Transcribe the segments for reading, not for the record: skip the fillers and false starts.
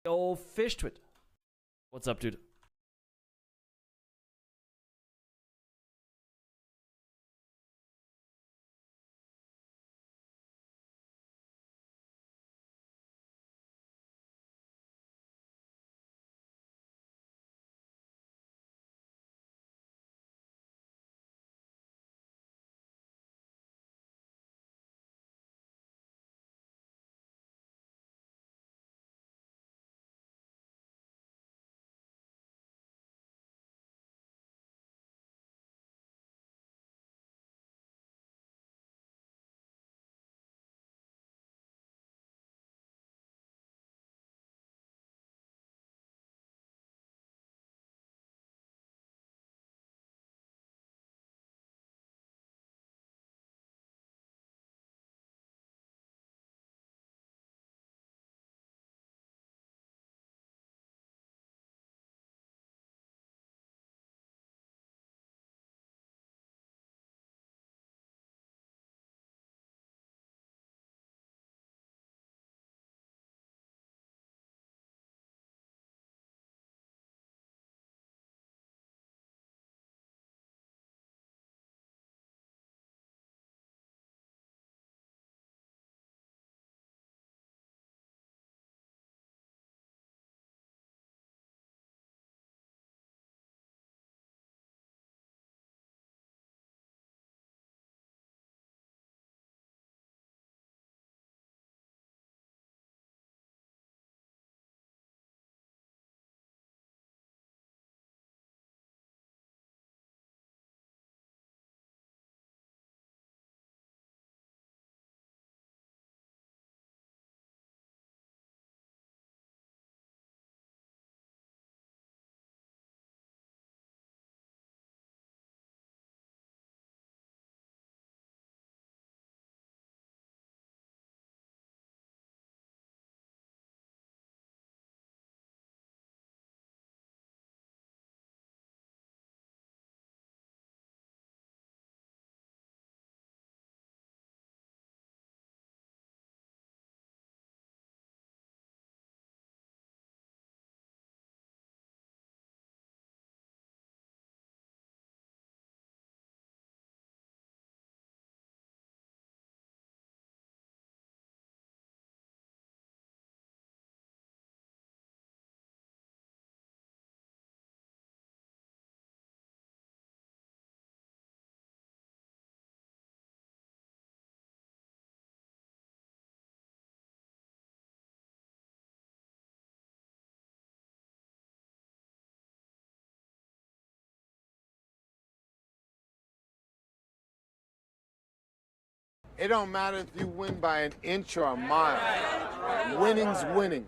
Yo, Fish Twit. What's up, dude? It don't matter if you win by an inch or a mile. Winning's winning.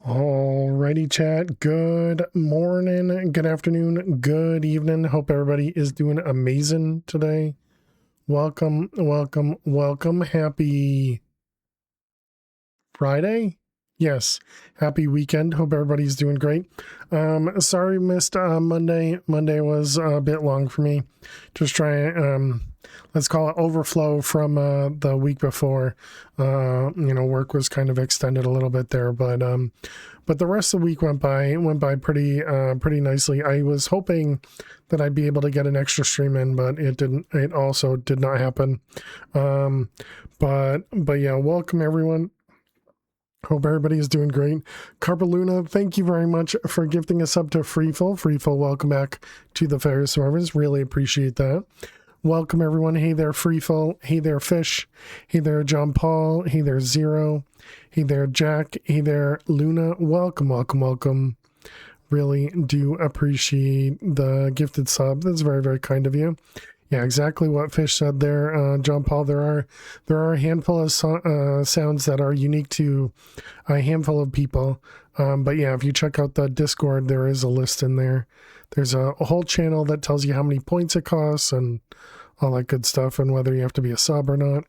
Alrighty, chat. Good morning, good afternoon, good evening. Hope everybody is doing amazing today. Welcome, welcome, welcome. Happy Friday? Yes. Happy weekend. Hope everybody's doing great. Sorry missed Monday. Monday was a bit long for me. Just trying, let's call it overflow from the week before. Work was kind of extended a little bit there, but the rest of the week went by pretty nicely. I was hoping that I'd be able to get an extra stream in, but it didn't. It also did not happen. But yeah, welcome everyone. Hope everybody is doing great. Carpa Luna, thank you very much for gifting us up to Freeful. Freeful, welcome back to the Fair Service. Really appreciate that. Welcome everyone. Hey there, Freeful. Hey there, Fish. Hey there, John Paul. Hey there, Zero. Hey there, Jack. Hey there, Luna. Welcome, welcome, welcome. Really do appreciate the gifted sub. That's very, very kind of you. Yeah, exactly what Fish said there, John Paul. There are a handful of sounds that are unique to a handful of people. But yeah, if you check out the Discord, there is a list in there. There's a whole channel that tells you how many points it costs and all that good stuff, and whether you have to be a sub or not.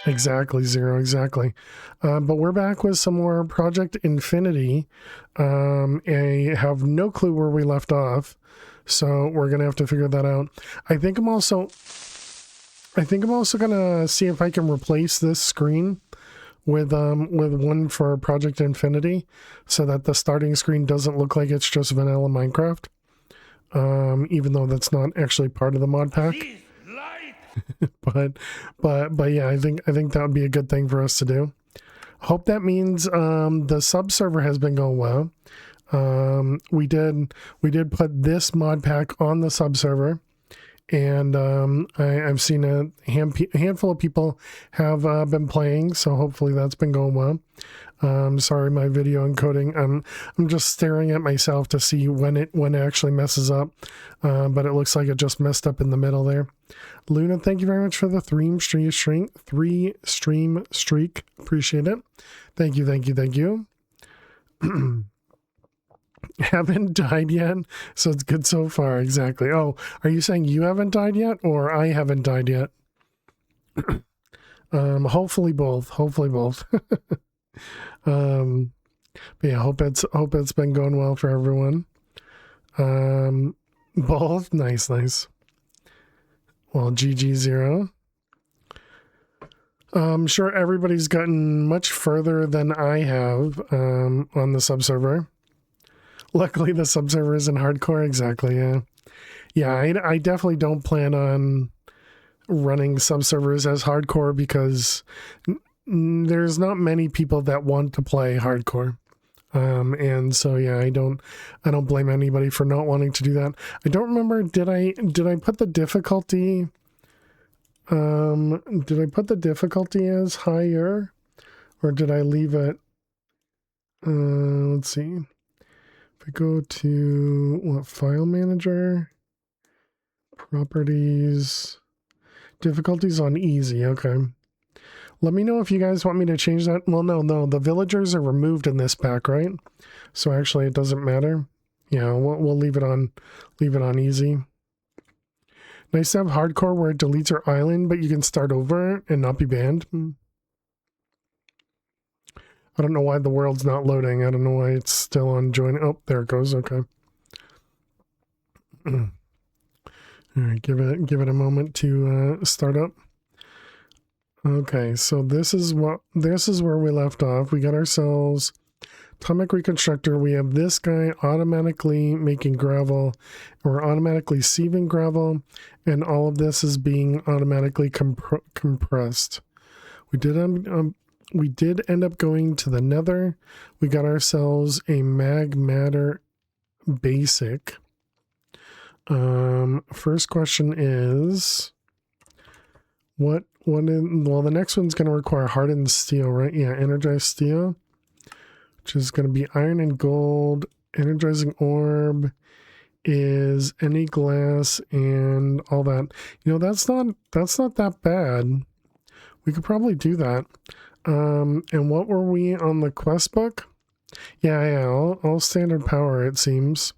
Exactly, Zero, exactly. But we're back with some more Project Infinity. I have no clue where we left off. So we're gonna have to figure that out. I think I'm also gonna see if I can replace this screen with one for Project Infinity, so that the starting screen doesn't look like it's just vanilla Minecraft. Even though that's not actually part of the mod pack. but yeah, I think that would be a good thing for us to do. Hope that means the sub server has been going well. We did put this mod pack on the sub server, and I've seen a handful of people have been playing, so hopefully that's been going well. Sorry, my video encoding. I'm just staring at myself to see when it actually messes up, but it looks like it just messed up in the middle there. Luna, thank you very much for the 3 stream streak. Appreciate it. Thank you. Haven't died yet, so it's good so far. Exactly. Oh, are you saying you haven't died yet, or I haven't died yet? Hopefully both. But yeah, hope it's been going well for everyone. Both. Nice. Well, GG Zero. I'm sure everybody's gotten much further than I have on the subserver. Luckily, the subserver isn't hardcore. Exactly, yeah. I definitely don't plan on running subservers as hardcore because there's not many people that want to play hardcore. And so yeah, I don't blame anybody for not wanting to do that. I don't remember, did I put the difficulty as higher, or did I leave it? Let's see. If I go to file manager, properties, difficulties on easy. Okay. Let me know if you guys want me to change that. Well, no, the villagers are removed in this pack, right? So actually it doesn't matter. Yeah, we'll leave it on easy. Nice to have hardcore where it deletes your island, but you can start over and not be banned. I don't know why the world's not loading. I don't know why it's still on join. Oh, there it goes. Okay. All right, give it a moment to start up. Okay, so this is where we left off. We got ourselves Atomic Reconstructor. We have this guy automatically making gravel, or automatically sieving gravel, and all of this is being automatically compressed. We did end up going to the Nether. We got ourselves a mag matter basic. First question is, well, the next one's going to require hardened steel, right? Yeah, energized steel, which is going to be iron and gold. Energizing orb is any glass and all that. That's not that bad. We could probably do that. And what were we on the quest book? Yeah, all standard power, it seems.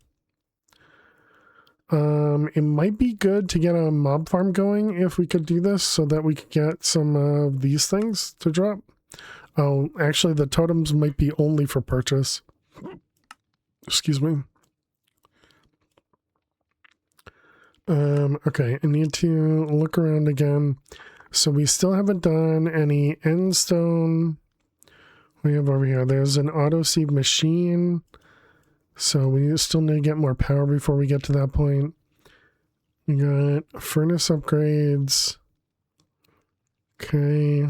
It might be good to get a mob farm going if we could do this so that we could get some of these things to drop. Oh, actually the totems might be only for purchase. Excuse me. Okay, I need to look around again. So we still haven't done any endstone. We have over here, there's an auto sieve machine. So we still need to get more power before we get to that point. We got furnace upgrades. Okay.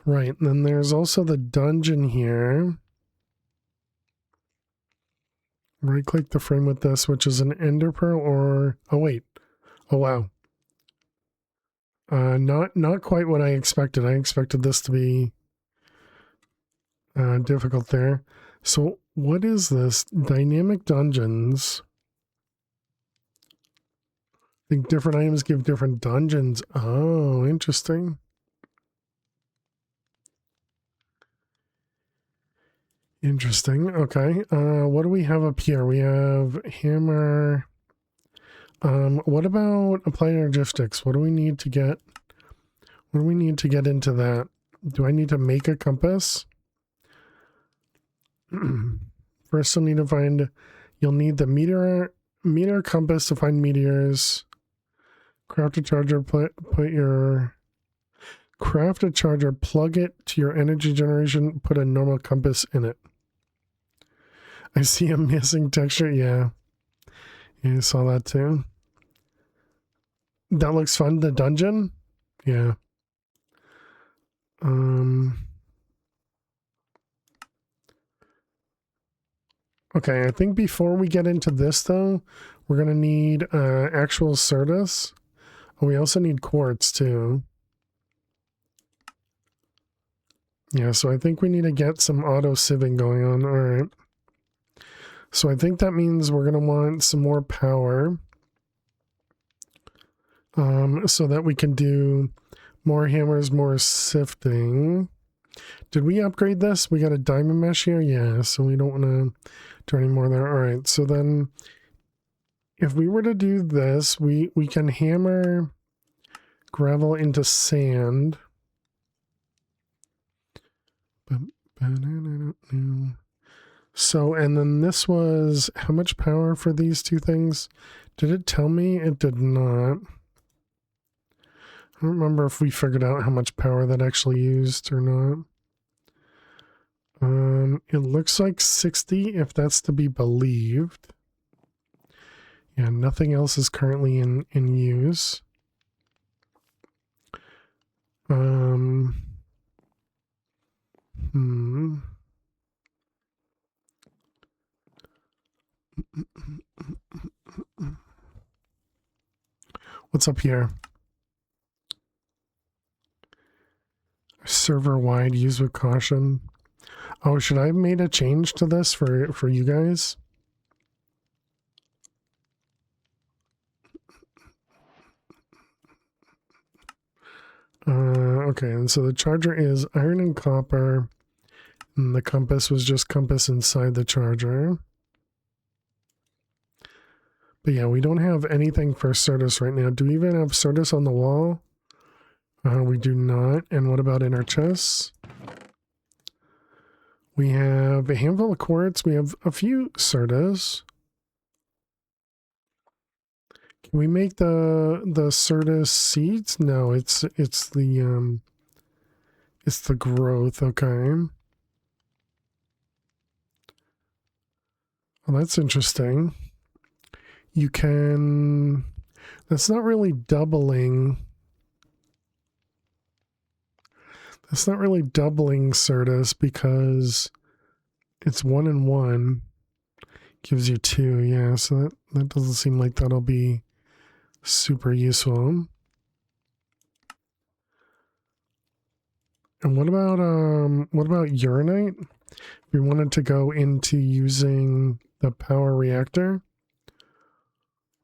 Right, and then there's also the dungeon here. Right click the frame with this, which is an ender pearl or... Oh, wait. Oh, wow. Not quite what I expected. I expected this to be difficult there. So what is this? Dynamic dungeons. I think different items give different dungeons. Oh, interesting. Interesting. Okay. What do we have up here? We have hammer. What about applied energistics? What do we need to get? What do we need to get into that? Do I need to make a compass? First, you'll need to find. You'll need the meter compass to find meteors. Craft a charger. Put your craft a charger. Plug it to your energy generation. Put a normal compass in it. I see a missing texture. Yeah, I saw that too. That looks fun. The dungeon. Yeah. Okay, I think before we get into this though, we're gonna need actual Certus. Oh, we also need quartz too. Yeah, so I think we need to get some auto sieving going on. All right. So I think that means we're gonna want some more power. So that we can do more hammers, more sifting. Did we upgrade this? We got a diamond mesh here? Yeah, so we don't want to do any more there. All right, so then if we were to do this, we can hammer gravel into sand. So, and then this was how much power for these two things? Did it tell me? It did not. I don't remember if we figured out how much power that actually used or not. It looks like 60 if that's to be believed. Yeah, nothing else is currently in use. What's up here? Server wide, use with caution. Oh, should I have made a change to this for you guys? Okay, and so the charger is iron and copper, and the compass was just compass inside the charger. But yeah, we don't have anything for Certus right now. Do we even have Certus on the wall? We do not. And what about in our chests? We have a handful of quartz. We have a few Certus. Can we make the Certus seeds? No, it's the growth. Okay. Well, that's interesting. You can. That's not really doubling. That's not really doubling Certus because it's 1 and 1 gives you 2. Yeah, so that doesn't seem like that'll be super useful. And what about uranite? If we wanted to go into using the power reactor,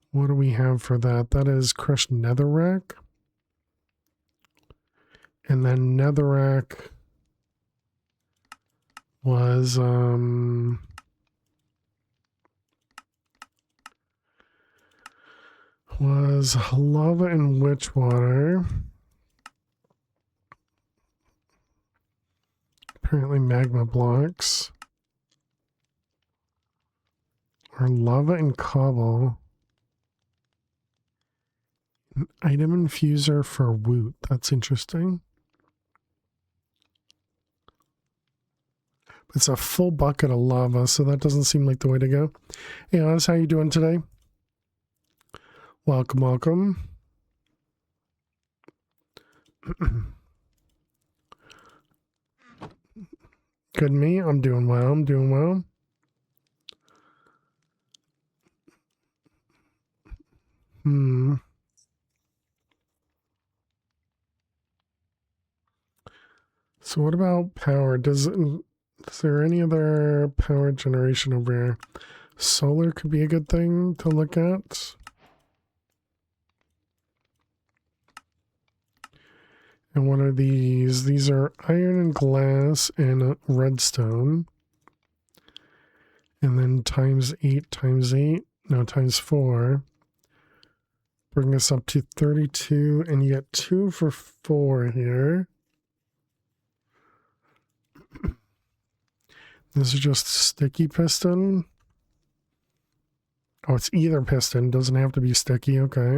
what do we have for that? That is crushed netherrack. And then netherrack was lava and witch water. Apparently magma blocks. Or lava and cobble. An item infuser for woot. That's interesting. It's a full bucket of lava, so that doesn't seem like the way to go. Hey, Oz, how you doing today? Welcome, welcome. Good me, I'm doing well, I'm doing well. So what about power? Is there any other power generation over here? Solar could be a good thing to look at. And what are these? These are iron and glass and redstone. And then times 8 times 8. No, times 4. Bring us up to 32. And you get 2 for 4 here. This is just sticky piston. Oh, it's either piston. Doesn't have to be sticky. Okay.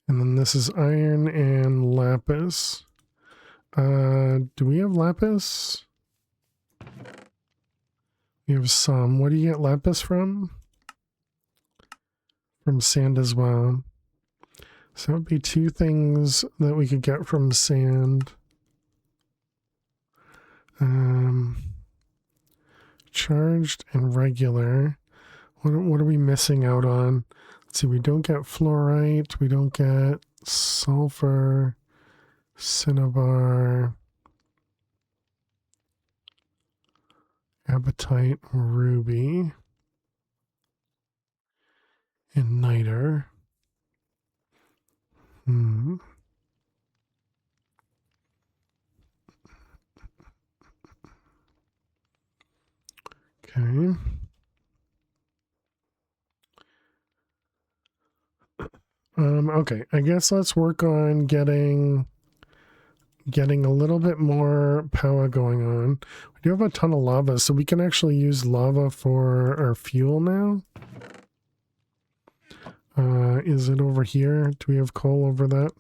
And then this is iron and lapis. Do we have lapis? We have some. What do you get lapis from? From sand as well. So that would be 2 things that we could get from sand. Charged and regular. What are we missing out on? Let's see, we don't get fluorite, we don't get sulfur, cinnabar, apatite, ruby, and niter. Okay. Okay, I guess let's work on getting a little bit more power going on. We do have a ton of lava, so we can actually use lava for our fuel now. Is it over here? Do we have coal over that?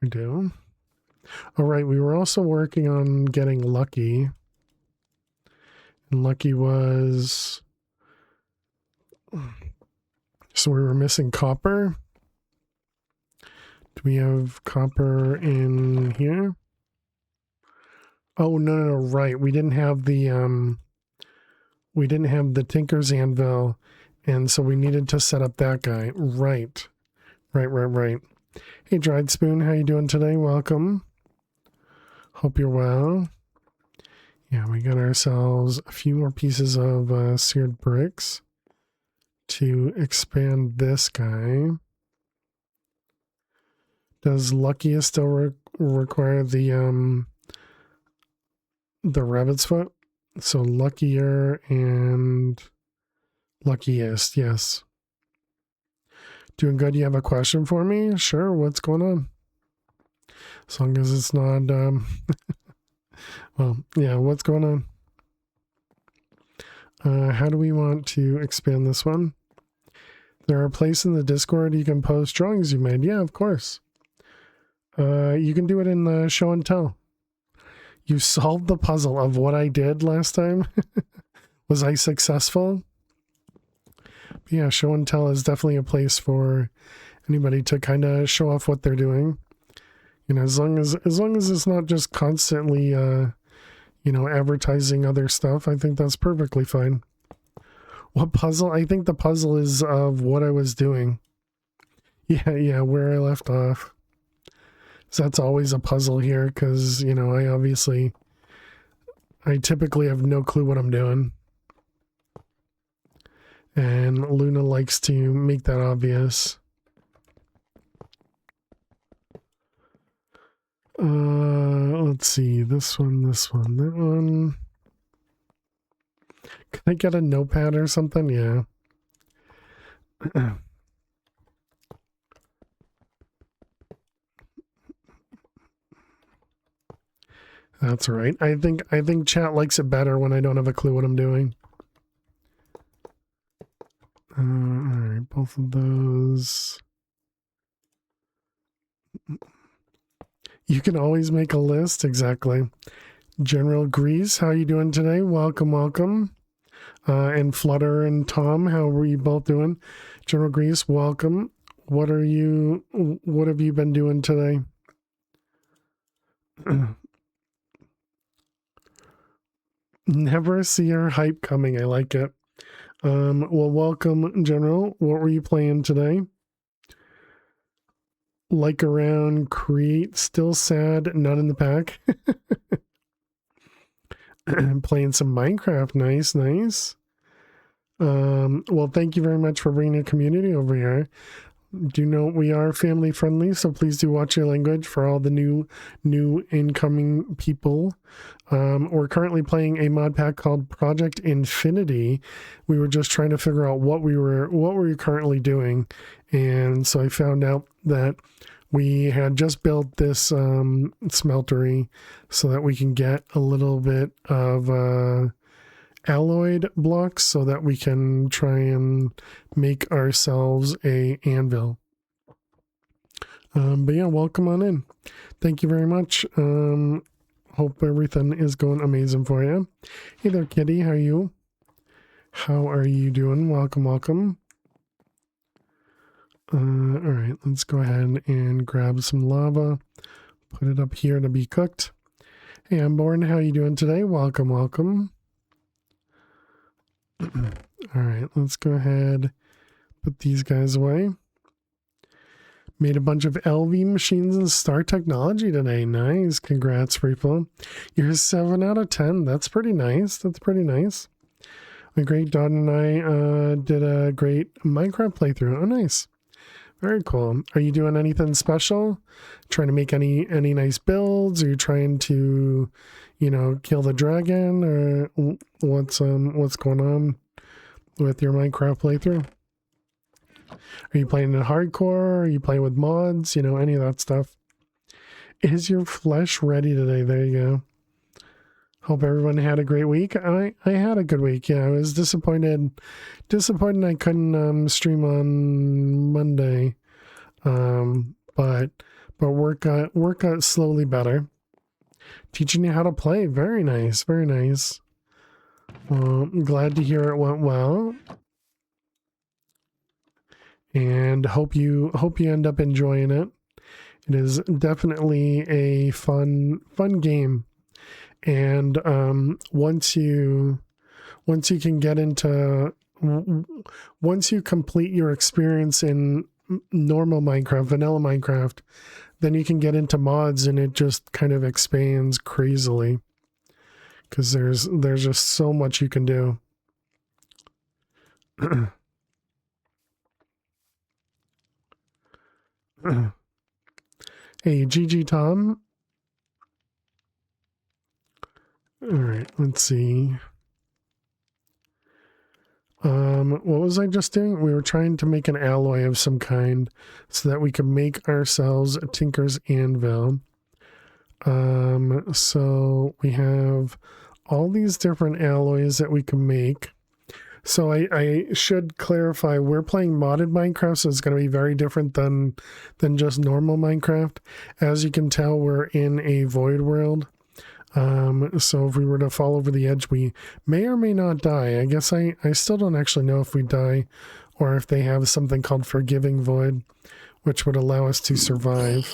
We do. All right, we were also working on getting lucky. And lucky was... So we were missing copper. Do we have copper in here? Oh, no, right. We didn't have the Tinker's Anvil, and so we needed to set up that guy. Right. Hey, Dried Spoon, how you doing today? Welcome. Hope you're well. Yeah, we got ourselves a few more pieces of seared bricks to expand this guy. Does Luckiest still require the rabbit's foot? So luckier and luckiest, yes. Doing good. You have a question for me? Sure. What's going on? As long as it's not well, yeah, what's going on? How do we want to expand this one? There are places in the Discord you can post drawings you made. Yeah, of course. You can do it in the show and tell. You solved the puzzle of what I did last time. Was I successful? But yeah, show and tell is definitely a place for anybody to kind of show off what they're doing. You know, as long as it's not just constantly, you know, advertising other stuff, I think that's perfectly fine. What puzzle? I think the puzzle is of what I was doing. Yeah, where I left off. So that's always a puzzle here because, you know, I typically have no clue what I'm doing. And Luna likes to make that obvious. let's see. This one, that one. Can I get a notepad or something? Yeah. That's right. I think chat likes it better when I don't have a clue what I'm doing. All right, both of those. You can always make a list. Exactly. General Grease, how you doing today? Welcome, welcome. And Flutter and Tom, how are you both doing? General Grease, welcome. What have you been doing today? Never see our hype coming. I like it. Well, welcome, General. What were you playing today? Like around, create, still sad, not in the pack. Playing some Minecraft. Nice, nice. Well, thank you very much for bringing a community over here. Do know we are family friendly, so please do watch your language for all the new incoming people. We're currently playing a mod pack called Project Infinity. We were just trying to figure out what we were currently doing, and so I found out that we had just built this smeltery so that we can get a little bit of alloyed blocks so that we can try and make ourselves a anvil. But yeah, welcome on in. Thank you very much. Hope everything is going amazing for you. Hey there, Kitty. How are you? How are you doing? Welcome, welcome. All right, let's go ahead and grab some lava. Put it up here to be cooked. Hey, I'm Born. How are you doing today? Welcome, welcome. All right, let's go ahead, put these guys away. Made a bunch of LV machines and Star Technology today. Nice. Congrats, Repo. You're 7 out of 10. That's pretty nice. That's pretty nice. My great daughter and I did a great Minecraft playthrough. Oh, nice. Very cool. Are you doing anything special? Trying to make any nice builds? Are you trying to, kill the dragon? Or what's going on with your Minecraft playthrough? Are you playing in hardcore? Are you playing with mods? Any of that stuff. Is your flesh ready today? There you go. Hope everyone had a great week. I had a good week. Yeah, I was disappointed I couldn't stream on Monday. But work got slowly better. Teaching you how to play. Very nice. Very nice. I'm glad to hear it went well. And hope you end up enjoying it. It is definitely a fun game. And once you can get into, once you complete your experience in normal Minecraft, vanilla Minecraft, then you can get into mods and it just kind of expands crazily. Because there's just so much you can do. Hey, GG Tom. All right, let's see. What was I just doing? We were trying to make an alloy of some kind so that we could make ourselves a Tinker's Anvil. So we have all these different alloys that we can make. So I should clarify, we're playing modded Minecraft, so it's going to be very different than just normal Minecraft. As you can tell, we're in a void world. So if we were to fall over the edge, we may or may not die. I guess I still don't actually know if we die or if they have something called Forgiving Void, which would allow us to survive.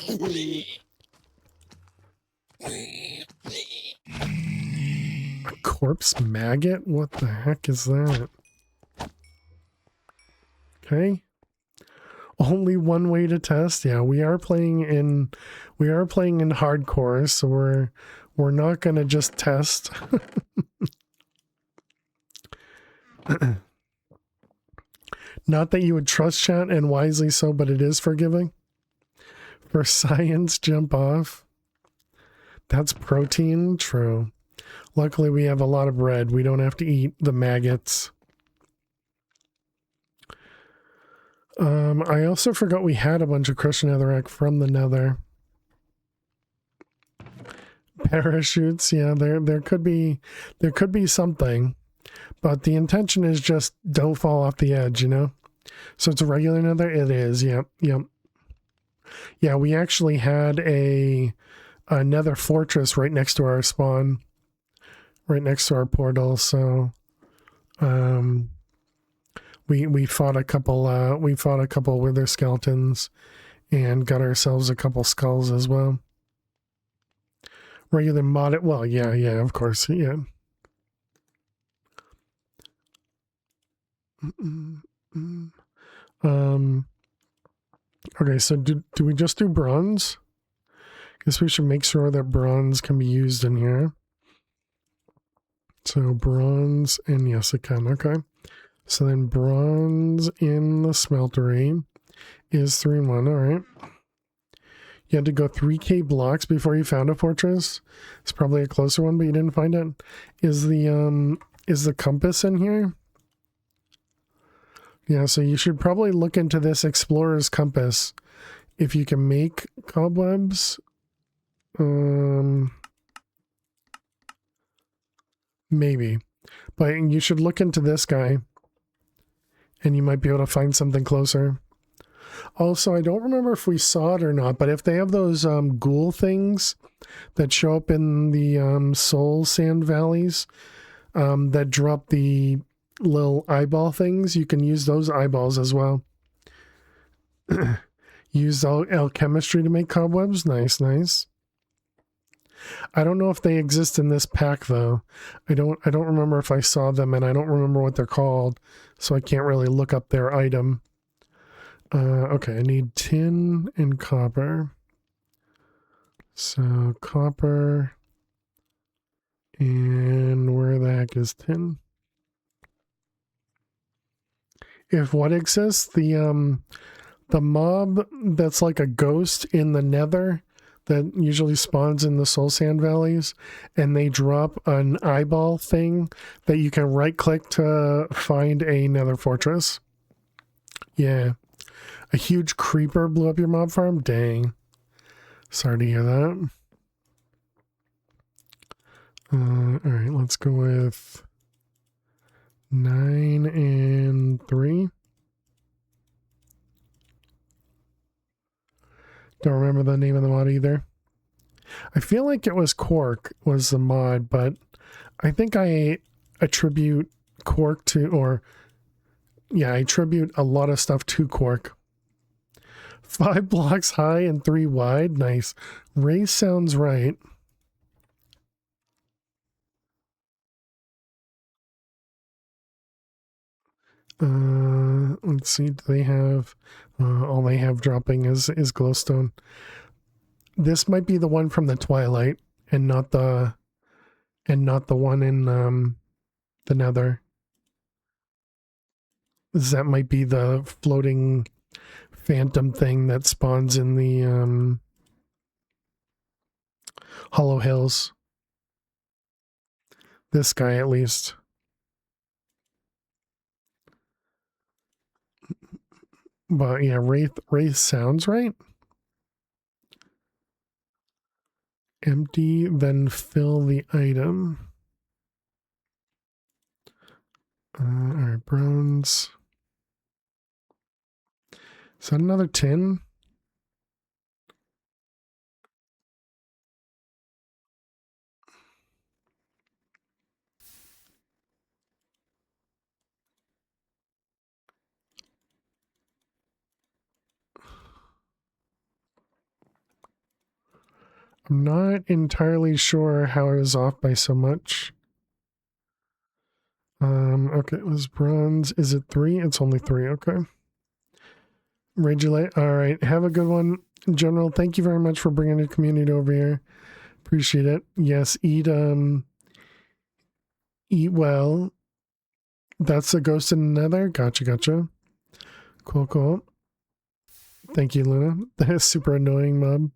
A corpse maggot? What the heck is that? Okay. Only one way to test. Yeah, we are playing in hardcore, so we're not gonna just test. Not that you would trust chat, and wisely so, but it is forgiving. For science, jump off. That's protein? True. Luckily, we have a lot of bread. We don't have to eat the maggots. I also forgot we had a bunch of crushed netherrack from the nether. Parachutes, yeah, there could be something. But the intention is just don't fall off the edge, you know? So it's a regular nether? It is, yep, yep. Yeah, we actually had a nether fortress right next to our spawn. Right next to our portal, so we fought a couple wither skeletons and got ourselves a couple skulls as well. Regular modded, well, yeah, of course, yeah. Okay, so do we just do bronze? Guess we should make sure that bronze can be used in here. So bronze, and yes, it can, okay. So then bronze in the smeltery is 3 and 1, alright. You had to go 3k blocks before you found a fortress. It's probably a closer one, but you didn't find it. Is the compass in here? Yeah, so you should probably look into this explorer's compass. If you can make cobwebs. Maybe. But you should look into this guy. And you might be able to find something closer. Also, I don't remember if we saw it or not, but if they have those ghoul things that show up in the soul sand valleys that drop the little eyeball things, you can use those eyeballs as well. Use alchemistry to make cobwebs. Nice, nice. I don't know if they exist in this pack though. I don't remember if I saw them, and I don't remember what they're called, so I can't really look up their item. Okay, I need tin and copper. So copper, and where the heck is tin? If what exists, the mob that's like a ghost in the nether that usually spawns in the soul sand valleys, and they drop an eyeball thing that you can right click to find a nether fortress. Yeah. A huge creeper blew up your mob farm? Dang. Sorry to hear that. Alright, let's go with 9 and 3. Don't remember the name of the mod either. I feel like it was Quark was the mod, but I think I attribute Quark to, or yeah, I attribute a lot of stuff to Quark. 5 blocks high and 3 wide. Nice. Ray sounds right. Let's see. Do they have all they have dropping is glowstone. This might be the one from the Twilight, and not the one in the Nether. That might be the floating phantom thing that spawns in the Hollow Hills. This guy, at least. But yeah, Wraith sounds right. Empty, then fill the item. Alright, bronze. Is that another tin? I'm not entirely sure how it is off by so much. Okay, it was bronze. Is it 3? It's only 3, okay. Regulate. Alright, have a good one. General, thank you very much for bringing the community over here. Appreciate it. Yes, eat well. That's a ghost in the nether. Gotcha. Cool. Thank you, Luna. That is super annoying, Mom.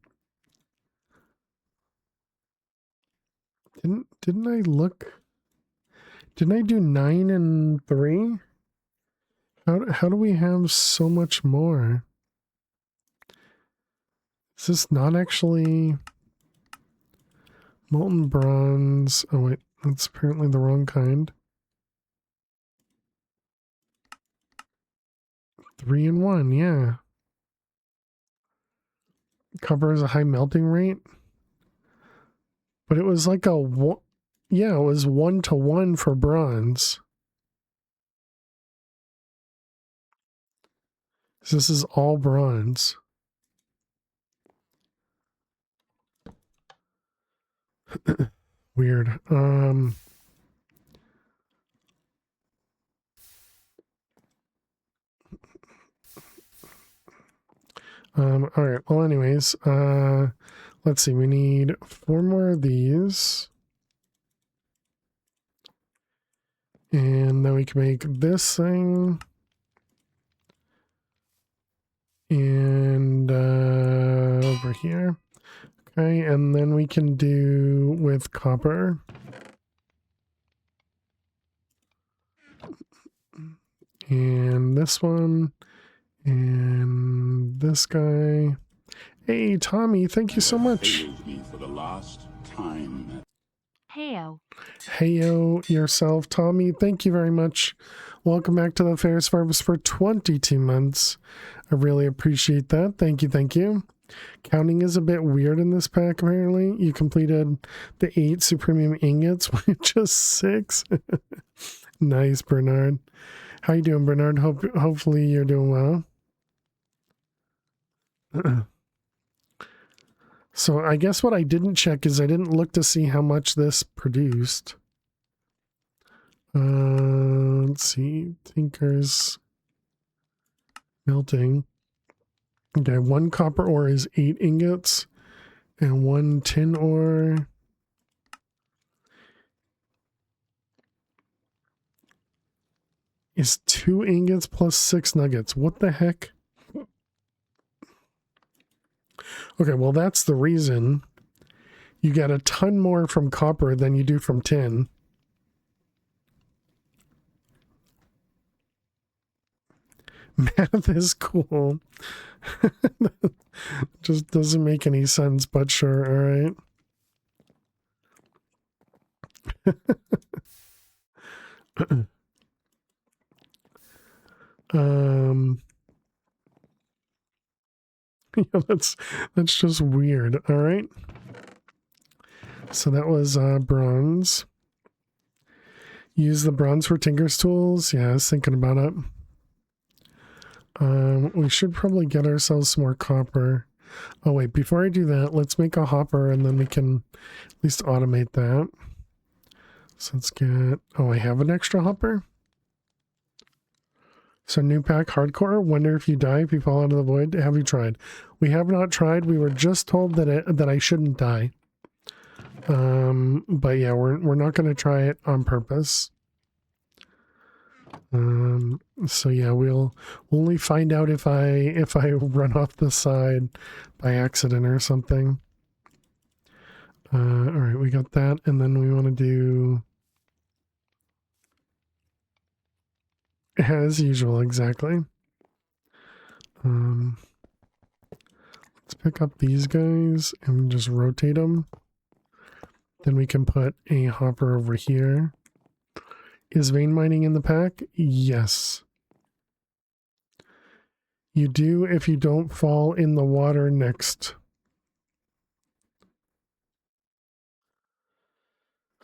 Didn't I look? Didn't I do 9 and 3? How do we have so much more? Is this not actually molten bronze? Oh wait, that's apparently the wrong kind. 3 and 1, yeah. Copper has a high melting rate. But it was like yeah, it was 1-to-1 for bronze. So this is all bronze. Weird. All right. Well, anyways, let's see. We need 4 more of these. And then we can make this thing. And over here. Okay, and then we can do with copper. And this one. And this guy. Hey, Tommy, thank you so much. Me for the last time. Heyo. Heyo yourself, Tommy. Thank you very much. Welcome back to the Ferris Farms for 22 months. I really appreciate that. Thank you, thank you. Counting is a bit weird in this pack, apparently. You completed the 8 Supremium ingots with just 6. Nice, Bernard. How you doing, Bernard? Hopefully you're doing well. So I guess what I didn't check is I didn't look to see how much this produced. Let's see. Tinker's melting. Okay, 1 copper ore is 8 ingots, and 1 tin ore is 2 ingots plus 6 nuggets. What the heck? Okay, well, that's the reason you get a ton more from copper than you do from tin. Math is cool. Just doesn't make any sense, but sure, all right. Yeah, that's just weird. All right. So that was bronze. Use the bronze for Tinker's tools. Yeah, I was thinking about it. We should probably get ourselves some more copper. Oh wait, before I do that, let's make a hopper and then we can at least automate that. So let's get, oh, I have an extra hopper. So new pack hardcore. Wonder if you die if you fall out of the void. Have you tried? We have not tried. We were just told that I shouldn't die. But yeah, we're not going to try it on purpose. So yeah, we'll only find out if I run off the side by accident or something. All right, we got that, and then we want to do as usual, exactly. Let's pick up these guys and just rotate them. Then we can put a hopper over here. Is vein mining in the pack? Yes. You do if you don't fall in the water next.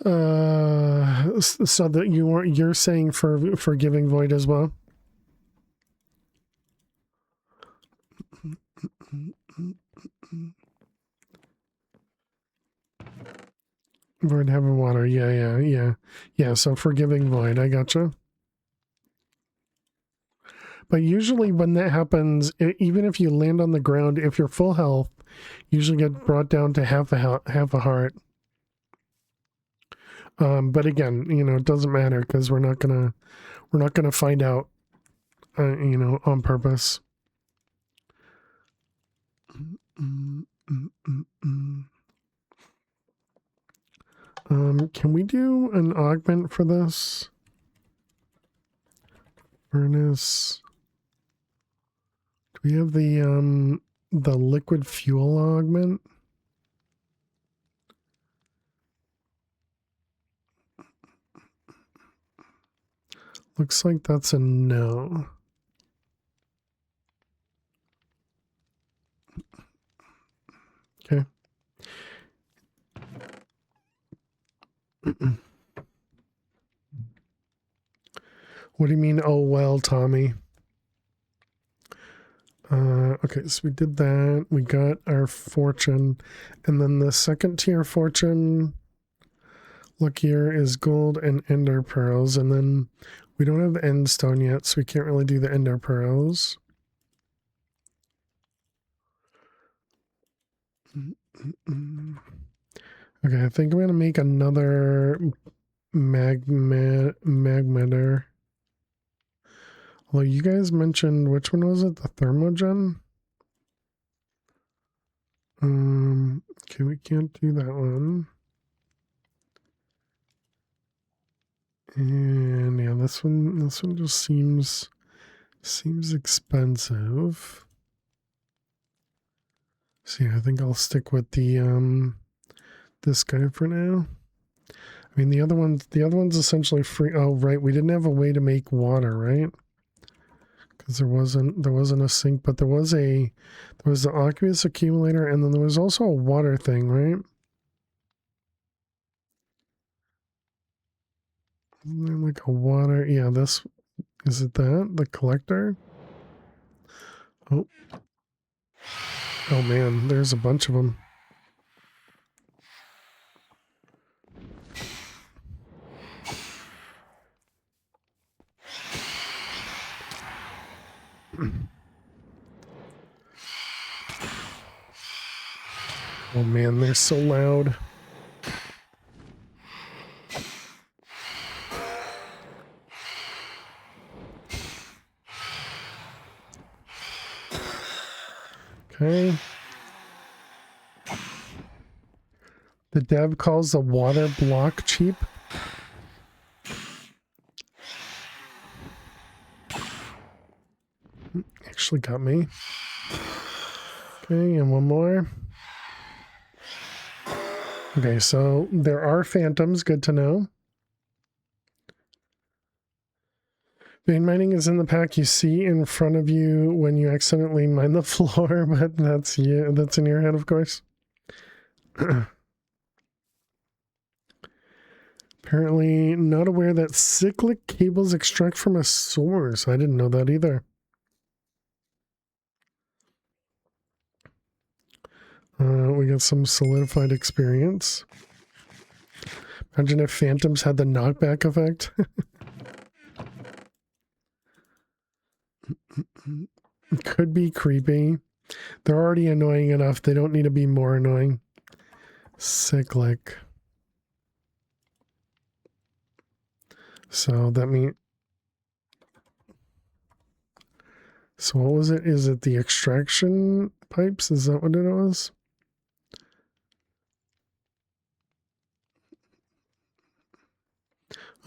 So that you're saying for giving void as well? Void having water, yeah. So forgiving void, I gotcha. But usually when that happens, even if you land on the ground, if you're full health, you usually get brought down to half a heart. But again, you know, it doesn't matter because we're not gonna find out, you know, on purpose. Can we do an augment for this? Furnace. Do we have the liquid fuel augment? Looks like that's a no. Okay. What do you mean, oh well, Tommy? Okay, so we did that. We got our fortune. And then the second tier fortune luckier is gold and ender pearls. And then we don't have end stone yet, so we can't really do the ender pearls. Okay, I think I'm going to make another magmeter. Although you guys mentioned, which one was it? The thermogen? Okay, we can't do that one. And yeah, this one just seems expensive. So yeah, I think I'll stick with the this guy for now. I mean the other one's essentially free. Oh right, we didn't have a way to make water, right? Because there wasn't a sink, but there was the aqueous accumulator, and then there was also a water thing, right? Isn't there like a water? Yeah, this is it. The collector. Oh man, there's a bunch of them. Oh man, they're so loud. Okay. The dev calls the water block cheap. Actually got me. Okay, and one more. Okay, so there are phantoms, good to know. Vein mining is in the pack you see in front of you when you accidentally mine the floor, but that's you. That's in your head, of course. Apparently not aware that cyclic cables extract from a source. I didn't know that either. We got some solidified experience. Imagine if phantoms had the knockback effect. Could be creepy. They're already annoying enough. They don't need to be more annoying. Cyclic. So that means... So what was it? Is it the extraction pipes? Is that what it was?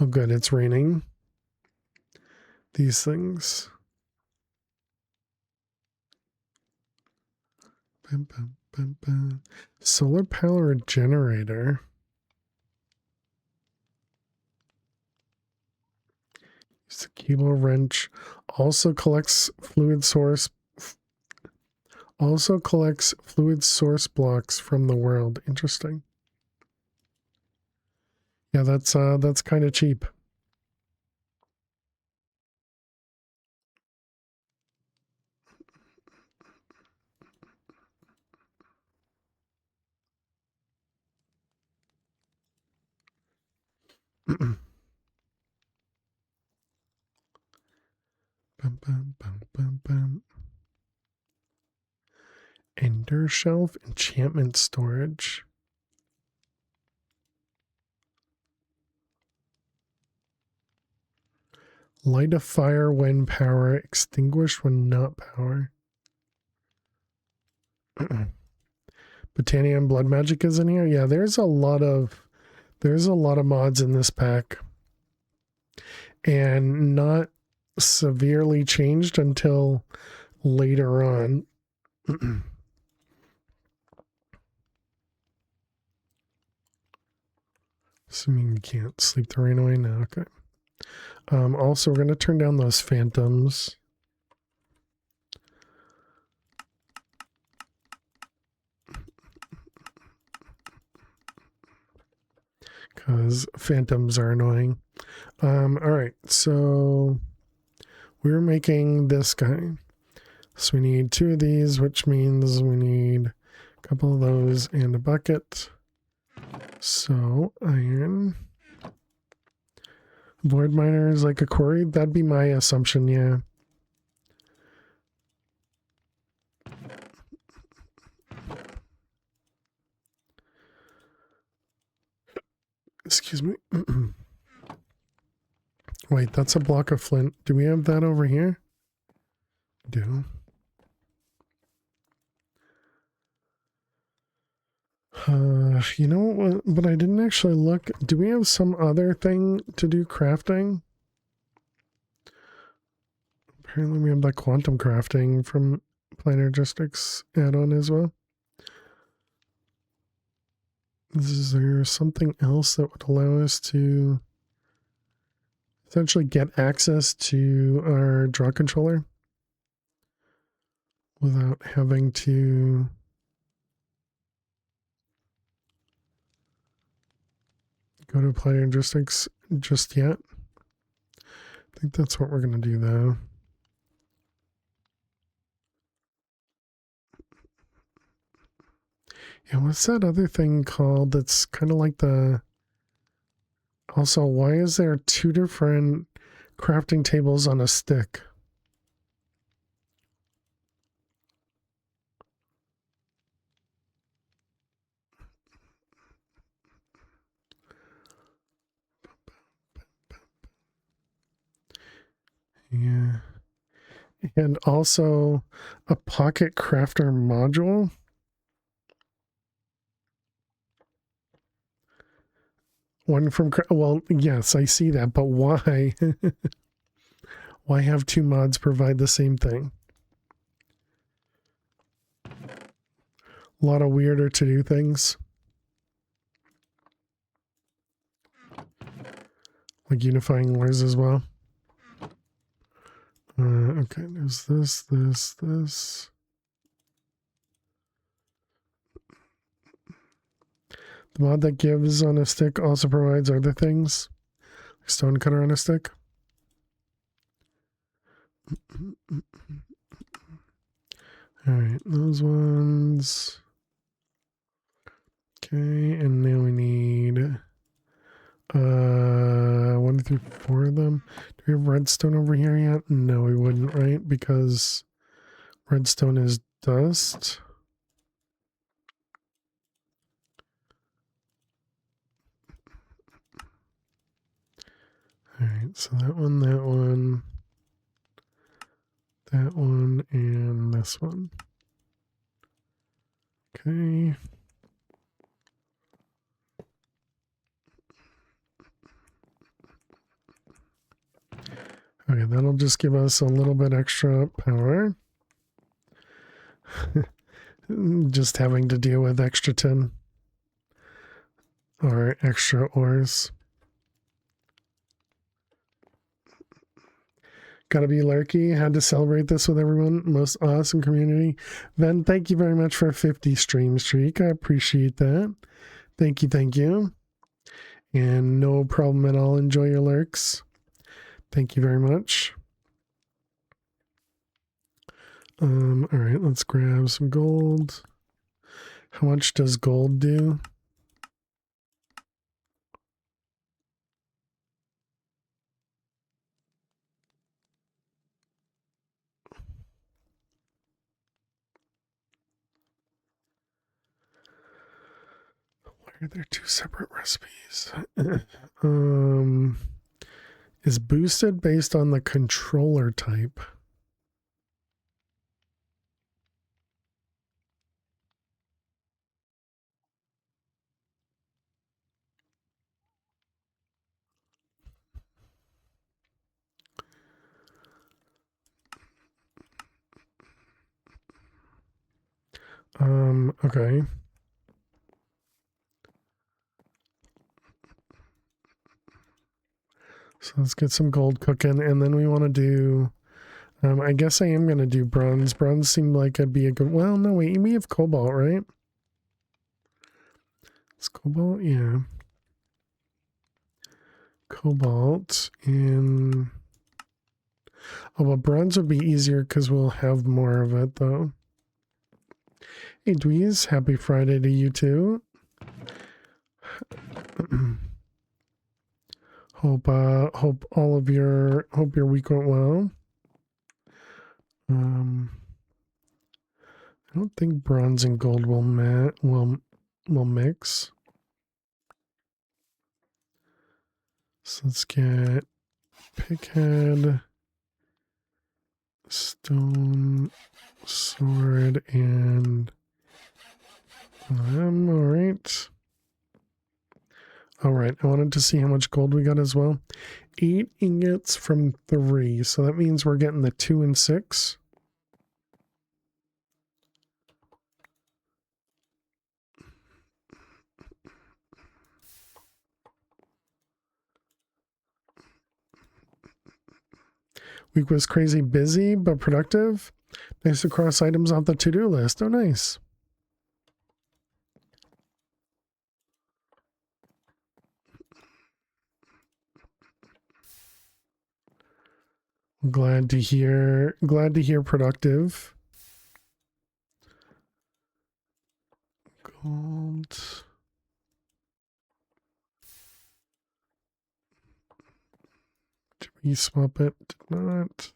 Oh good, it's raining. These things. Bum, bum, bum, bum. Solar power generator. Use the cable wrench. Also collects fluid source. Also collects fluid source blocks from the world. Interesting. Yeah, that's kind of cheap. Bum, bum, bum, bum, bum. Ender shelf enchantment storage. Light a fire when power, extinguish when not power. Botania and blood magic is in here. Yeah, there's a lot of There's a lot of mods in this pack. And not severely changed until later on. Assuming you can't sleep the rain away now. Okay. Also, we're going to turn down those phantoms. Because phantoms are annoying. All right, so we're making this guy. So we need 2 of these, which means we need a couple of those and a bucket. So iron. Void miner is like a quarry. That'd be my assumption, yeah. Excuse me. Wait, that's a block of flint. Do we have that over here? Do. You know what? But I didn't actually look. Do we have some other thing to do crafting? Apparently we have that quantum crafting from Planergistics add-on as well. Is there something else that would allow us to essentially get access to our draw controller without having to go to Planergistics just yet? I think that's what we're going to do though. Yeah, what's that other thing called that's kind of like the... Also, why is there 2 different crafting tables on a stick? Yeah. And also a pocket crafter module. One from, well, yes, I see that, but why? Why have 2 mods provide the same thing? A lot of weirder to do things. Like unifying layers as well. Okay, there's this. The mod that gives on a stick also provides other things. Like stone cutter on a stick. Alright, those ones. Okay, and now we need 1 through 4 of them. Do we have redstone over here yet? No, we wouldn't, right? Because redstone is dust. Alright, so that one, and this one. Okay. Okay, that'll just give us a little bit extra power. Just having to deal with extra tin. Or extra ores. Gotta be lurky. Had to celebrate this with everyone. Most awesome community. Ven, thank you very much for a 50 stream streak. I appreciate that. Thank you. And no problem at all. Enjoy your lurks. Thank you very much. Alright, let's grab some gold. How much does gold do? Why are there 2 separate recipes? Is boosted based on the controller type. Okay. So let's get some gold cooking, and then we want to do, I guess I am going to do bronze. Bronze seemed like it'd be a good, well, no, wait, we have cobalt, right? It's cobalt, yeah. Cobalt, and, oh, well, bronze would be easier because we'll have more of it, though. Hey, Dweez, happy Friday to you, too. Hope hope your week went well. I don't think bronze and gold will mix. So let's get pickhead, stone, sword, and alright. Alright, I wanted to see how much gold we got as well. 8 ingots from 3, so that means we're getting the 2 and 6. Week was crazy busy, but productive. Nice to cross items off the to-do list. Oh, nice. Glad to hear productive. Gold. Did we swap it? Did not.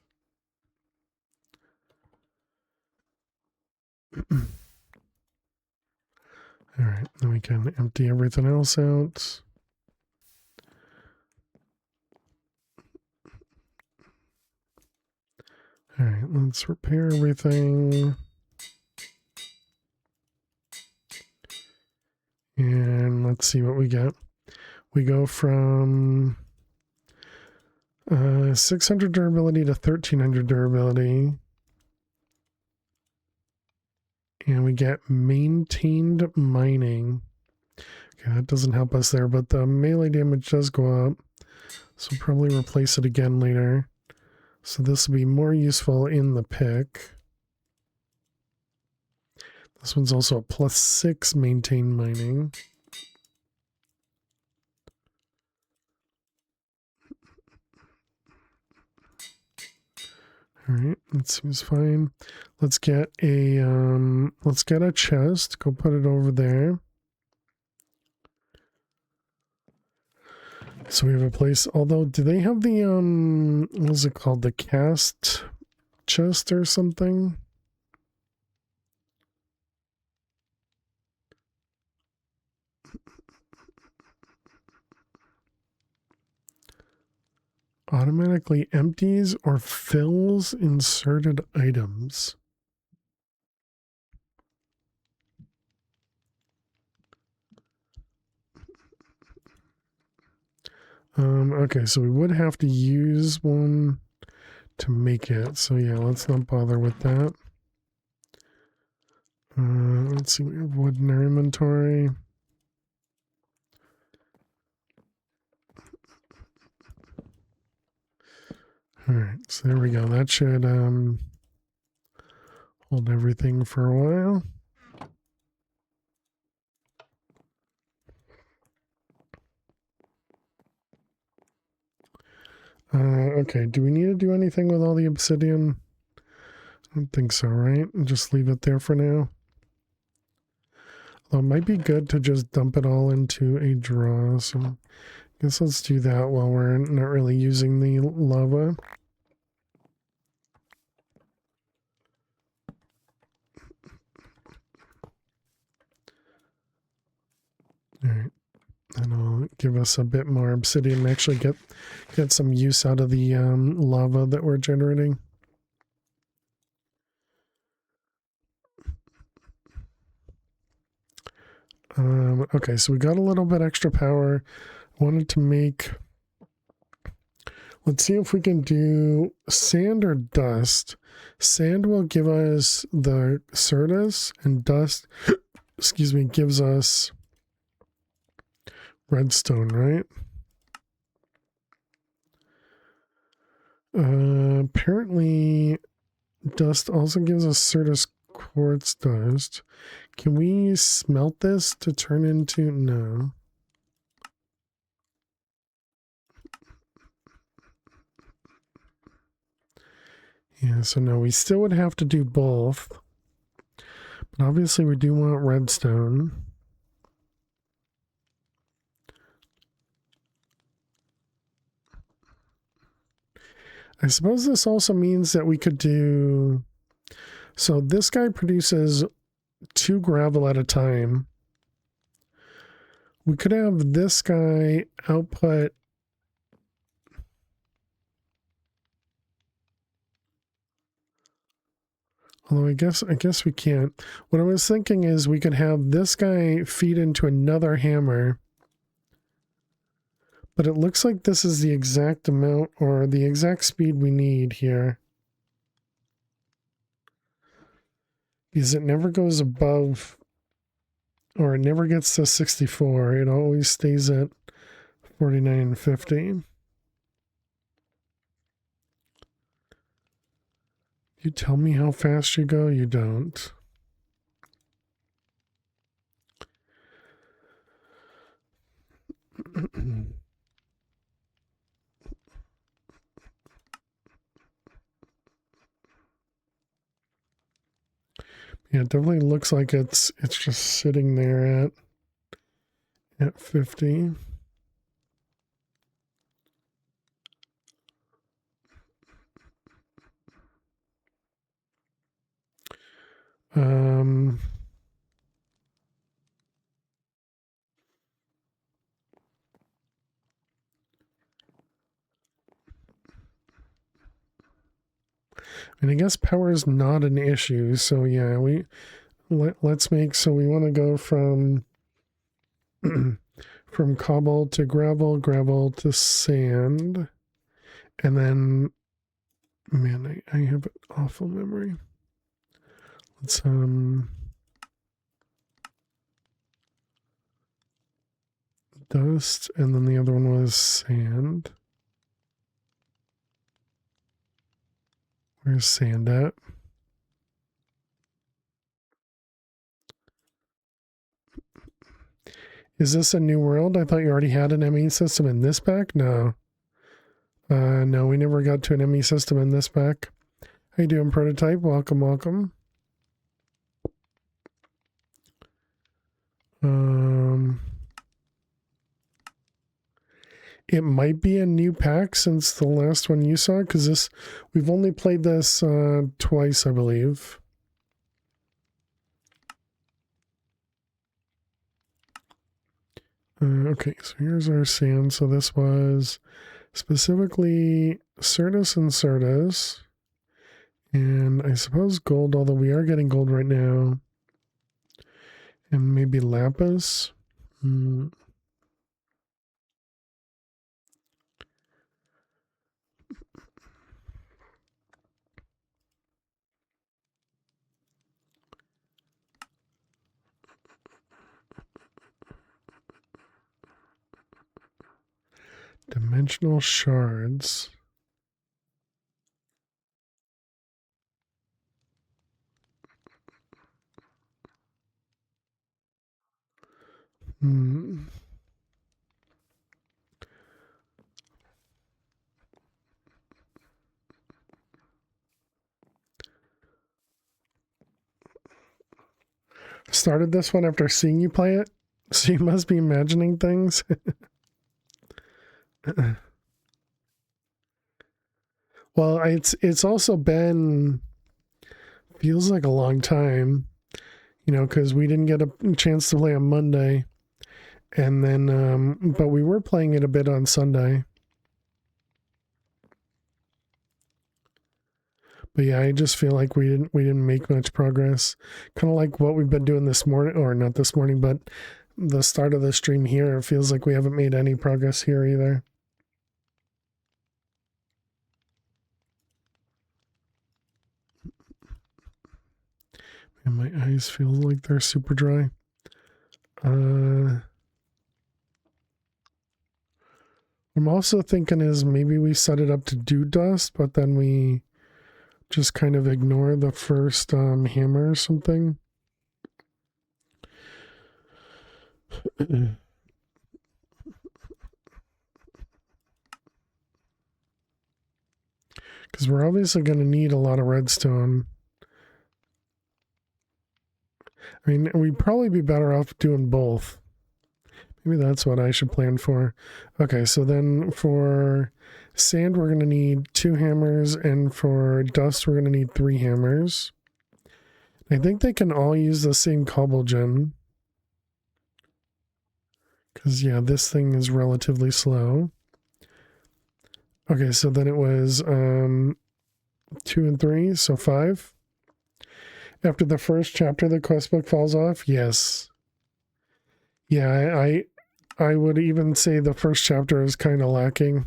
All right, then we can empty everything else out. All right, let's repair everything. And let's see what we get. We go from 600 durability to 1300 durability. And we get maintained mining. Okay, that doesn't help us there, but the melee damage does go up. So we'll probably replace it again later. So this will be more useful in the pick. This one's also a +6 maintained mining. All right, that seems fine. Let's get a chest. Go put it over there. So we have a place. Although, do they have the what is it called? The cast chest or something? Automatically empties or fills inserted items. Okay, so we would have to use one to make it. So yeah, let's not bother with that. Let's see, we have wood in our inventory. All right, so there we go. That should hold everything for a while. Okay, do we need to do anything with all the obsidian? I don't think so, right? Just leave it there for now. Although it might be good to just dump it all into a draw, so I guess let's do that while we're not really using the lava. Alright, that'll give us a bit more obsidian and actually get some use out of the lava that we're generating. Okay, so we got a little bit extra power. Wanted to make Let's see if we can do sand or dust. Sand will give us the certus, and dust, excuse me, gives us redstone, right? Apparently, dust also gives us certus quartz dust. Can we smelt this to turn into... No. Yeah, so no, we still would have to do both. But obviously we do want redstone. I suppose this also means that we could do... So this guy produces 2 gravel at a time. We could have this guy output... Although I guess we can't. What I was thinking is we could have this guy feed into another hammer. But it looks like this is the exact amount or the exact speed we need here. Because it never goes above, or it never gets to 64. It always stays at 49 and 50. You tell me how fast you go, you don't. Yeah, it definitely looks like it's just sitting there at 50. And I guess power is not an issue, so yeah, let's make, so we want to go from from cobble to gravel, gravel to sand, and then, man, I have an awful memory. Let's dust, and then the other one was sand. Where's sand at? Is this a new world? I thought you already had an ME system in this pack? No. No, we never got to an ME system in this pack. How you doing, Prototype? Welcome, welcome. It might be a new pack since the last one you saw, because we've only played this twice, I believe. Okay, so here's our sand. So this was specifically certus and certus, and I suppose gold, although we are getting gold right now, and maybe lapis. Dimensional shards. Started this one after seeing you play it, so you must be imagining things. Well, it's also been, feels like a long time, you know, because we didn't get a chance to play on Monday, and then but we were playing it a bit on Sunday. But yeah, I just feel like we didn't make much progress. Kind of like what we've been doing this morning, or not this morning, but the start of the stream here. It feels like we haven't made any progress here either. And my eyes feel like they're super dry. I'm also thinking is maybe we set it up to do dust, but then we just kind of ignore the first hammer or something. Because we're obviously going to need a lot of redstone. I mean, we'd probably be better off doing both. Maybe that's what I should plan for. Okay, so then for sand, we're going to need 2 hammers, and for dust, we're going to need 3 hammers. I think they can all use the same cobble gem. Because, yeah, this thing is relatively slow. Okay, so then it was 2 and 3, so 5. After the first chapter, the quest book falls off? Yes. Yeah, I would even say the first chapter is kind of lacking.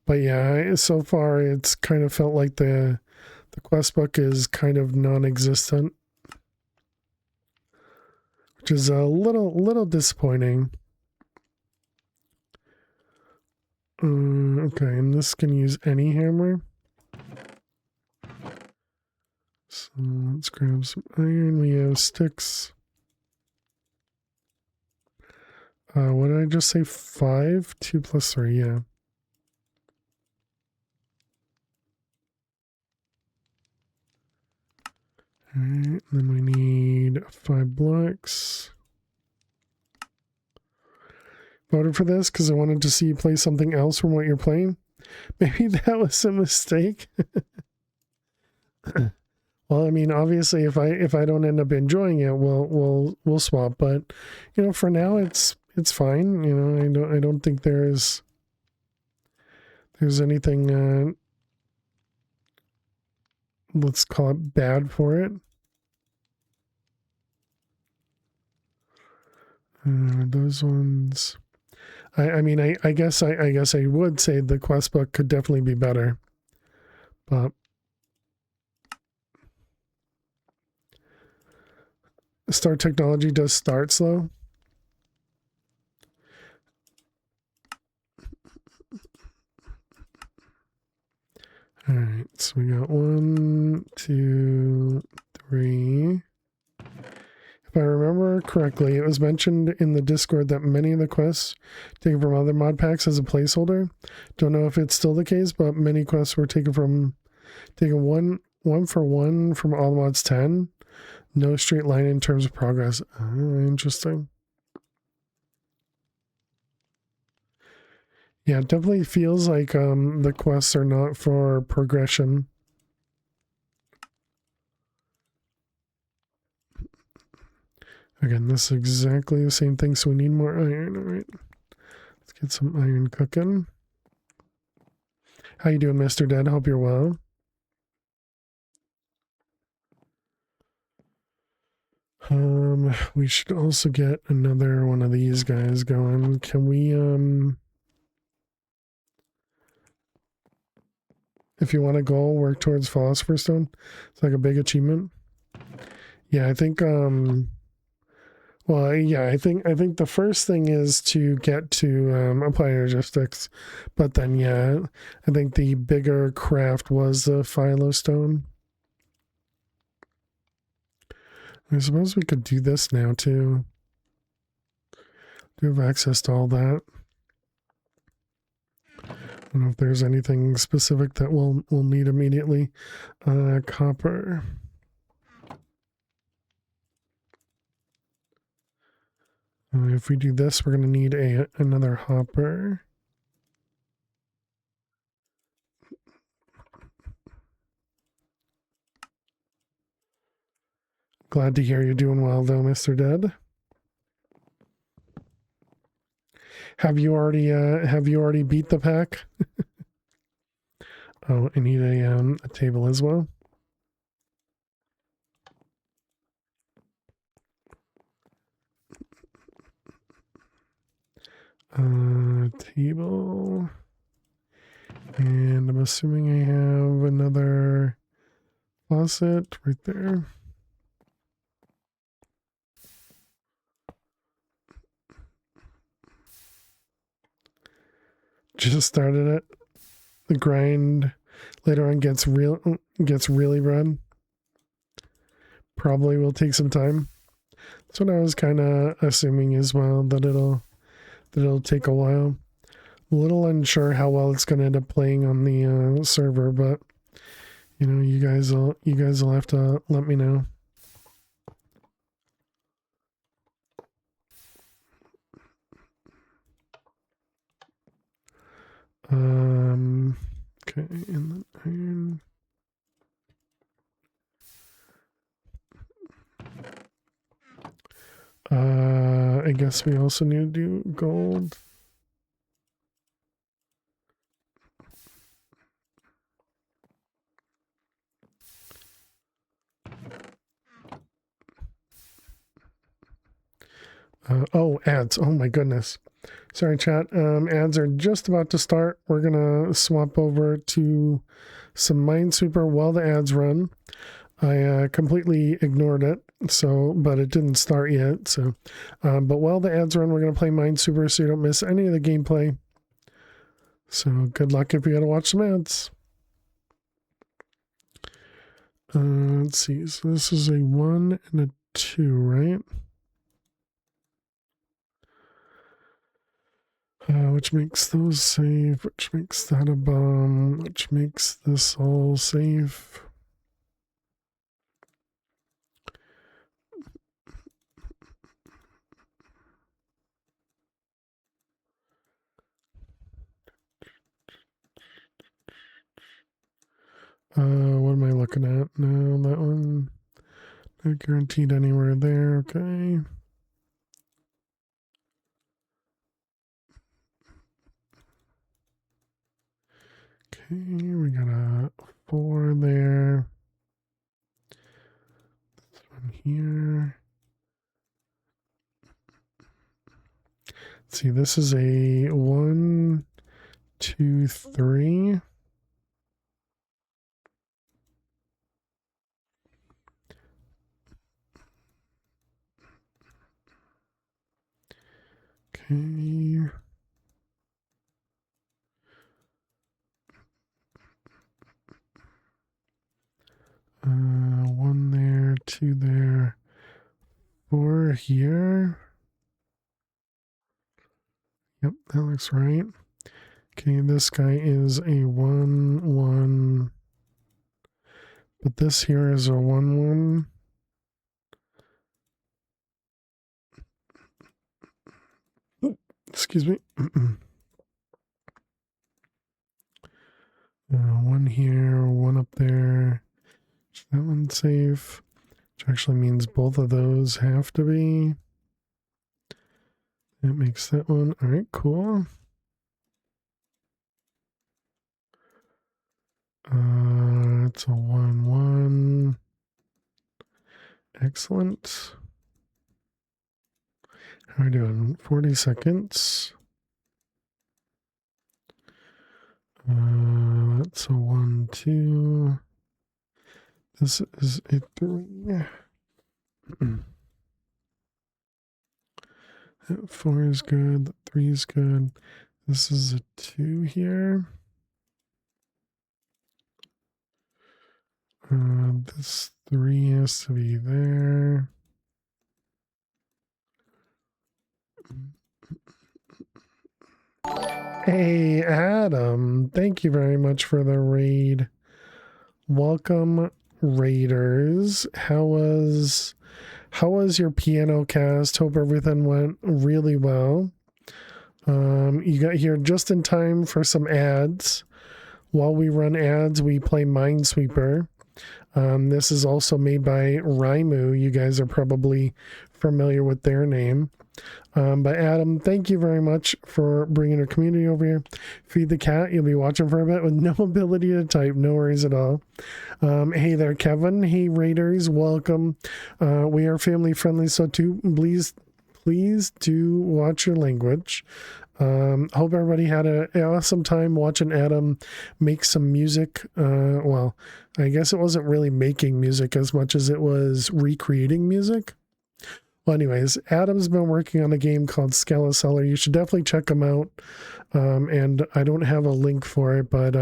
But yeah, so far it's kind of felt like the quest book is kind of non-existent. Which is a little disappointing. Okay, and this can use any hammer. So let's grab some iron. We have sticks. What did I just say? 5? 2 plus 3, yeah. Alright, then we need 5 blocks. Voted for this because I wanted to see you play something else from what you're playing. Maybe that was a mistake. Well, I mean, obviously, if I don't end up enjoying it, we'll swap. But you know, for now, it's fine. You know, I don't think there's anything. Let's call it bad for it. Those ones. I mean, I guess I would say the quest book could definitely be better, but. Start technology does start slow. All right, so we got 1, 2, 3. If I remember correctly, it was mentioned in the Discord that many of the quests taken from other mod packs as a placeholder. Don't know if it's still the case, but many quests were taken one for one from all mods 10. No straight line in terms of progress. Interesting. Yeah, it definitely feels like the quests are not for progression. Again, this is exactly the same thing, so we need more iron. All right, let's get some iron cooking. How you doing, Mr. Dead? Hope you're well. We should also get another one of these guys going. Can we, if you want to go work towards Philosopher's Stone, it's like a big achievement. Yeah, I think, well, yeah, I think the first thing is to get to, apply logistics, but then, yeah, I think the bigger craft was the Philostone. I suppose we could do this now too. Do have access to all that. I don't know if there's anything specific that we'll need immediately. Copper. If we do this, we're going to need another hopper. Glad to hear you're doing well, though, Mr. Dead. Have you already beat the pack? Oh, I need a table as well. Table. And I'm assuming I have another faucet right there. Just started it. The grind later on gets really red. Probably will take some time. That's what I was kind of assuming as well, that it'll take a while. A little unsure how well it's going to end up playing on the server, but you know, you guys will have to let me know. Okay, and then iron. I guess we also need to do gold. Oh, ads. Oh my goodness. Sorry, chat. Ads are just about to start. We're gonna swap over to some Minesweeper while the ads run. I completely ignored it, but it didn't start yet. So, but while the ads run, we're gonna play Minesweeper so you don't miss any of the gameplay. So, good luck if you gotta watch some ads. Let's see. So this is a 1 and a 2, right? Which makes those safe, which makes that a bomb, which makes this all safe. What am I looking at? No, that one not guaranteed anywhere there. Okay. Okay, we got a 4 there. This one here. Let's see, this is a 1, 2, 3. Okay. One there, 2 there, 4 here. Yep, that looks right. Okay, this guy is a 1, 1. But this here is a 1, 1. Excuse me. 1 here, 1 up there. That one's safe. Which actually means both of those have to be. That makes that one. All right, cool. It's a 1, 1. Excellent. How are we doing? 40 seconds. That's a 1, 2. This is a 3. That 4 is good. The 3 is good. This is a 2 here. This 3 has to be there. Hey, Adam. Thank you very much for the raid. Welcome, raiders. How was your piano cast? Hope everything went really well. You got here just in time for some ads. While we run ads, we play Minesweeper. This is also made by Raimu. You guys are probably familiar with their name. But Adam, thank you very much for bringing a community over here. Feed the cat. You'll be watching for a bit with no ability to type. No worries at all. Hey there, Kevin. Hey, Raiders. Welcome. We are family friendly, so please do watch your language. Hope everybody had an awesome time watching Adam make some music. Well, I guess it wasn't really making music as much as it was recreating music. Well, anyways, Adam's been working on a game called Scala Cellar. You should definitely check him out. And I don't have a link for it, but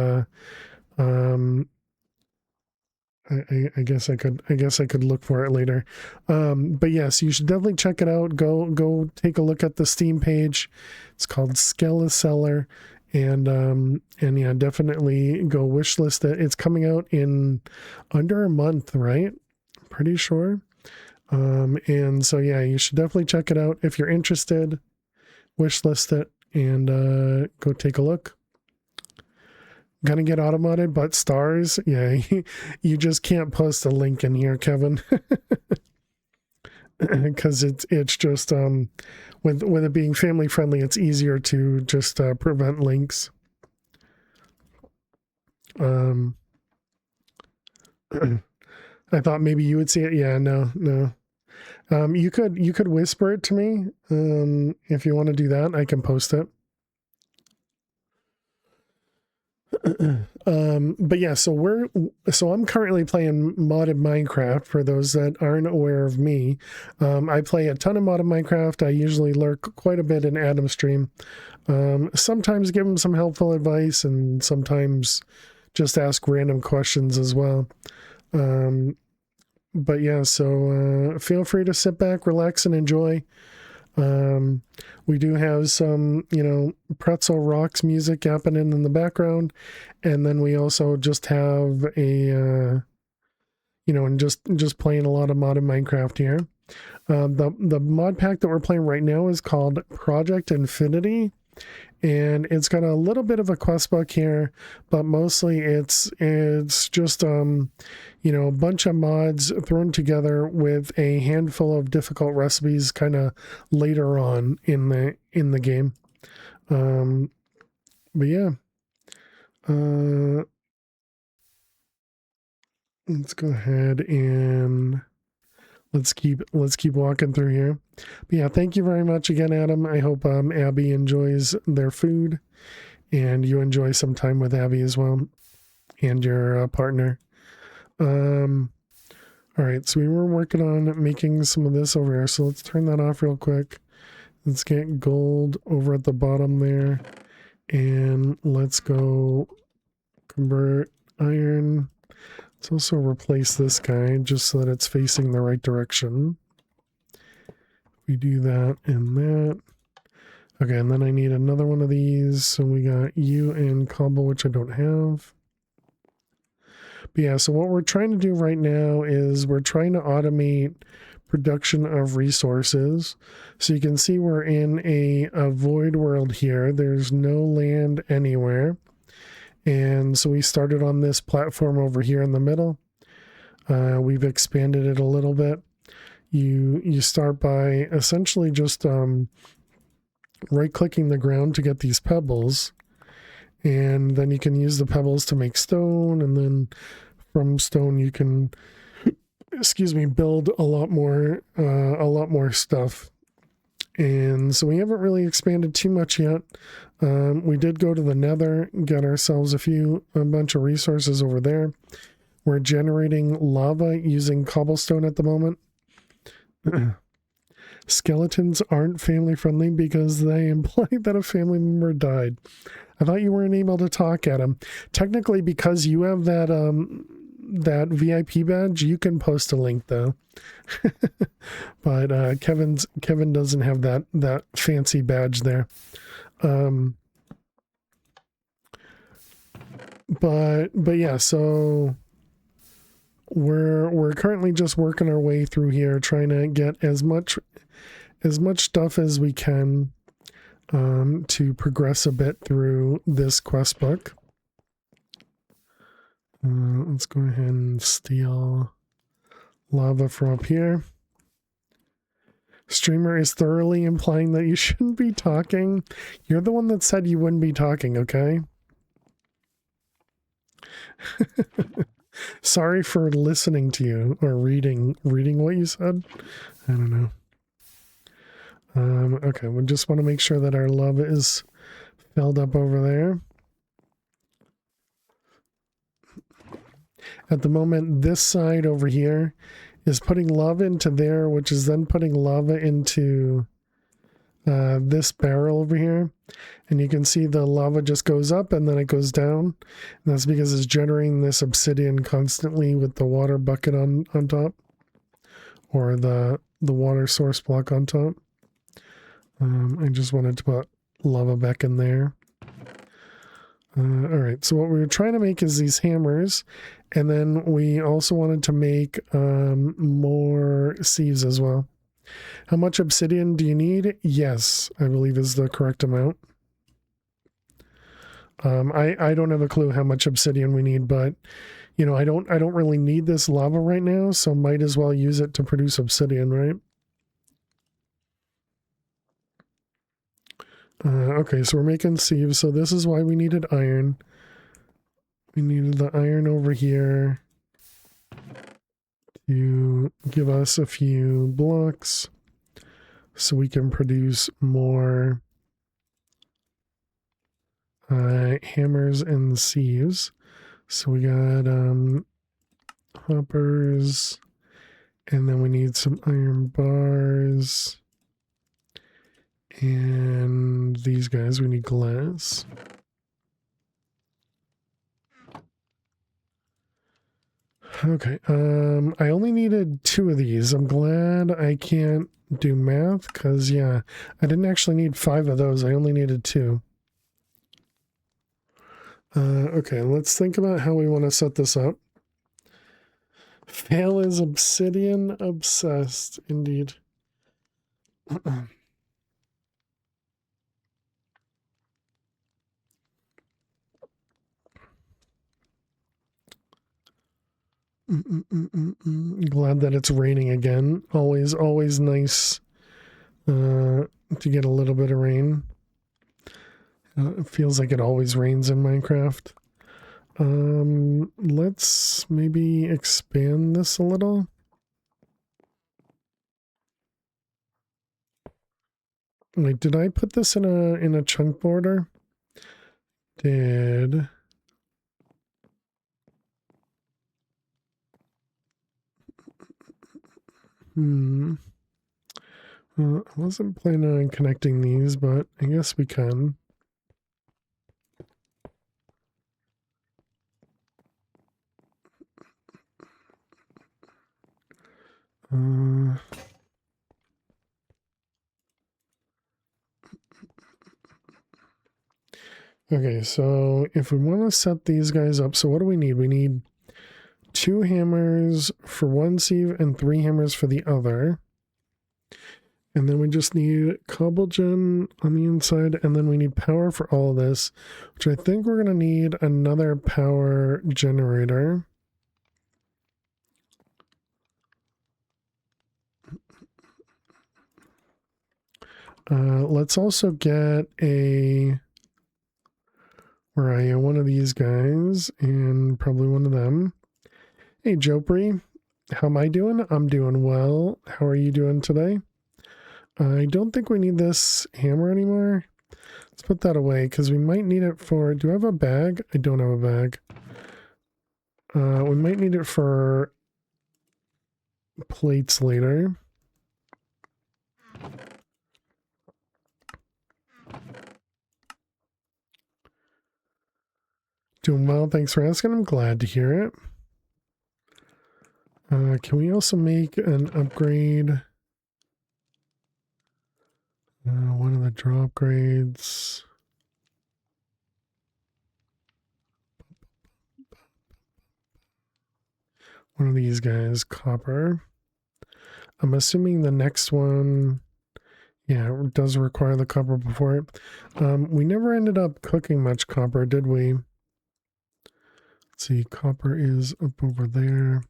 I guess I could look for it later. But yes, you should definitely check it out. Go take a look at the Steam page. It's called Scala Cellar, and yeah, definitely go wishlist it. It's coming out in under a month, right? Pretty sure. And so yeah, you should definitely check it out if you're interested. Wishlist it and go take a look. Gonna get automodded, but stars, yeah, you just can't post a link in here, Kevin, because it's just with it being family friendly, it's easier to just prevent links. I thought maybe you would see it. Yeah, no. You could whisper it to me. If you want to do that, I can post it. But yeah, so I'm currently playing modded Minecraft. For those that aren't aware of me, I play a ton of modded Minecraft. I usually lurk quite a bit in Adam's stream. Sometimes give him some helpful advice, and sometimes just ask random questions as well. But yeah, so feel free to sit back, relax, and enjoy. We do have some, Pretzel Rocks music happening in the background, and then we also just have a, and just playing a lot of modded Minecraft here. The mod pack that we're playing right now is called Project Infinity, and it's got a little bit of a quest book here, but mostly it's just a bunch of mods thrown together with a handful of difficult recipes kind of later on in the game. But yeah, let's go ahead and let's keep walking through here. But yeah, thank you very much again, Adam. I hope Abby enjoys their food and you enjoy some time with Abby as well and your partner. All right, so we were working on making some of this over here, so let's turn that off real quick. Let's get gold over at the bottom there, and let's go convert iron. Let's also replace this guy just so that it's facing the right direction. We do that and that. Okay, and then I need another one of these. So we got you and cobble, which I don't have. But yeah, so what we're trying to do right now is we're trying to automate production of resources. So you can see we're in a void world here. There's no land anywhere. And so we started on this platform over here in the middle. We've expanded it a little bit. You start by essentially just right-clicking the ground to get these pebbles. And then you can use the pebbles to make stone, and then from stone you can, build a lot more stuff. And so we haven't really expanded too much yet. We did go to the Nether, get ourselves a bunch of resources over there. We're generating lava using cobblestone at the moment. Skeletons aren't family friendly because they imply that a family member died. I thought you weren't able to talk, Adam. Technically, because you have that VIP badge, you can post a link though. But Kevin doesn't have that fancy badge there. But yeah, so we're currently just working our way through here, trying to get as much stuff as we can to progress a bit through this quest book. Let's go ahead and steal lava from up here. Streamer is thoroughly implying that you shouldn't be talking. You're the one that said you wouldn't be talking, okay? Sorry for listening to you or reading what you said. I don't know. Okay, we just want to make sure that our lava is filled up over there. At the moment, this side over here is putting lava into there, which is then putting lava into this barrel over here. And you can see the lava just goes up and then it goes down. And that's because it's generating this obsidian constantly with the water bucket on top. Or the water source block on top. I just wanted to put lava back in there. Alright, so what we were trying to make is these hammers. And then we also wanted to make more sieves as well. How much obsidian do you need? Yes, I believe is the correct amount. I don't have a clue how much obsidian we need, but you know, I don't really need this lava right now, so might as well use it to produce obsidian, right? Okay, so we're making sieves, so this is why we needed iron. We needed the iron over here to give us a few blocks so we can produce more hammers and sieves. So we got hoppers, and then we need some iron bars. And these guys, we need glass. Okay, I only needed 2 of these. I'm glad I can't do math, because, yeah, I didn't actually need 5 of those. I only needed 2. Okay, let's think about how we want to set this up. Fail is obsidian obsessed, indeed. Glad that it's raining again. Always nice to get a little bit of rain. It feels like it always rains in Minecraft. Let's maybe expand this a little. Wait, did I put this in a chunk border? Did... I wasn't planning on connecting these, but I guess we can. Okay, so if we want to set these guys up, so what do we need? We need 2 hammers for one sieve and 3 hammers for the other. And then we just need cobblegen on the inside, and then we need power for all of this, which I think we're going to need another power generator. Let's also get a... Where are you? One of these guys, and probably one of them. Hey, Jopri. How am I doing? I'm doing well. How are you doing today? I don't think we need this hammer anymore. Let's put that away, because we might need it for... Do I have a bag? I don't have a bag. We might need it for plates later. Doing well, thanks for asking. I'm glad to hear it. Can we also make an upgrade? One of the drop grades. One of these guys, copper. I'm assuming the next one, yeah, it does require the copper before it. We never ended up cooking much copper, did we? Let's see, copper is up over there.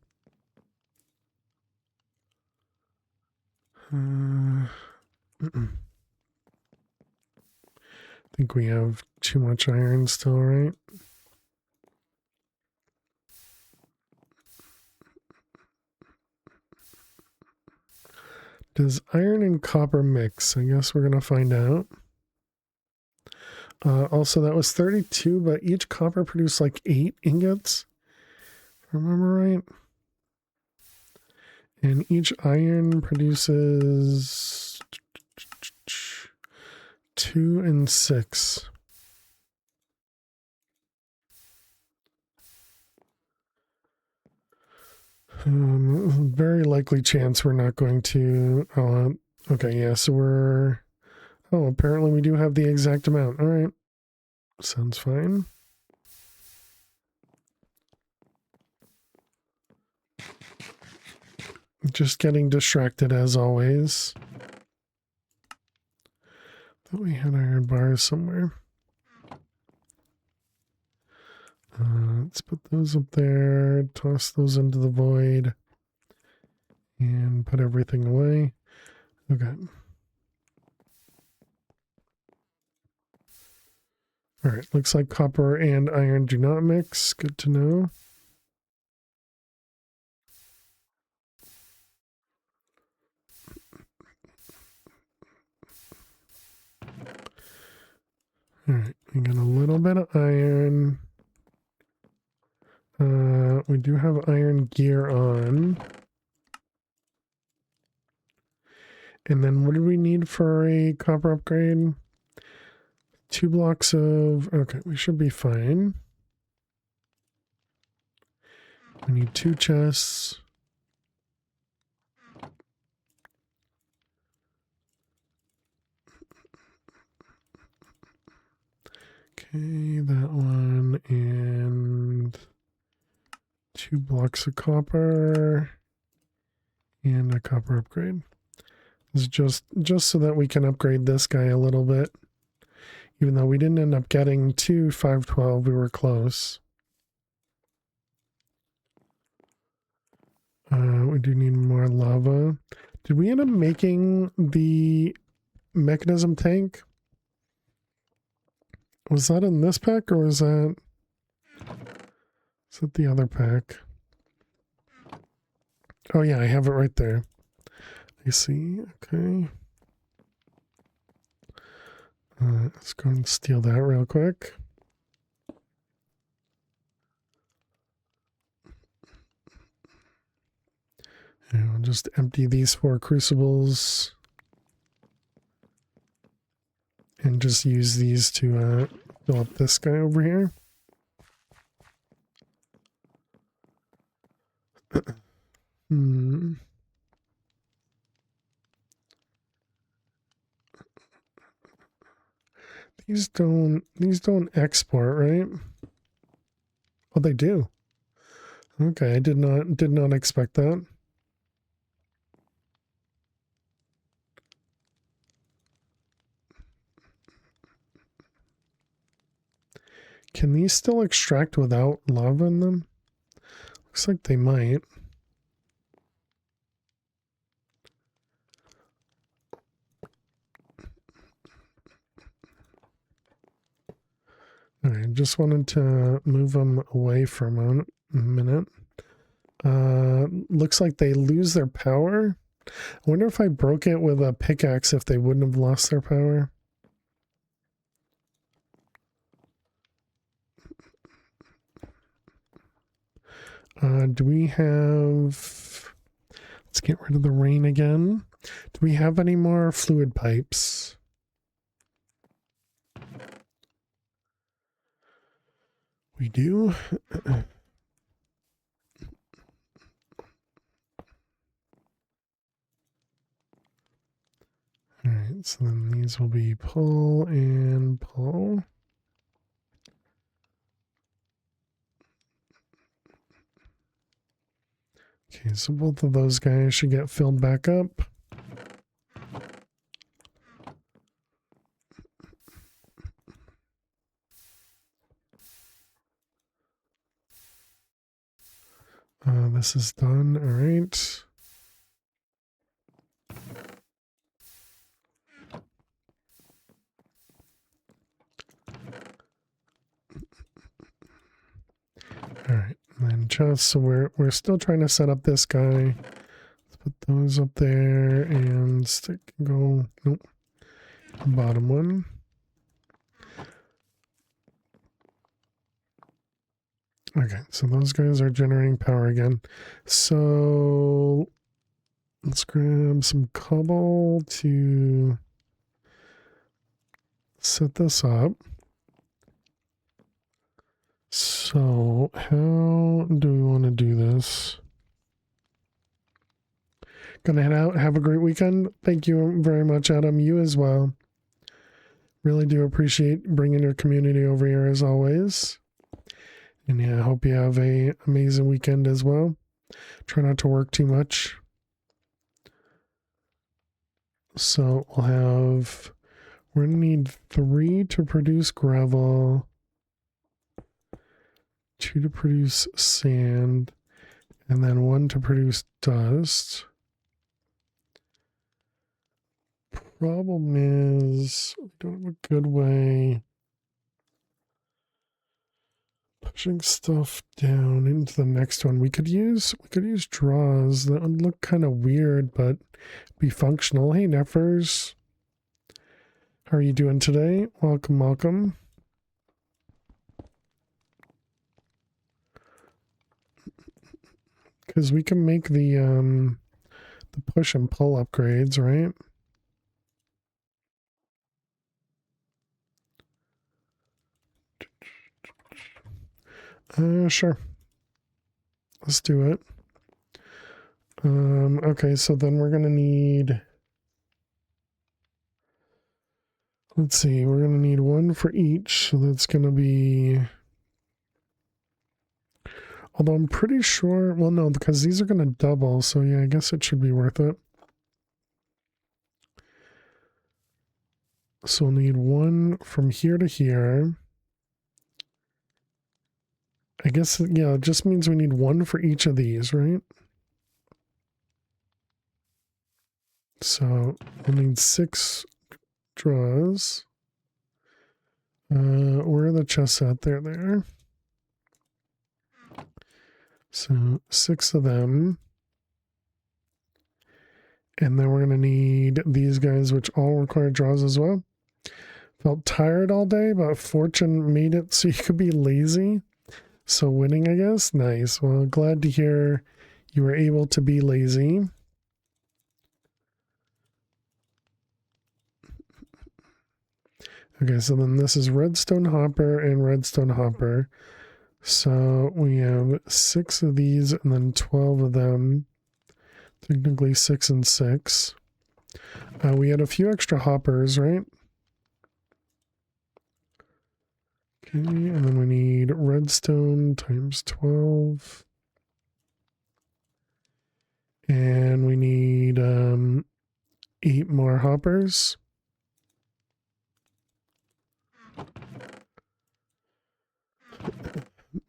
I think we have too much iron still, right? Does iron and copper mix? I guess we're going to find out. Also, that was 32, but each copper produced like 8 ingots, if I remember right. And each iron produces 2 and 6. Very likely chance we're not going to. Okay, yeah, so we're. Oh, apparently we do have the exact amount. All right. Sounds fine. Just getting distracted as always. Thought we had iron bars somewhere. Let's put those up there, toss those into the void, and put everything away. Okay. All right, looks like copper and iron do not mix. Good to know. All right, we got a little bit of iron. We do have iron gear on. And then what do we need for a copper upgrade? 2 blocks of... Okay, we should be fine. We need 2 chests. Okay, that one, and 2 blocks of copper, and a copper upgrade. This is just so that we can upgrade this guy a little bit. Even though we didn't end up getting to 512, we were close. We do need more lava. Did we end up making the mechanism tank? Was that in this pack, or was that... Is that the other pack? Oh yeah, I have it right there. I see, okay. Let's go and steal that real quick. And we'll just empty these 4 crucibles. And just use these to fill up this guy over here. These don't export, right? Oh, they do. Okay, I did not expect that. Can these still extract without lava in them? Looks like they might. All right, just wanted to move them away for a minute. Looks like they lose their power. I wonder if I broke it with a pickaxe if they wouldn't have lost their power. Do we have... Let's get rid of the rain again. Do we have any more fluid pipes? We do. Alright, so then these will be pull and pull. Okay, so both of those guys should get filled back up. This is done. All right. All right, and then just so we're still trying to set up this guy. Let's Put those up there and stick, go, nope, bottom one. Okay, so those guys are generating power again. So let's grab some cobble to set this up. So how do we want to do this? Gonna head out. Have a great weekend. Thank you very much, Adam. You as well. Really do appreciate bringing your community over here as always. And yeah, I hope you have a amazing weekend as well. Try not to work too much. So we're gonna need 3 to produce gravel, 2 to produce sand, and then 1 to produce dust. Problem is, we don't have a good way pushing stuff down into the next one. We could use draws. That would look kind of weird, but be functional. Hey, Neffers. How are you doing today? Welcome, welcome. Because we can make the push and pull upgrades, right? Sure. Let's do it. Okay, so then we're gonna need, let's see, we're gonna need 1 for each, so that's gonna be, although I'm pretty sure, well no, because these are gonna double, so yeah, I guess it should be worth it. So we'll need 1 from here to here. I guess, yeah, it just means we need 1 for each of these, right? So we'll need 6 draws. Where are the chests at? There. So 6 of them. And then we're going to need these guys, which all require draws as well. Felt tired all day, but fortune made it so you could be lazy. So winning, I guess. Nice. Well, glad to hear you were able to be lazy. Okay, so then this is redstone hopper and redstone hopper. So we have 6 of these and then 12 of them. Technically 6 and 6. We had a few extra hoppers, right? Okay, and then we need redstone times 12. And we need 8 more hoppers.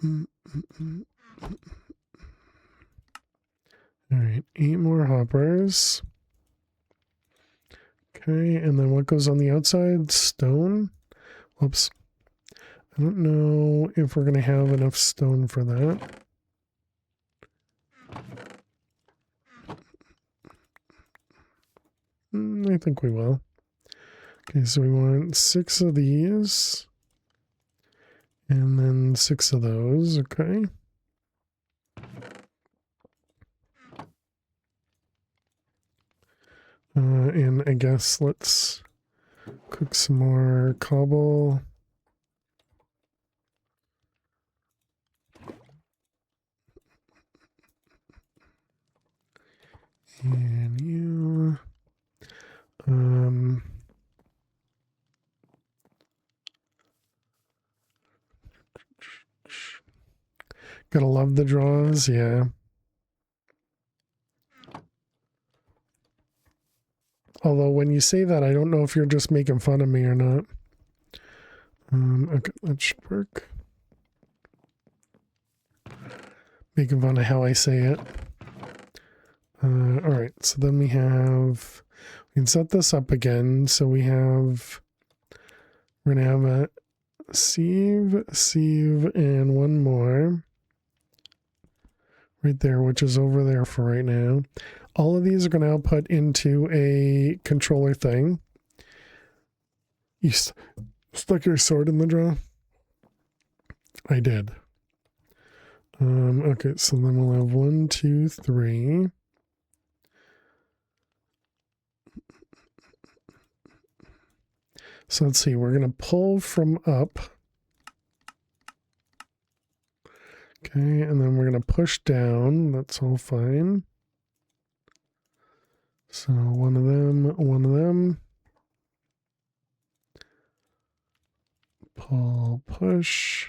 All right, 8 more hoppers. Okay, and then what goes on the outside? Stone. Whoops. I don't know if we're going to have enough stone for that. I think we will. Okay, so we want 6 of these. And then 6 of those, okay. And I guess let's cook some more cobble. And you, gotta love the draws, yeah. Although when you say that, I don't know if you're just making fun of me or not. Okay, that should work. Making fun of how I say it. All right, so then we can set this up again. So we're gonna have a sieve, and 1 more. right there, which is over there for right now. All of these are going to output into a controller thing. You stuck your sword in the drawer? I did. Okay, so then we'll have 1, 2, 3. So let's see, we're going to pull from up. Okay, and then we're going to push down. That's all fine. So one of them, one of them. Pull, push.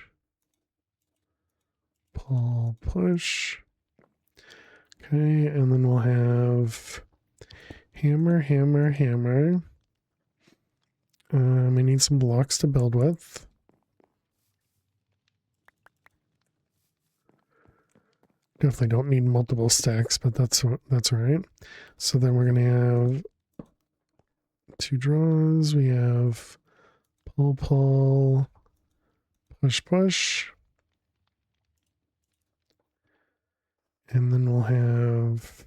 Pull, push. Okay, and then we'll have hammer, hammer, hammer. I need some blocks to build with. Definitely don't need multiple stacks, but that's all right. So then we're gonna have 2 draws. We have pull, pull, push, push. And then we'll have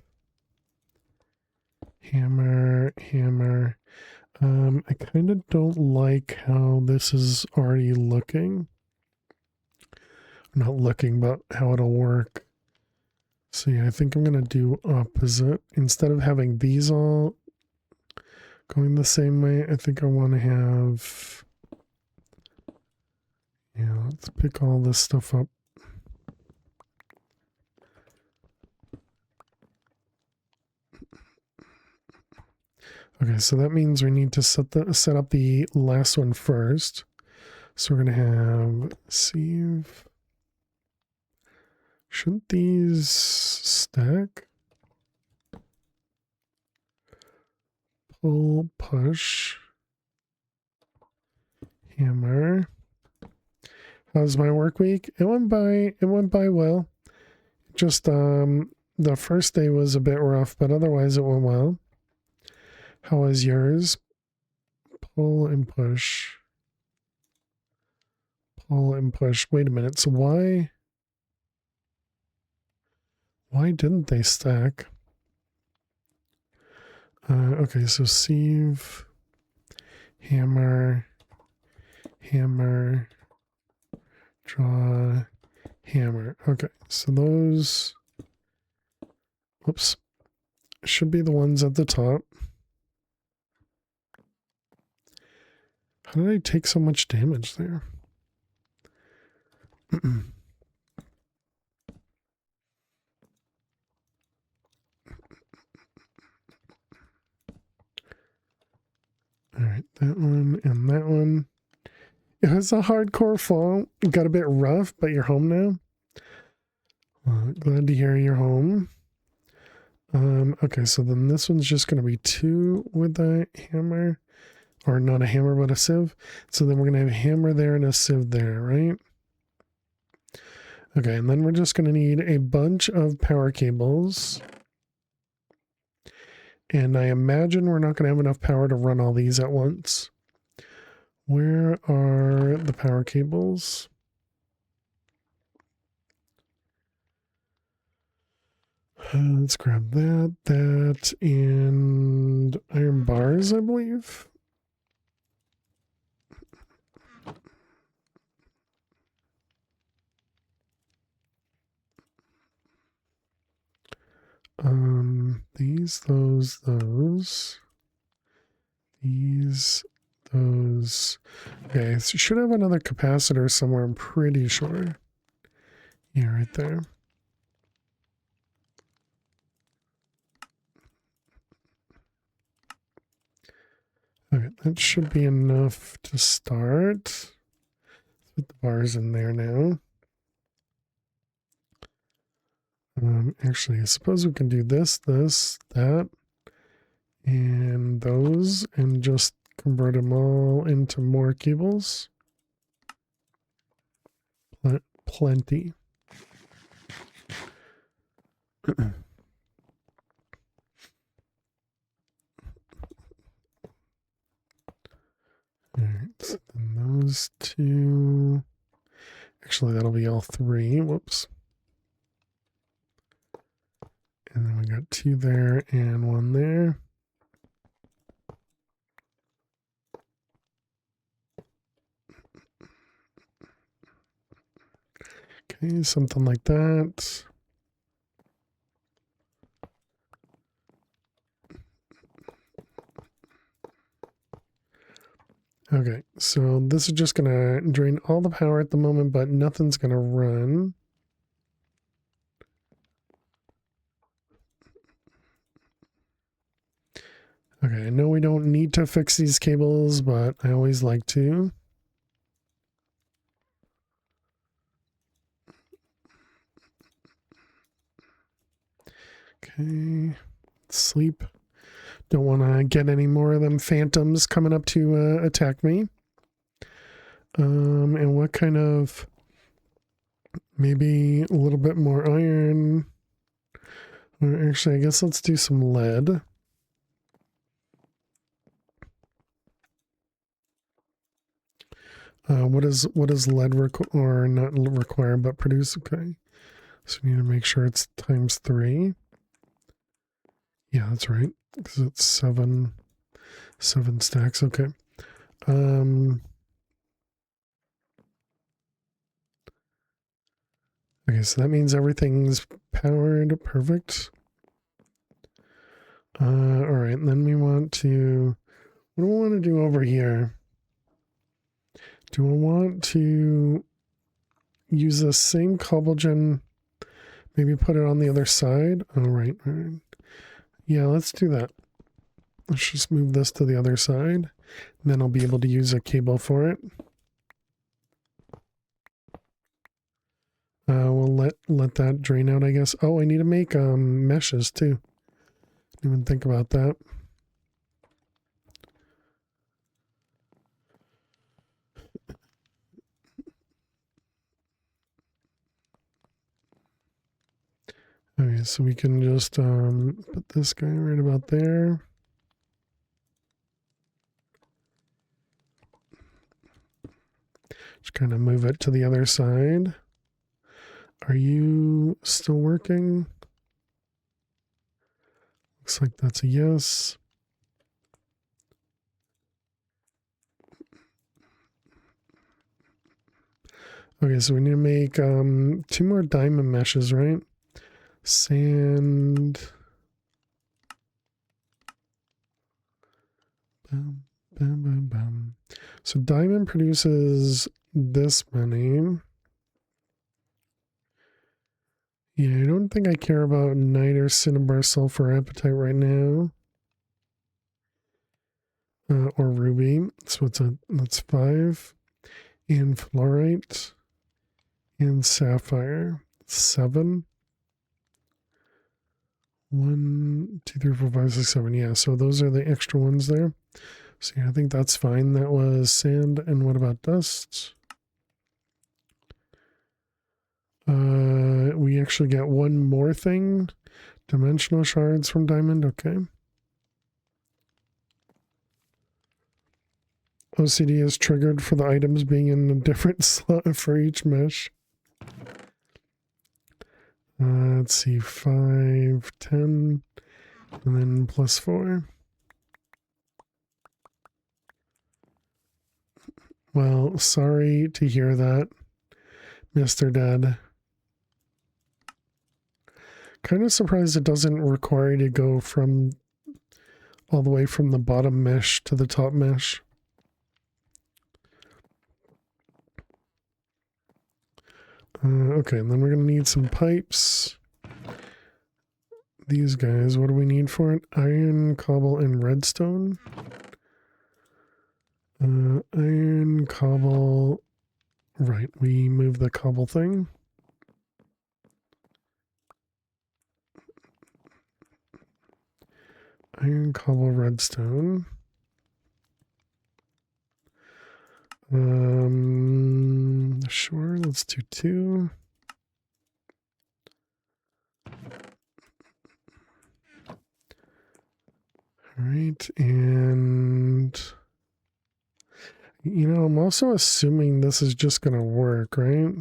hammer, hammer. I kind of don't like how this is already looking. Not looking, but how it'll work. So yeah, I think I'm going to do opposite. Instead of having these all going the same way, I think I want to have... Yeah, let's pick all this stuff up. Okay, so that means we need to set up the last one first. So we're going to have sieve. Shouldn't these stack? Pull, push, hammer. How's my work week? It went by well. Just the first day was a bit rough, but otherwise it went well. How was yours? Pull and push. Pull and push. Wait a minute. So why didn't they stack? Okay, so sieve, hammer, hammer, draw, hammer. Okay, so those, whoops, should be the ones at the top. How did I take so much damage there? All right, that one and that one. It was a hardcore fall. It got a bit rough, but you're home now. Glad to hear you're home. Okay, so then this one's just going to be 2 with a hammer. Or not a hammer, but a sieve. So then we're going to have a hammer there and a sieve there, right? Okay, and then we're just going to need a bunch of power cables. And I imagine we're not going to have enough power to run all these at once. Where are the power cables? Let's grab that, and iron bars, I believe. These, those, these, those. Okay, so should have another capacitor somewhere, I'm pretty sure. Yeah, right there. Okay, that should be enough to start. Let's put the bars in there now. Actually, I suppose we can do this, that, and those, and just convert them all into more cables. Plenty. Alright, so then those 2. Actually, that'll be all 3. Whoops. I got 2 there and 1 there. Okay, something like that. Okay, so this is just going to drain all the power at the moment, but nothing's going to run. Okay, I know we don't need to fix these cables, but I always like to. Okay, sleep. Don't want to get any more of them phantoms coming up to attack me. And what kind of, maybe a little bit more iron. Or actually, I guess let's do some lead. What does lead or not require but produce? Okay, so we need to make sure it's times 3. Yeah, that's right, because it's 7 stacks. Okay. Okay, so that means everything's powered. Perfect. All right, and then we want to, what do we want to do over here? Do I want to use the same cobble gen, maybe put it on the other side? All right. Yeah, let's do that. Let's just move this to the other side, and then I'll be able to use a cable for it. We'll let that drain out, I guess. Oh, I need to make meshes too. Didn't even think about that. Okay, so we can just put this guy right about there. Just kind of move it to the other side. Are you still working? Looks like that's a yes. Okay, so we need to make 2 more diamond meshes, right? Sand. Bam, bam, bam, bam. So diamond produces this many. Yeah, I don't think I care about niter, cinnabar, sulfur, apatite right now. Or ruby. So that's 5. And fluorite. And sapphire. 7. 1, 2, 3, 4, 5, 6, 7. Yeah, so those are the extra ones there. So yeah, I think that's fine. That was sand. And what about dust? We actually get 1 more thing. Dimensional shards from diamond. Okay. OCD is triggered for the items being in a different slot for each mesh. Let's see, 5, 10, and then plus 4. Well, sorry to hear that, Mr. Dad. Kind of surprised it doesn't require you to go from all the way from the bottom mesh to the top mesh. Okay, and then we're going to need some pipes. These guys, what do we need for it? Iron, cobble, and redstone. Iron, cobble. Right, we move the cobble thing. Iron, cobble, redstone. Sure, let's do 2. All right, and you know, I'm also assuming this is just going to work, right?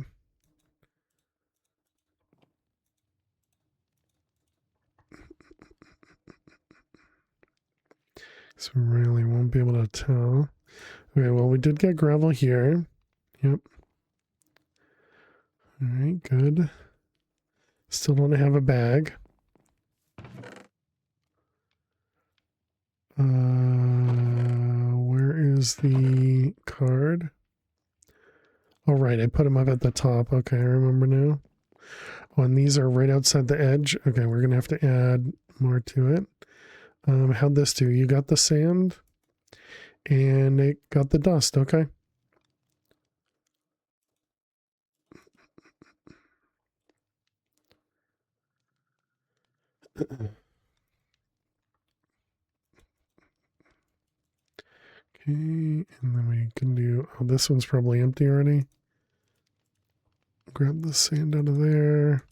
So we really won't be able to tell. Okay, well, we did get gravel here. Yep. All right, good. Still don't have a bag. Where is the card? Oh, right, I put them up at the top. Okay, I remember now. Oh, and these are right outside the edge. Okay, we're going to have to add more to it. How'd this do? You got the sand and it got the dust. Okay. Okay, and then we can do, oh, this one's probably empty already. Grab the sand out of there.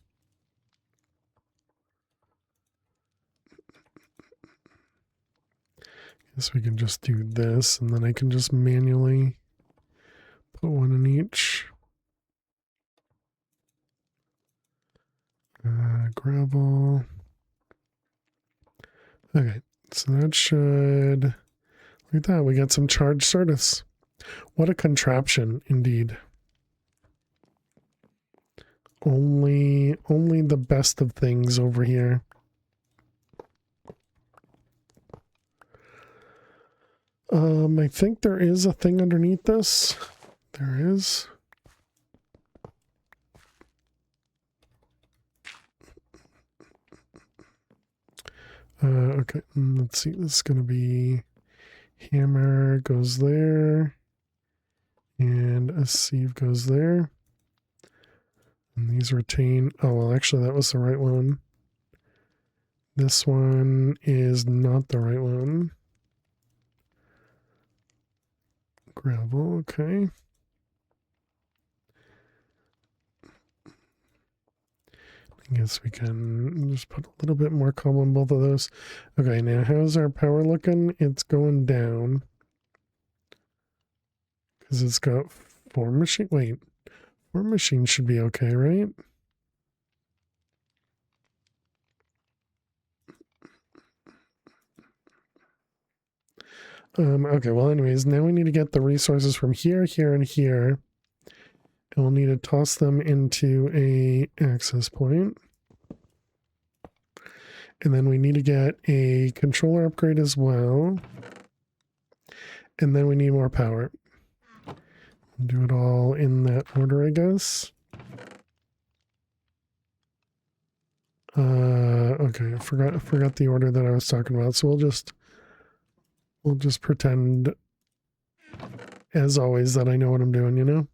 Guess we can just do this, and then I can just manually put one in each. Gravel. Okay, so that should, look at that, we got some charged Certus. What a contraption, indeed. Only the best of things over here. I think there is a thing underneath this. There is. Okay, let's see. This is going to be hammer goes there, and a sieve goes there. And these retain. Oh, well, actually, that was the right one. This one is not the right one. Gravel, okay. I guess we can just put a little bit more coal on both of those. Okay, now how's our power looking? It's going down. Because it's got 4 machines. Wait, 4 machines should be okay, right? Okay, well, anyways, now we need to get the resources from here, here, and here. And we'll need to toss them into a access point. And then we need to get a controller upgrade as well. And then we need more power. Do it all in that order, I guess. Okay, I forgot the order that I was talking about. So we'll just pretend, as always, that I know what I'm doing, you know?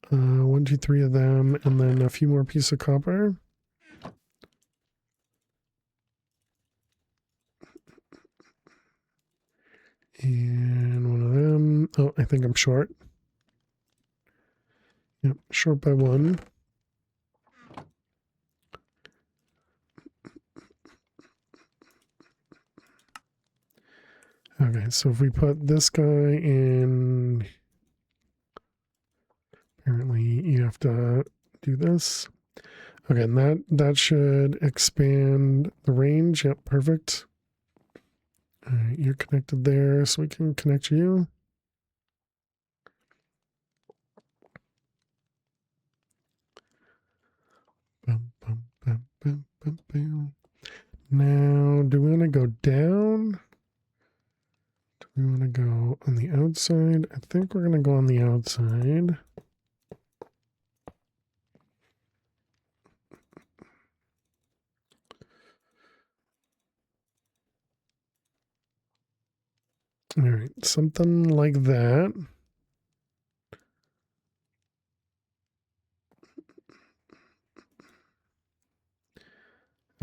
1, 2, 3 of them, and then a few more pieces of copper. And one of them. Oh, I think I'm short. Yep, short by 1. Okay, so if we put this guy in, apparently you have to do this. Okay, and that should expand the range. Yep, perfect. All right, you're connected there, so we can connect you. Bum, bum, bum, bum, bum, bum. Now, do we want to go down? Do we want to go on the outside? I think we're going to go on the outside. All right, something like that.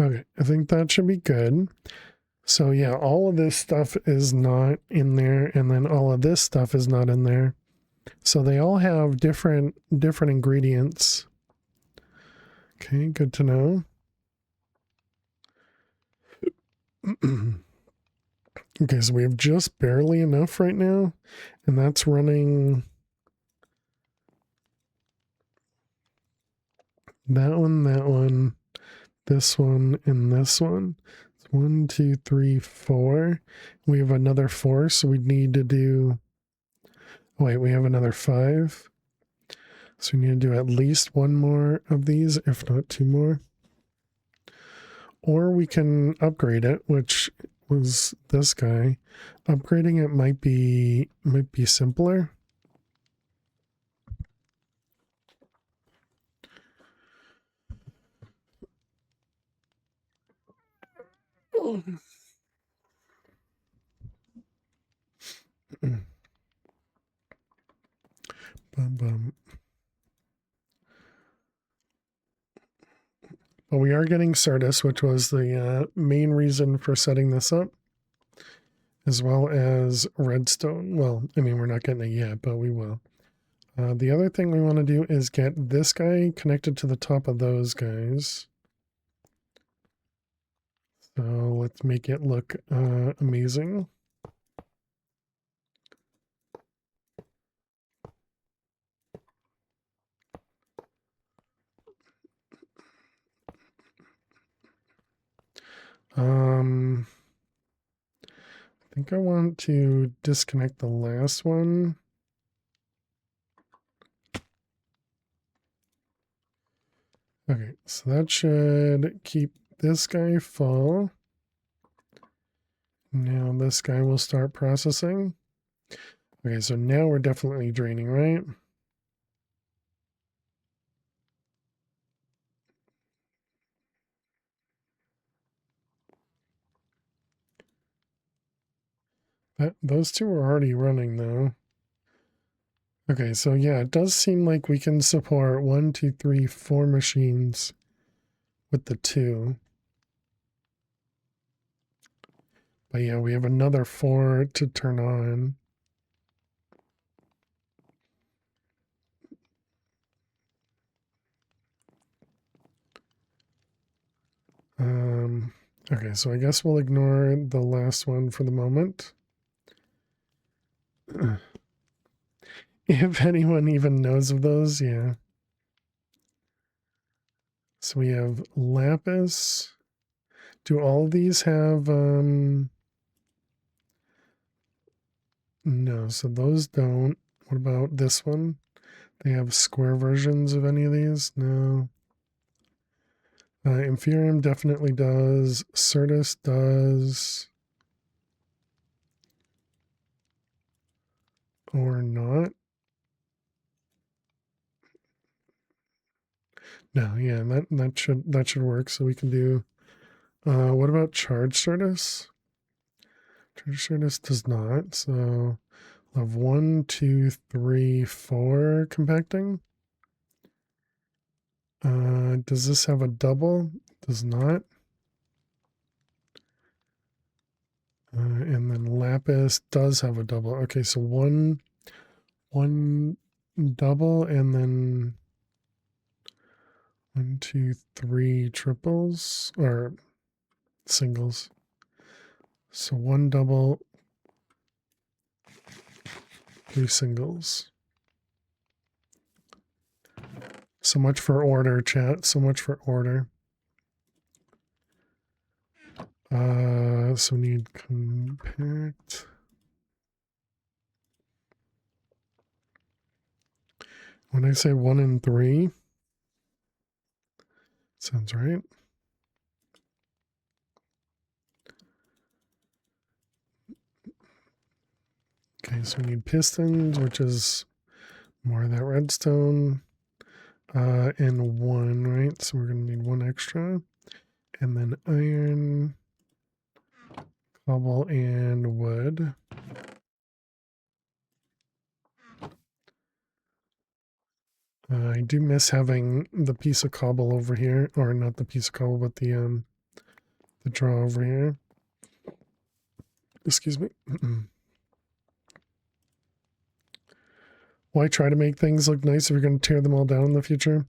Okay, I think that should be good. So yeah, all of this stuff is not in there, and then all of this stuff is not in there. So they all have different ingredients. Okay, good to know. Okay, so we have just barely enough right now, and that's running that one, this one, and this one. So 1, 2, 3, 4. We have another 4, so we'd need to do... Oh, wait, we have another 5. So we need to do at least one more of these, if not 2 more. Or we can upgrade it, which was this guy. Upgrading it might be simpler. Bum, bum. But we are getting Certus, which was the main reason for setting this up, as well as Redstone. Well, I mean, we're not getting it yet, but we will. The other thing we want to do is get this guy connected to the top of those guys. So let's make it look amazing. I think I want to disconnect the last one. Okay, so that should keep this guy full. Now this guy will start processing. Okay, so now we're definitely draining, right? Those two are already running though. Okay, so yeah, it does seem like we can support 1, 2, 3, 4 machines with the 2. But yeah, we have another 4 to turn on. Okay, so I guess we'll ignore the last one for the moment. If anyone even knows of those, yeah. So we have lapis. Do all of these have no, so those don't. What about this one? They have square versions of any of these? No. Inferium definitely does. Certus does. Or not. No, yeah, that should work. So we can do what about charge Certus? Charge Certus does not, so we'll have 1, 2, 3, 4 compacting. Does this have a double? Does not. And then lapis does have a double. Okay, so one double and then 1, 2, 3 triples or singles. So 1 double, 3 singles. So much for order, chat. So much for order. So we need compact. When I say 1 and 3, sounds right. Okay, so we need pistons, which is more of that redstone. And 1, right? So we're going to need 1 extra. And then iron, cobble, and wood. I do miss having the piece of cobble over here, or not the piece of cobble, but the draw over here. Excuse me. Why try to make things look nice if you're going to tear them all down in the future?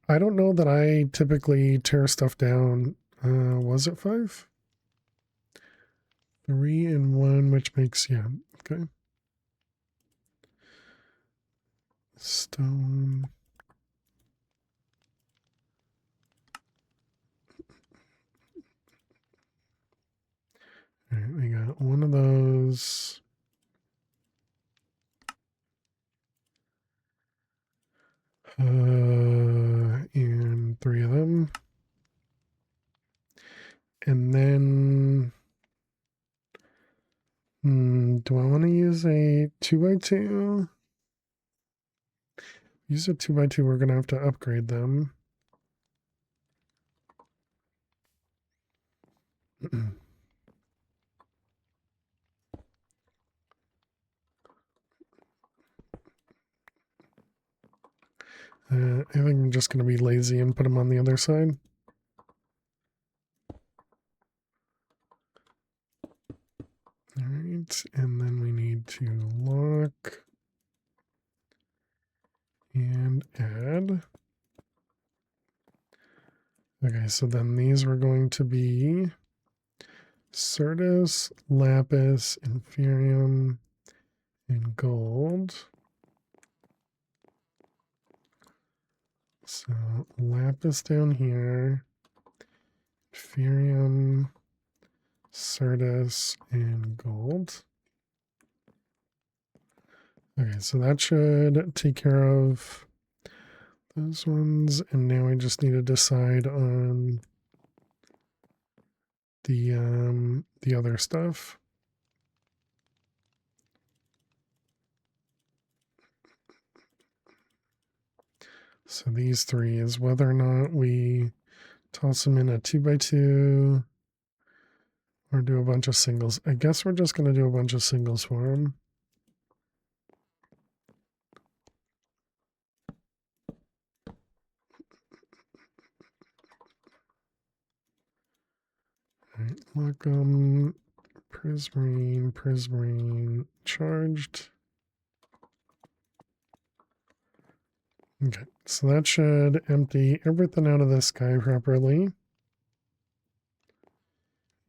I don't know that I typically tear stuff down. Was it 5? 3 and 1, which makes, yeah, okay. Stone. one of those. And 3 of them. And then, do I want to use a 2x2? Use a 2x2, we're going to have to upgrade them. I think I'm just going to be lazy and put them on the other side. All right, and then we need to lock and add. Okay, so then these were going to be Certus, Lapis, Inferium, and Gold. So Lapis down here, Inferium, Certus, and Gold. Okay, so that should take care of those ones, and now I just need to decide on the other stuff. So these 3 is whether or not we toss them in a 2x2 or do a bunch of singles. I guess we're just going to do a bunch of singles for them. All right, lock them. Prismarine, charged. Okay, so that should empty everything out of this guy properly.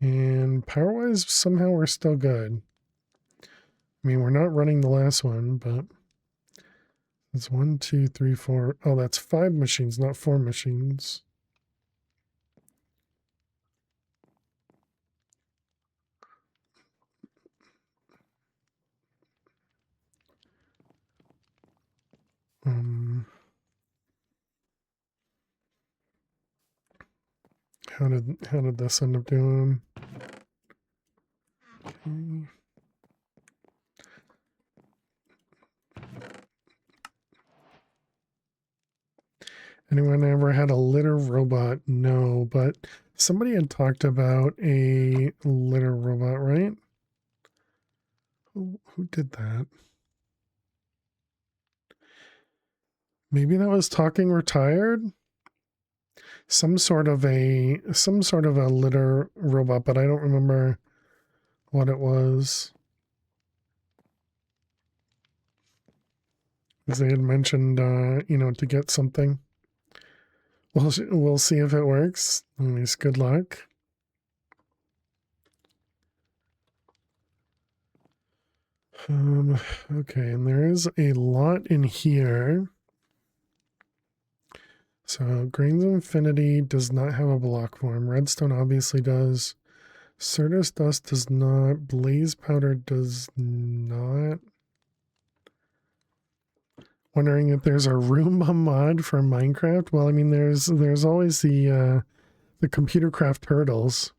And power-wise, somehow we're still good. I mean, we're not running the last one, but it's 1, 2, 3, 4. Oh, that's 5 machines, not 4 machines. How did this end up doing? Okay. Anyone ever had a litter robot? No, but somebody had talked about a litter robot, right? Who did that? Maybe that was Talking Retired? Some sort of a litter robot, but I don't remember what it was. Because they had mentioned, to get something. We'll see if it works. At least good luck. Okay, and there is a lot in here. So Grains of Infinity does not have a block form. Redstone obviously does. Certus Dust does not. Blaze Powder does not. Wondering if there's a Roomba mod for Minecraft. Well, I mean, there's always the computer craft turtles.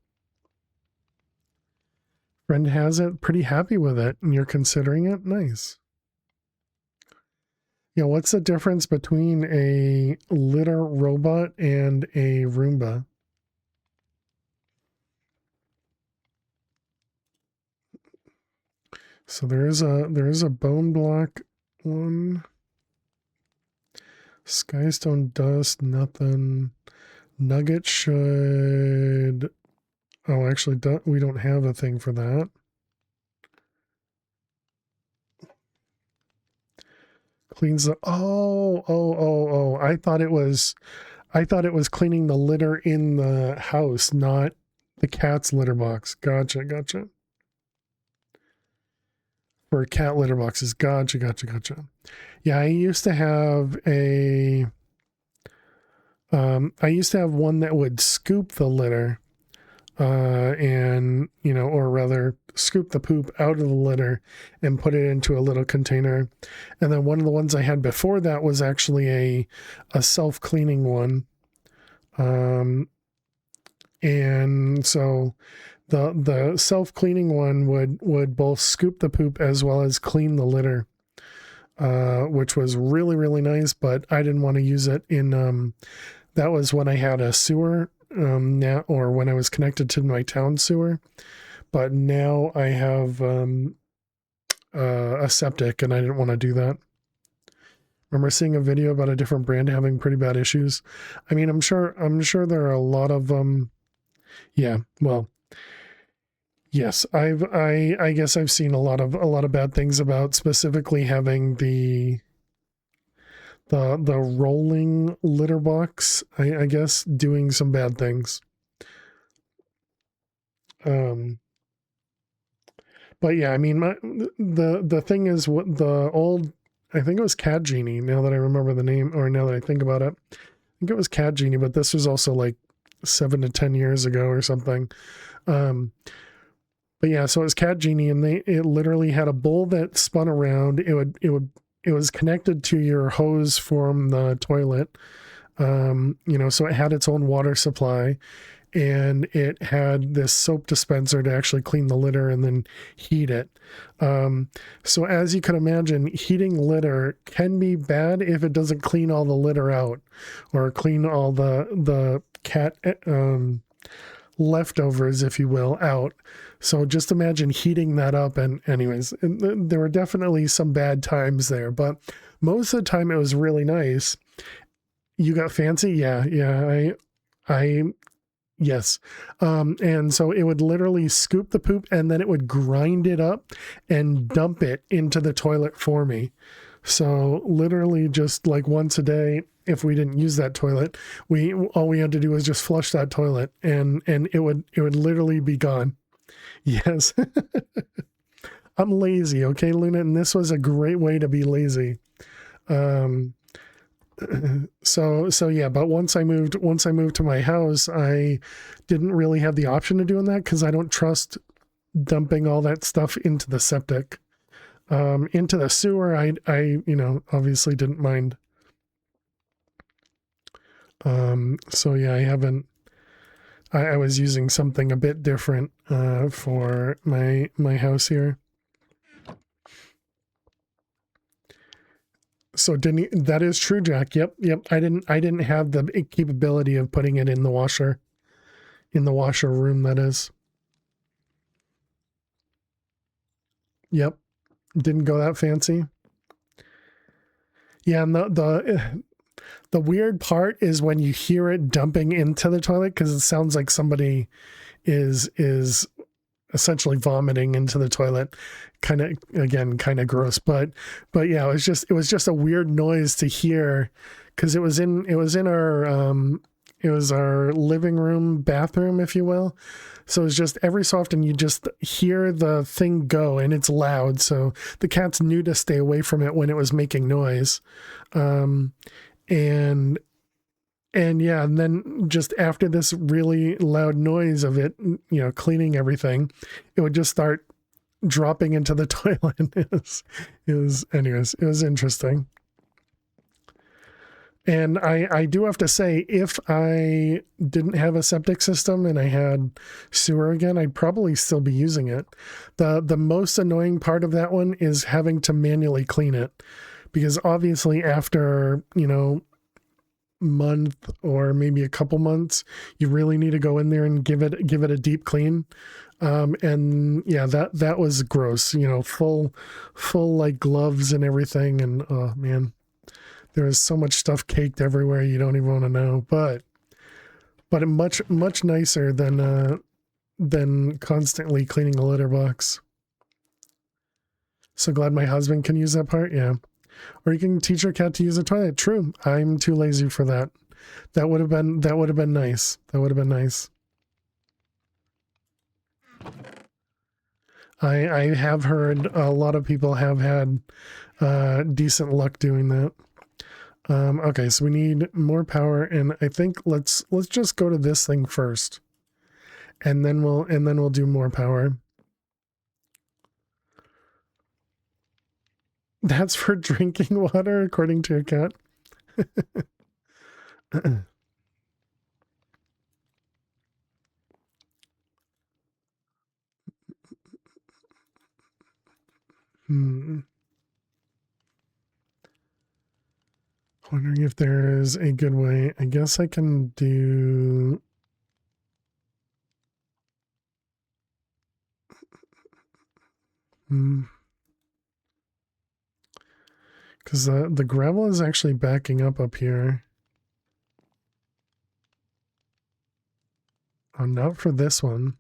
Friend has it, pretty happy with it, and you're considering it? Nice. Yeah, what's the difference between a litter robot and a Roomba? So there is a bone block one. Skystone dust, nothing. Nugget should. Oh, actually, we don't have a thing for that. Cleans the. Oh. I thought it was cleaning the litter in the house, not the cat's litter box. Gotcha. For cat litter boxes. Gotcha. Yeah, I used to have one that would scoop the litter. and, or rather scoop the poop out of the litter and put it into a little container. And then one of the ones I had before that was actually a self-cleaning one. And so the self-cleaning one would both scoop the poop as well as clean the litter, which was really, really nice, but I didn't want to use it in, that was when I had a sewer, now, or when I was connected to my town sewer, but now I have, a septic and I didn't want to do that. Remember seeing a video about a different brand having pretty bad issues. I mean, I'm sure there are a lot of, yeah, well, yes, I guess I've seen a lot of bad things about specifically having the rolling litter box, I guess, doing some bad things. But yeah, I mean, the thing is, what the old, I think it was Cat Genie, now that I remember the name, or now that I think about it, I think it was Cat Genie, but this was also like 7 to 10 years ago or something. But yeah, so it was Cat Genie, and it literally had a bowl that spun around. It was connected to your hose from the toilet. So it had its own water supply, and it had this soap dispenser to actually clean the litter and then heat it. So as you can imagine, heating litter can be bad if it doesn't clean all the litter out, or clean all the cat leftovers, if you will, out. So just imagine heating that up. And anyways, there were definitely some bad times there, but most of the time it was really nice. You got fancy? Yeah. Yes. And so it would literally scoop the poop and then it would grind it up and dump it into the toilet for me. So literally just like once a day, if we didn't use that toilet, all we had to do was just flush that toilet and it would literally be gone. Yes. I'm lazy. Okay, Luna. And this was a great way to be lazy. So yeah, but once I moved to my house, I didn't really have the option of doing that, because I don't trust dumping all that stuff into the septic. Into the sewer, I obviously didn't mind. So yeah, I was using something a bit different for my house here. So that is true, Jack. Yep. I didn't have the capability of putting it in the washer room, that is. Yep. Didn't go that fancy. Yeah, and the weird part is when you hear it dumping into the toilet, because it sounds like somebody is essentially vomiting into the toilet. Kind of gross, but yeah, it was just a weird noise to hear, because it was our living room bathroom, if you will. So it's just every so often you just hear the thing go, and it's loud. So the cats knew to stay away from it when it was making noise. And yeah, and then just after this really loud noise of it, cleaning everything, it would just start dropping into the toilet. Anyways, it was interesting. And I do have to say, if I didn't have a septic system and I had sewer again, I'd probably still be using it. The most annoying part of that one is having to manually clean it, because obviously after, month or maybe a couple months, you really need to go in there and give it a deep clean. And yeah, that was gross, full like gloves and everything. And oh man, there is so much stuff caked everywhere you don't even want to know, but much nicer than constantly cleaning a litter box. So glad my husband can use that part. Yeah. Or you can teach your cat to use a toilet. True. I'm too lazy for that. That would have been nice. That would have been nice. I have heard a lot of people have had decent luck doing that. Okay, so we need more power, and I think let's just go to this thing first. and then we'll do more power. That's for drinking water, according to your cat. Wondering if there is a good way. I guess I can do. Because the gravel is actually backing up here. Oh, not for this one.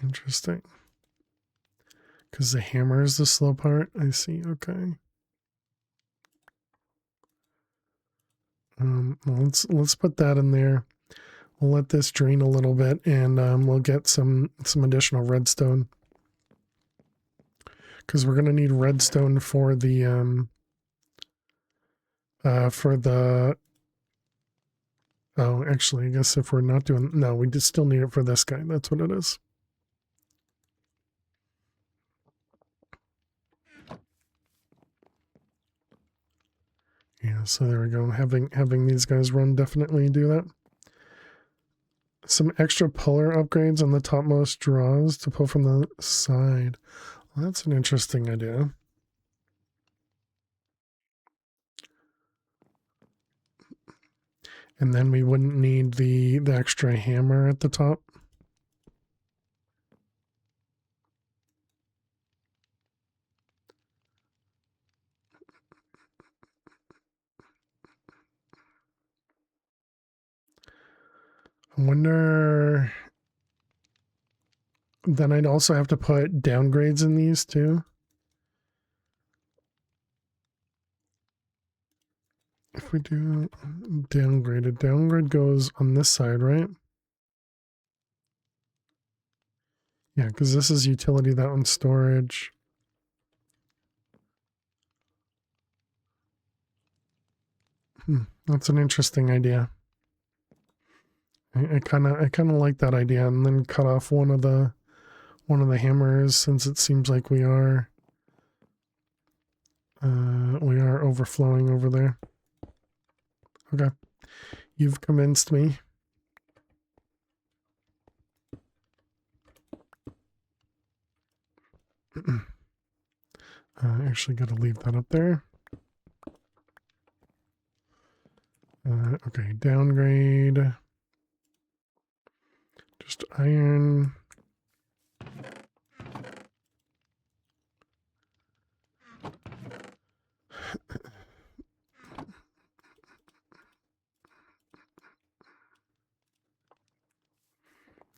Interesting. Because the hammer is the slow part. I see. Okay. Well, let's put that in there. We'll let this drain a little bit, and we'll get some additional redstone. Because we're gonna need redstone for the Oh, actually, I guess if we're not doing... No, we just still need it for this guy. That's what it is. Yeah, so there we go. Having these guys run definitely do that. Some extra puller upgrades on the topmost draws to pull from the side. Well, that's an interesting idea. And then we wouldn't need the extra hammer at the top. I wonder... Then I'd also have to put downgrades in these too. If we do downgraded, downgrade goes on this side, right? Yeah, because this is utility, that one's storage. That's an interesting idea. I kind of like that idea, and then cut off one of the hammers, since it seems like we are overflowing over there. Okay, you've convinced me. Actually got to leave that up there. Okay, downgrade. Just iron.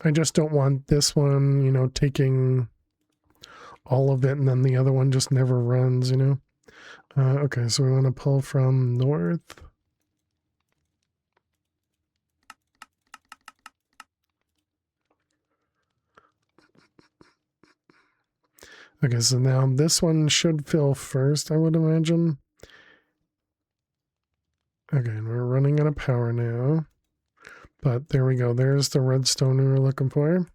I just don't want this one, you know, taking all of it and then the other one just never runs, you know. Okay, so we want to pull from north. Okay, so now this one should fill first, I would imagine. Okay, and we're running out of power now. But there we go. There's the redstone we were looking for.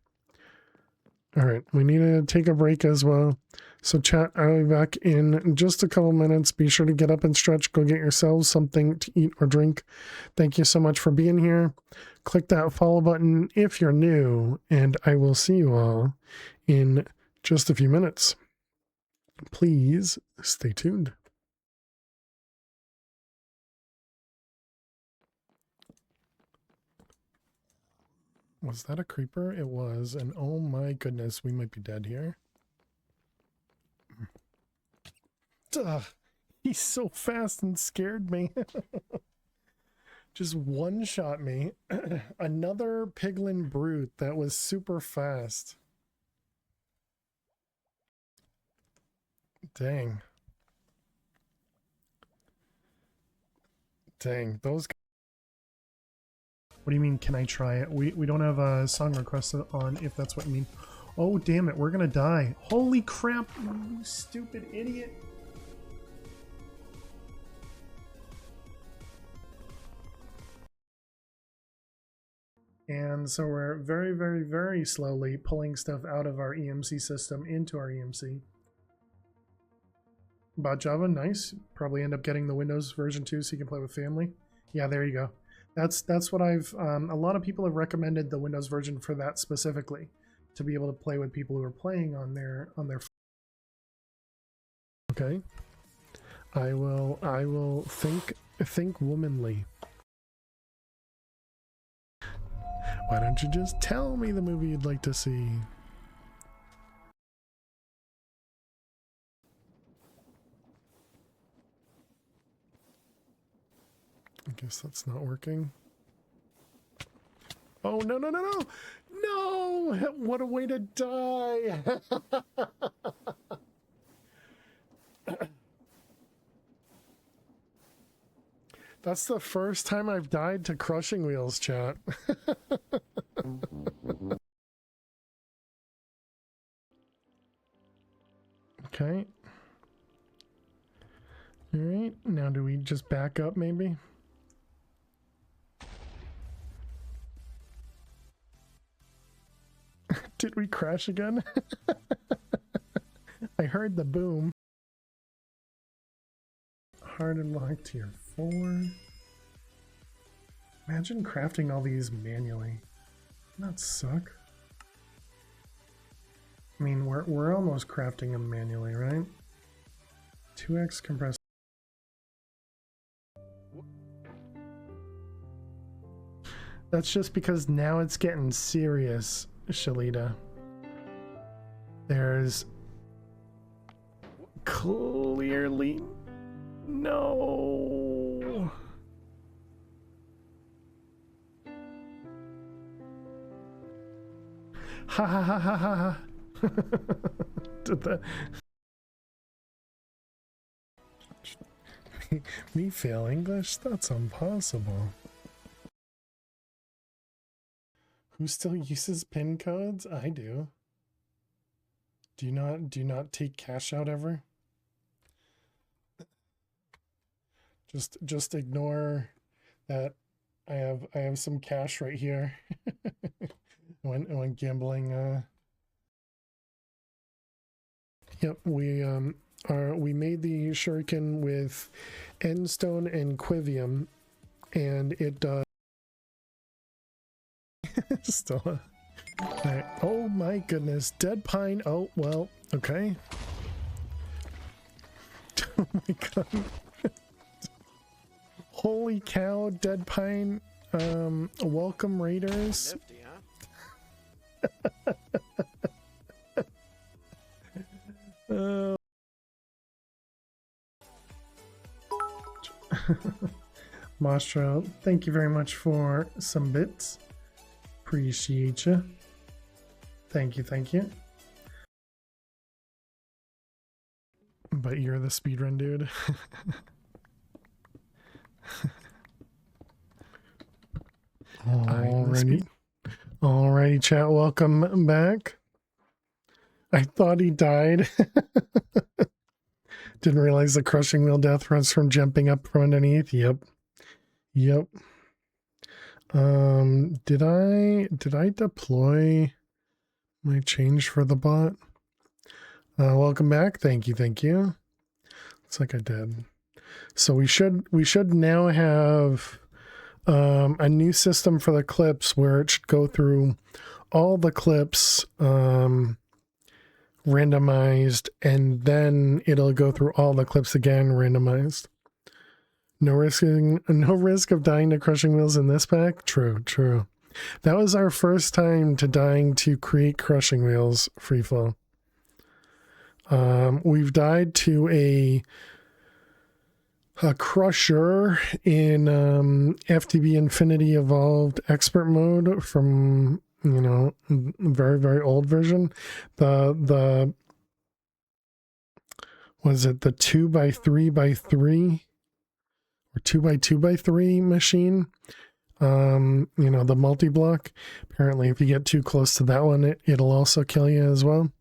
All right, we need to take a break as well. So chat, I'll be back in just a couple minutes. Be sure to get up and stretch. Go get yourselves something to eat or drink. Thank you so much for being here. Click that follow button if you're new, and I will see you all in just a few minutes. Please stay tuned. Was that a creeper? It was, and oh my goodness, we might be dead here. Ugh, he's so fast and scared me. Just one-shot me. Another piglin brute that was super fast. Dang. Dang, those guys. What do you mean, can I try it? We don't have a song request on, if that's what you mean. Oh, damn it, we're gonna die. Holy crap, you stupid idiot. And so we're very, very, very slowly pulling stuff out of our EMC system into our EMC. Bot Java, nice. Probably end up getting the Windows version 2 so you can play with family. Yeah, there you go. That's what I've a lot of people have recommended the Windows version for that specifically, to be able to play with people who are playing on their Okay. I will think womanly. Why don't you just tell me the movie you'd like to see? I guess that's not working. Oh, no, no, no, no! No! What a way to die! That's the first time I've died to crushing wheels, chat. Okay. Alright, now do we just back up maybe? Did we crash again? I heard the boom. Hard and lock tier 4. Imagine crafting all these manually. Doesn't that suck? I mean, we're almost crafting them manually, right? 2x compressed. That's just because now it's getting serious, Shalita. There's clearly no. Ha ha ha ha ha. Did that? Me fail English? That's impossible. Who still uses PIN codes? I do. Do you not take cash out ever? Just ignore that I have some cash right here when gambling. Yep, we made the shuriken with endstone and quivium, and it still. Right. Oh my goodness, dead pine. Oh well, okay. Oh my god. Holy cow, dead pine. Welcome raiders. Nifty, huh? Mastro, thank you very much for some bits. Appreciate you. Thank you, thank you. But you're the speedrun dude. Alrighty, chat, welcome back. I thought he died. Didn't realize the crushing wheel death runs from jumping up from underneath. Yep. Did I deploy my change for the bot? Welcome back. Thank you. Looks like I did. So we should now have a new system for the clips where it should go through all the clips randomized, and then it'll go through all the clips again randomized. No risk of dying to crushing wheels in this pack. True. That was our first time to dying to create crushing wheels free flow. We've died to a crusher in FTB Infinity Evolved Expert Mode from, you know, very, very old version. The was it the 2x3x3 or 2x2x3 machine? You know, the multi-block. Apparently, if you get too close to that one, it'll also kill you as well.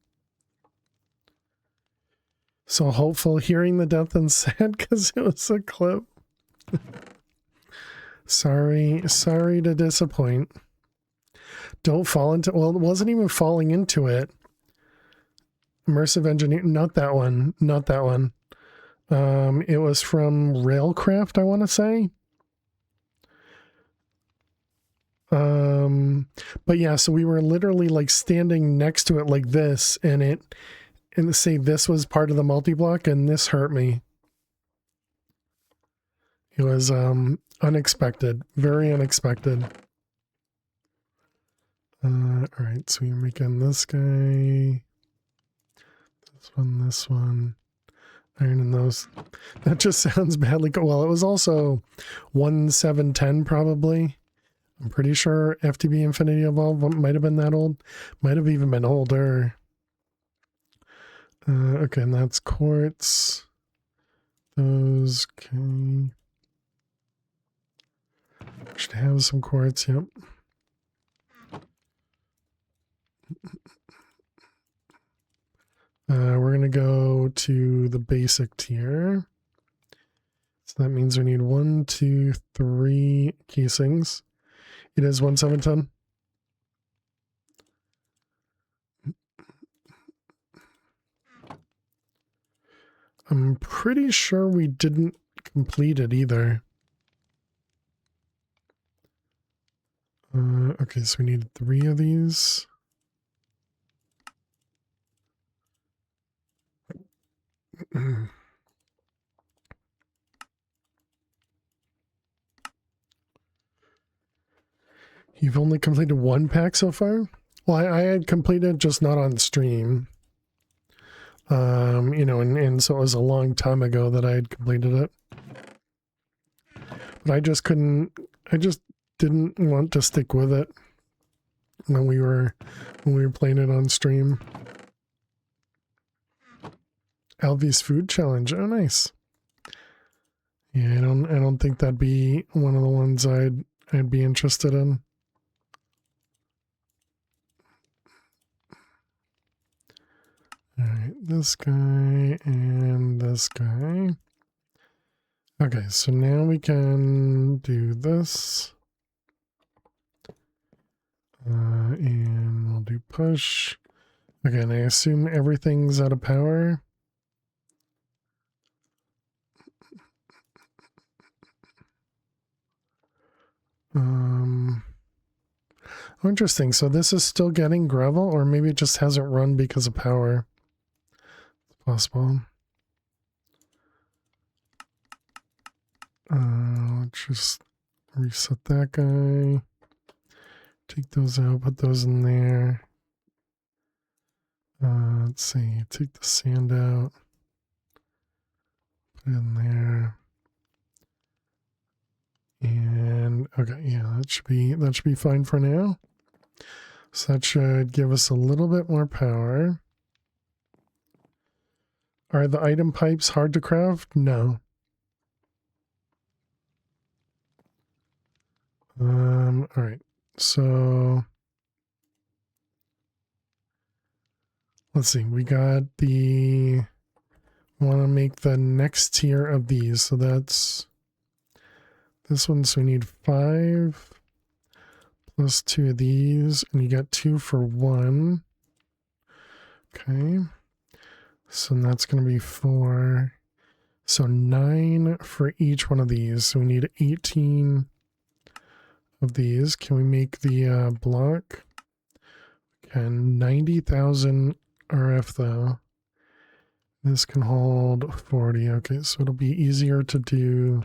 So hopeful, hearing the death and sad because it was a clip. Sorry to disappoint. Don't fall into, well, it wasn't even falling into it. Immersive engineering, not that one, not that one. It was from Railcraft, I want to say. But yeah, so we were literally like standing next to it like this, and say this was part of the multi-block, and this hurt me. It was unexpected, very unexpected. All right, so we're making this guy, this one, ironing those. That just sounds badly. Well, it was also 1710 probably. I'm pretty sure FTB Infinity Evolve might have been that old. Might have even been older. Okay, and that's quartz. Those, okay. Should have some quartz, yep. We're going to go to the basic tier. So that means we need 1, 2, 3 casings. It is 1710. I'm pretty sure we didn't complete it either. Okay, so we need 3 of these. You've only completed 1 pack so far? Well, I had completed, just not on stream. You know, and so it was a long time ago that I had completed it. But I just didn't want to stick with it when we were playing it on stream. Alvy's food challenge. Oh, nice. Yeah, I don't think that'd be one of the ones I'd be interested in. All right, this guy and this guy. Okay, so now we can do this. And we'll do push. Again, I assume everything's out of power. Oh, interesting. So this is still getting gravel, or maybe it just hasn't run because of power. It's possible. Let's just reset that guy. Take those out, put those in there. Let's see, take the sand out. Put it in there. And okay, yeah, that should be fine for now. So that should give us a little bit more power. Are the item pipes hard to craft? No. All right. So let's see. We got the want to make the next tier of these. So that's this one. So we need 5 plus 2 of these, and you got 2 for 1. Okay. So that's going to be 4. So 9 for each one of these. So we need 18 of these. Can we make the block? And 90,000 RF though. This can hold 40. Okay, so it'll be easier to do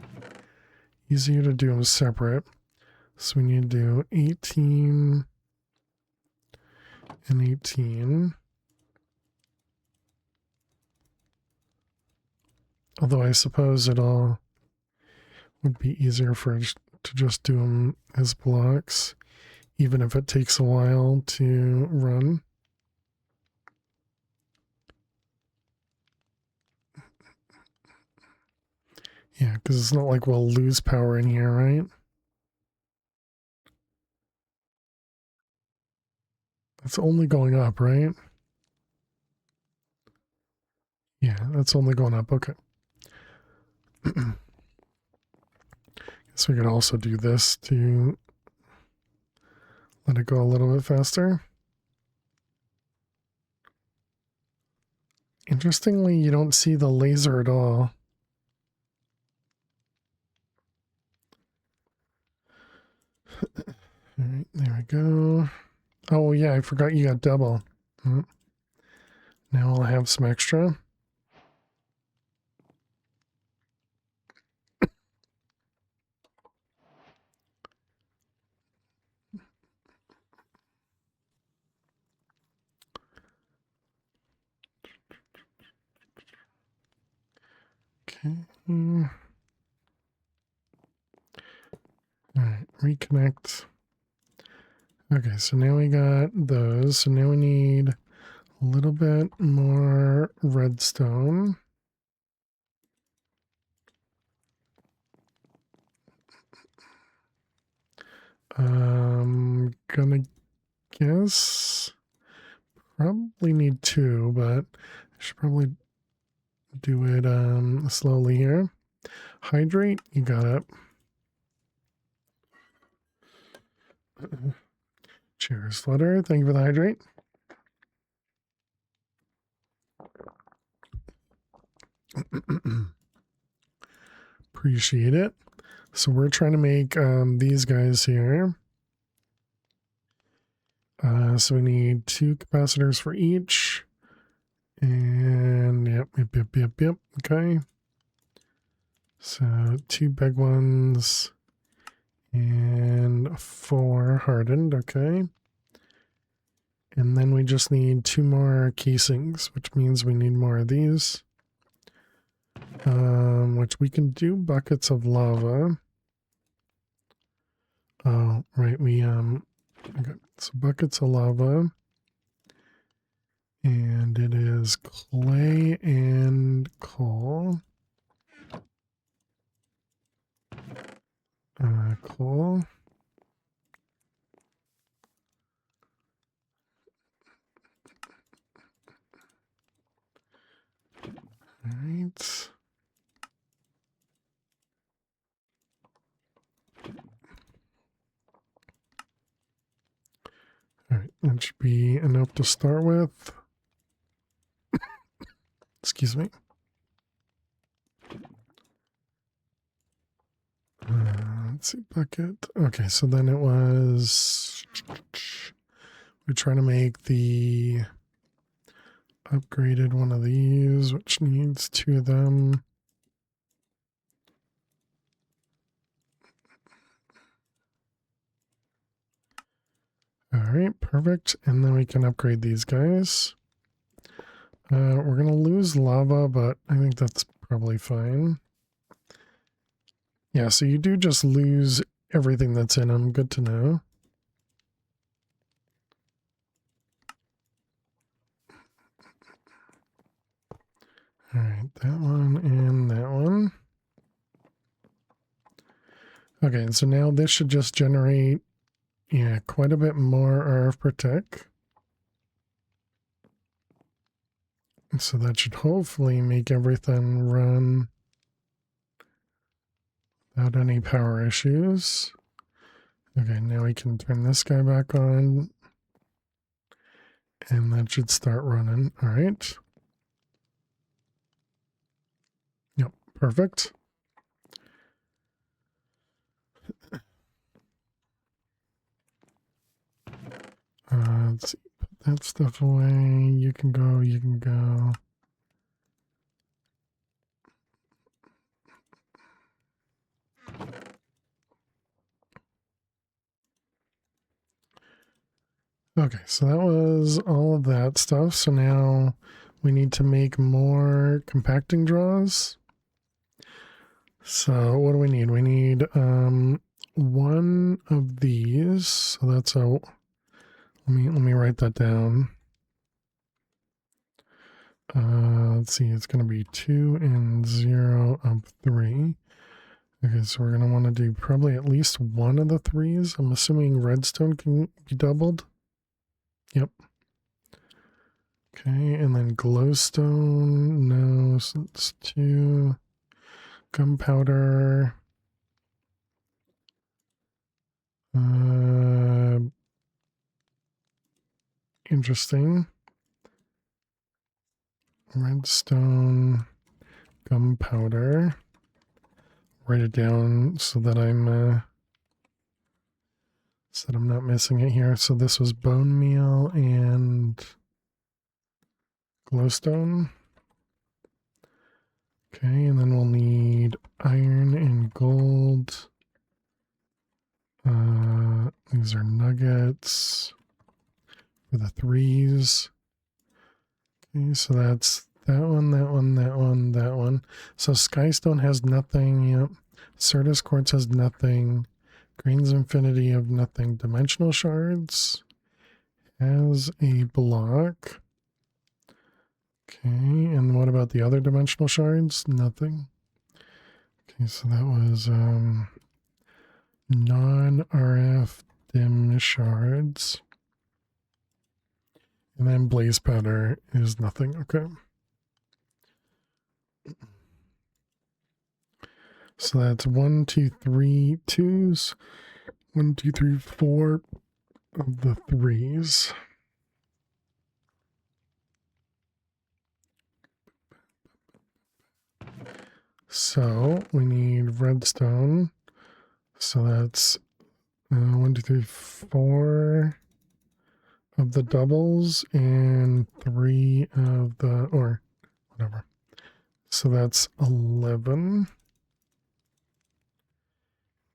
them separate. So we need to do 18 and 18. Although I suppose it all would be easier for us to just do them as blocks, even if it takes a while to run. Yeah, because it's not like we'll lose power in here, right? It's only going up, right? Yeah, that's only going up. Okay. So we could also do this to Let it go a little bit faster. Interestingly, you don't see the laser at all. All right, there we go. Oh yeah, I forgot you got double. Now I'll have some extra. Okay. All right, reconnect. Okay, so now we got those. So now we need a little bit more redstone. Gonna guess probably need 2, but I should probably do it slowly here. Hydrate, you got it. Cheers, Flutter. Thank you for the hydrate. Appreciate it. So we're trying to make these guys here. So we need 2 capacitors for each. And yep. Okay. So 2 big ones and 4 hardened. Okay. And then we just need 2 more casings, which means we need more of these. Which we can do buckets of lava. Oh, right. Okay. So buckets of lava. And it is clay and coal. Coal. All right. All right, that should be enough to start with. Excuse me. Let's see, bucket. Okay, so then it was... We're trying to make the upgraded one of these, which needs 2 of them. All right, perfect. And then we can upgrade these guys. We're going to lose lava, but I think that's probably fine. Yeah, so you do just lose everything that's in them. Good to know. All right, that one and that one. Okay, and so now this should just generate, yeah, quite a bit more RF per tick. So that should hopefully make everything run without any power issues. Okay, now we can turn this guy back on. And that should start running. All right. Yep, perfect. Let's see, put that stuff away. You can go, you can go. Okay, so that was all of that stuff. So now we need to make more compacting draws. So what do we need? We need one of these. So that's a, let me write that down. Let's see, it's going to be 2 and 0 of 3. Okay, so we're going to want to do probably at least one of the 3s. I'm assuming redstone can be doubled. Yep. Okay, and then glowstone, no, so it's 2. Gunpowder. interesting. Redstone, gunpowder. Write it down so that I'm not missing it here. So this was bone meal and glowstone. Okay, and then we'll need iron and gold. These are nuggets for the 3s. Okay, so that's that one, that one, that one, that one. So Skystone has nothing. Yep. Certus Quartz has nothing. Grains Infinity have nothing. Dimensional Shards has a block. Okay, and what about the other dimensional shards? Nothing. Okay, so that was non-RF dim shards. And then blaze powder is nothing. Okay. So that's 1, 2, 3 2s. 1, 2, 3, 4 of the 3s. So we need redstone. So that's 1, 2, 3, 4 of the doubles and 3 of the, or whatever. So that's 11.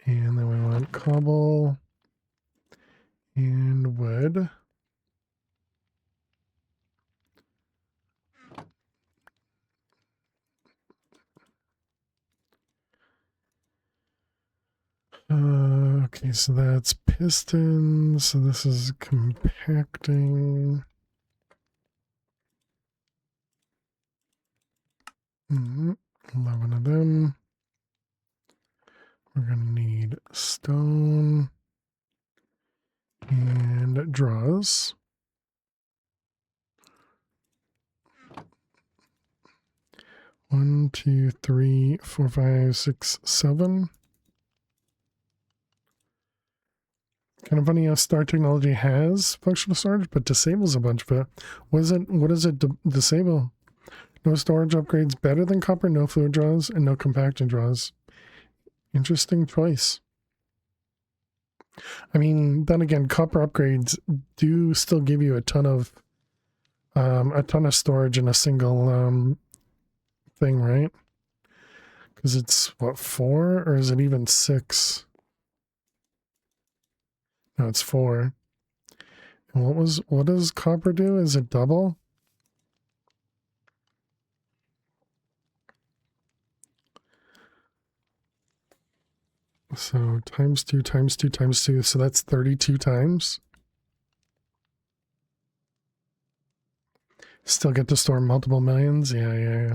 And then we want cobble and wood. Okay, so that's pistons. So this is compacting. 11 of them. We're going to need stone and draws. One, 2, 3, 4, 5, 6, 7. Kind of funny how Star Technology has functional storage, but disables a bunch of it. What does it disable? No storage upgrades better than copper, no fluid draws, and no compacting draws. Interesting choice. I mean, then again, copper upgrades do still give you a ton of storage in a single thing, right? Because it's what, 4 or is it even 6? No, it's 4. And what does copper do? Is it double? So times 2 times 2 times 2. So that's 32 times. Still get to store multiple millions. Yeah.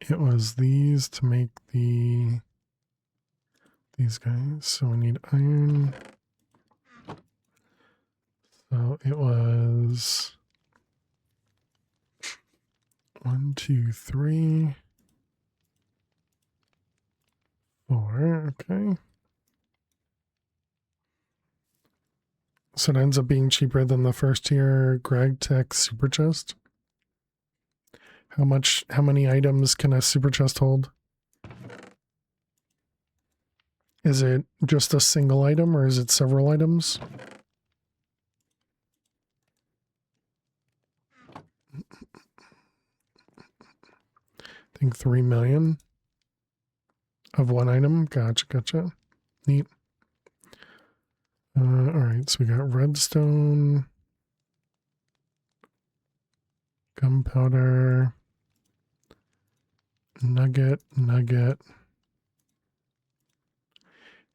It was these to make these guys. So we need iron. So it was 1, 2, 3, 4. Okay. So it ends up being cheaper than the first tier GragTech super chest. How many items can a super chest hold? Is it just a single item or is it several items? I think 3 million of one item. Gotcha. Neat. Alright, so we got redstone, gunpowder, nugget, and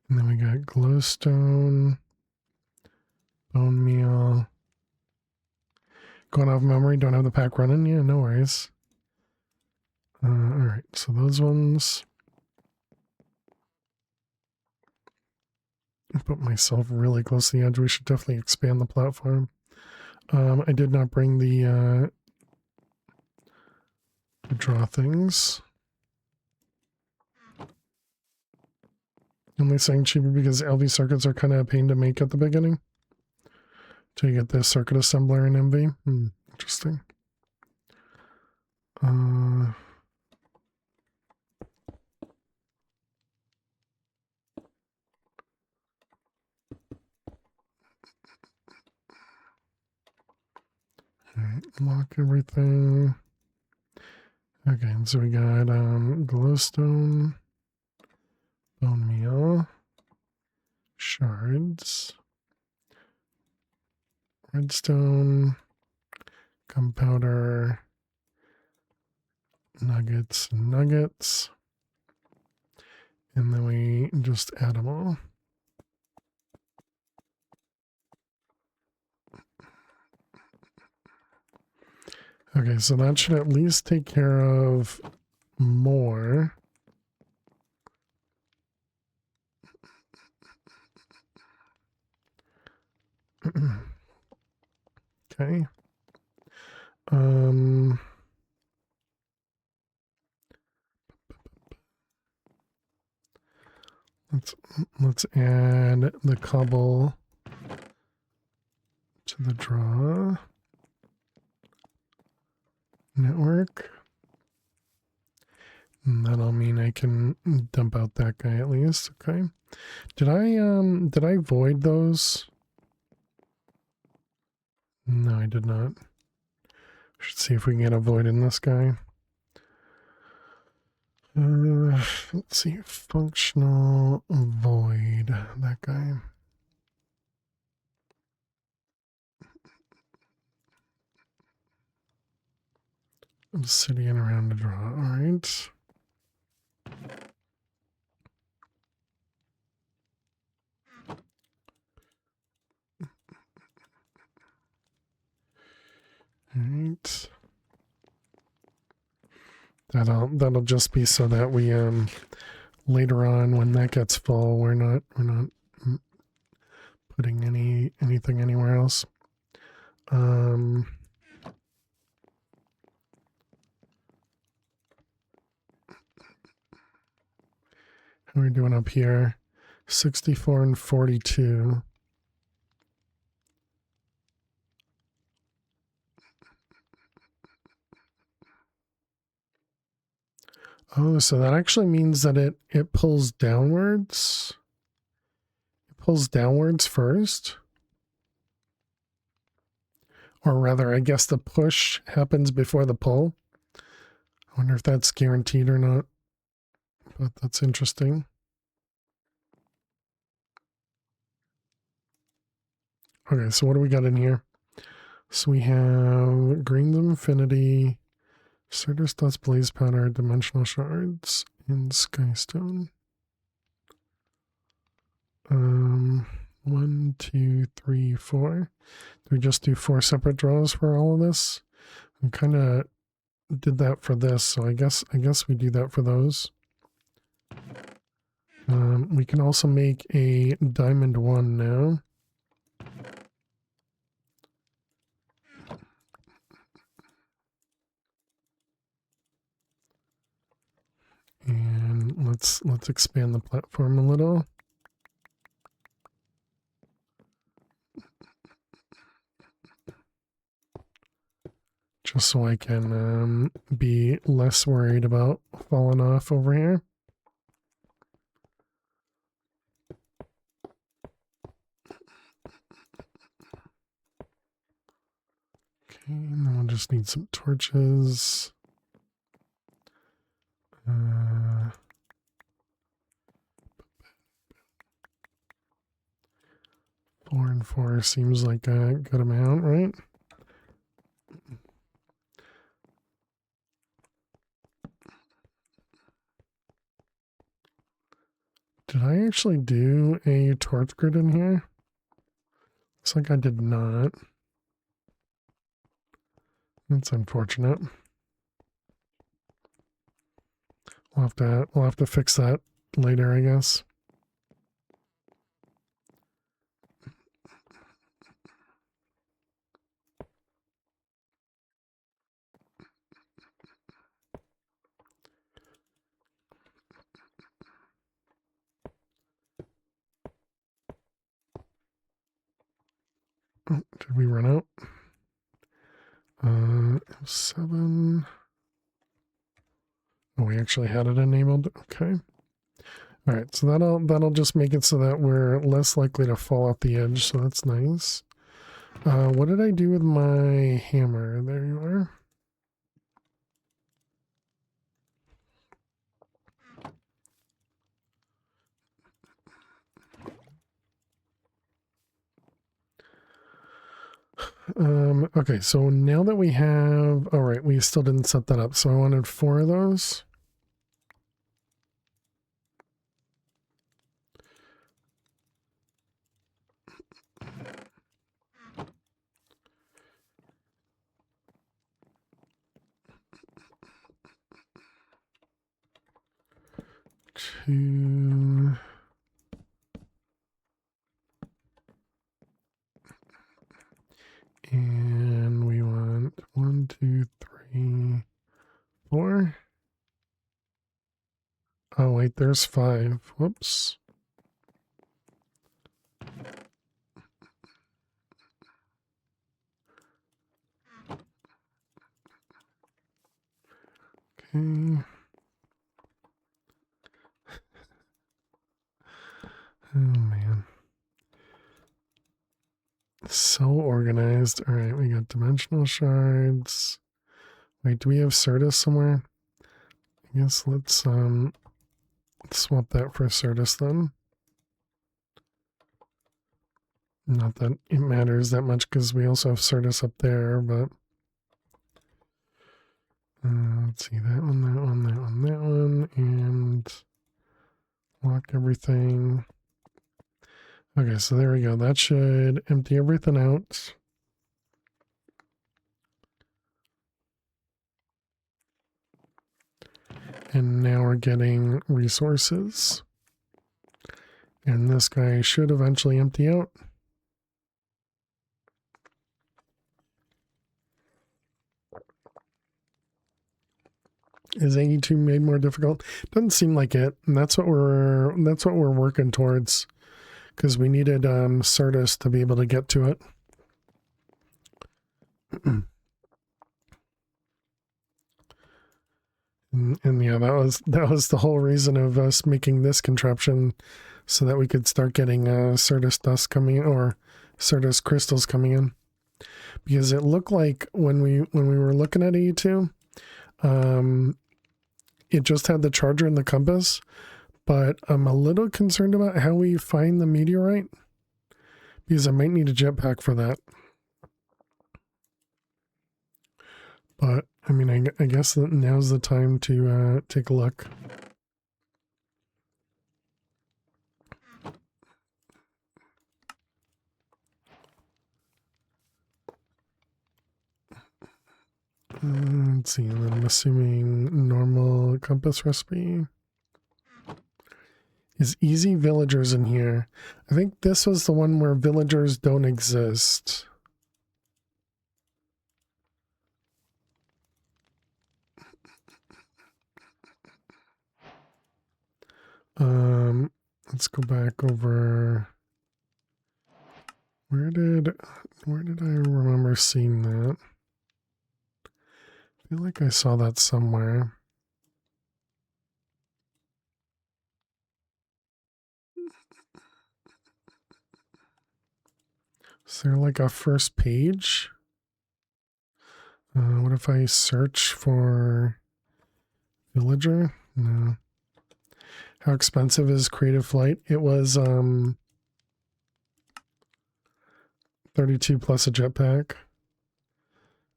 then we got glowstone, bone meal. Going off memory, don't have the pack running? Yeah, no worries. Alright, so those ones. I put myself really close to the edge. We should definitely expand the platform. I did not bring the to draw things. Only saying cheaper because LV circuits are kind of a pain to make at the beginning. To get this circuit assembler in MV. Interesting. Alright, lock everything. Okay, so we got glowstone, bone meal, shards, redstone, gunpowder, nuggets, and then we just add them all. Okay, so that should at least take care of more. Okay. Let's add the cobble to the draw network. And that'll mean I can dump out that guy at least. Okay. Did I void those? No, I did not. Should see if we can get a void in this guy. Let's see, functional void, that guy. Obsidian around the draw, alright. Alright. That'll just be so that we later on when that gets full we're not putting anything anywhere else. How are we doing up here? 64 and 42. Oh, so that actually means that it pulls downwards. It pulls downwards first. Or rather, I guess the push happens before the pull. I wonder if that's guaranteed or not. But that's interesting. Okay, so what do we got in here? So we have Greens of Infinity, Citrus Dust, Blaze Powder, Dimensional Shards, and Skystone. 1, 2, 3, 4. Do we just do 4 separate draws for all of this? We kind of did that for this, so I guess we do that for those. We can also make a diamond 1 now. And let's expand the platform a little. Just so I can be less worried about falling off over here. Okay, and then we'll just need some torches. 4 and 4 seems like a good amount, right? Did I actually do a torch grid in here? Looks like I did not. That's unfortunate. We'll have to fix that later, I guess. Oh, did we run out? 7. Oh, we actually had it enabled. Okay. All right, so that'll just make it so that we're less likely to fall off the edge. So that's nice. What did I do with my hammer? There you are. Okay, so now that we have, all right, we still didn't set that up. So I wanted 4 of those. Two. And we want 1, 2, 3, 4. Oh, wait, there's 5. Whoops. Okay. Oh, man. So organized. All right, we got dimensional shards. Wait, do we have Certus somewhere? I guess let's swap that for Certus then. Not that it matters that much because we also have Certus up there, but let's see, that one, that one, that one, that one, and lock everything. Okay, so there we go. That should empty everything out. And now we're getting resources. And this guy should eventually empty out. Is AE2 made more difficult? Doesn't seem like it. And that's what we're working towards. Because we needed Certus to be able to get to it. And yeah, that was the whole reason of us making this contraption, so that we could start getting Certus dust coming in, or Certus crystals coming in. Because it looked like when we were looking at AE2, it just had the charger and the compass. But I'm a little concerned about how we find the meteorite, because I might need a jetpack for that. But I mean, I guess that now's the time to take a look. Let's see, and then I'm assuming normal compass recipe. Is easy villagers in here? I think this was the one where villagers don't exist. Let's go back over. Where did I remember seeing that? I feel like I saw that somewhere. Is there like a first page? What if I search for villager? No. How expensive is Creative Flight? It was 32 plus a jetpack.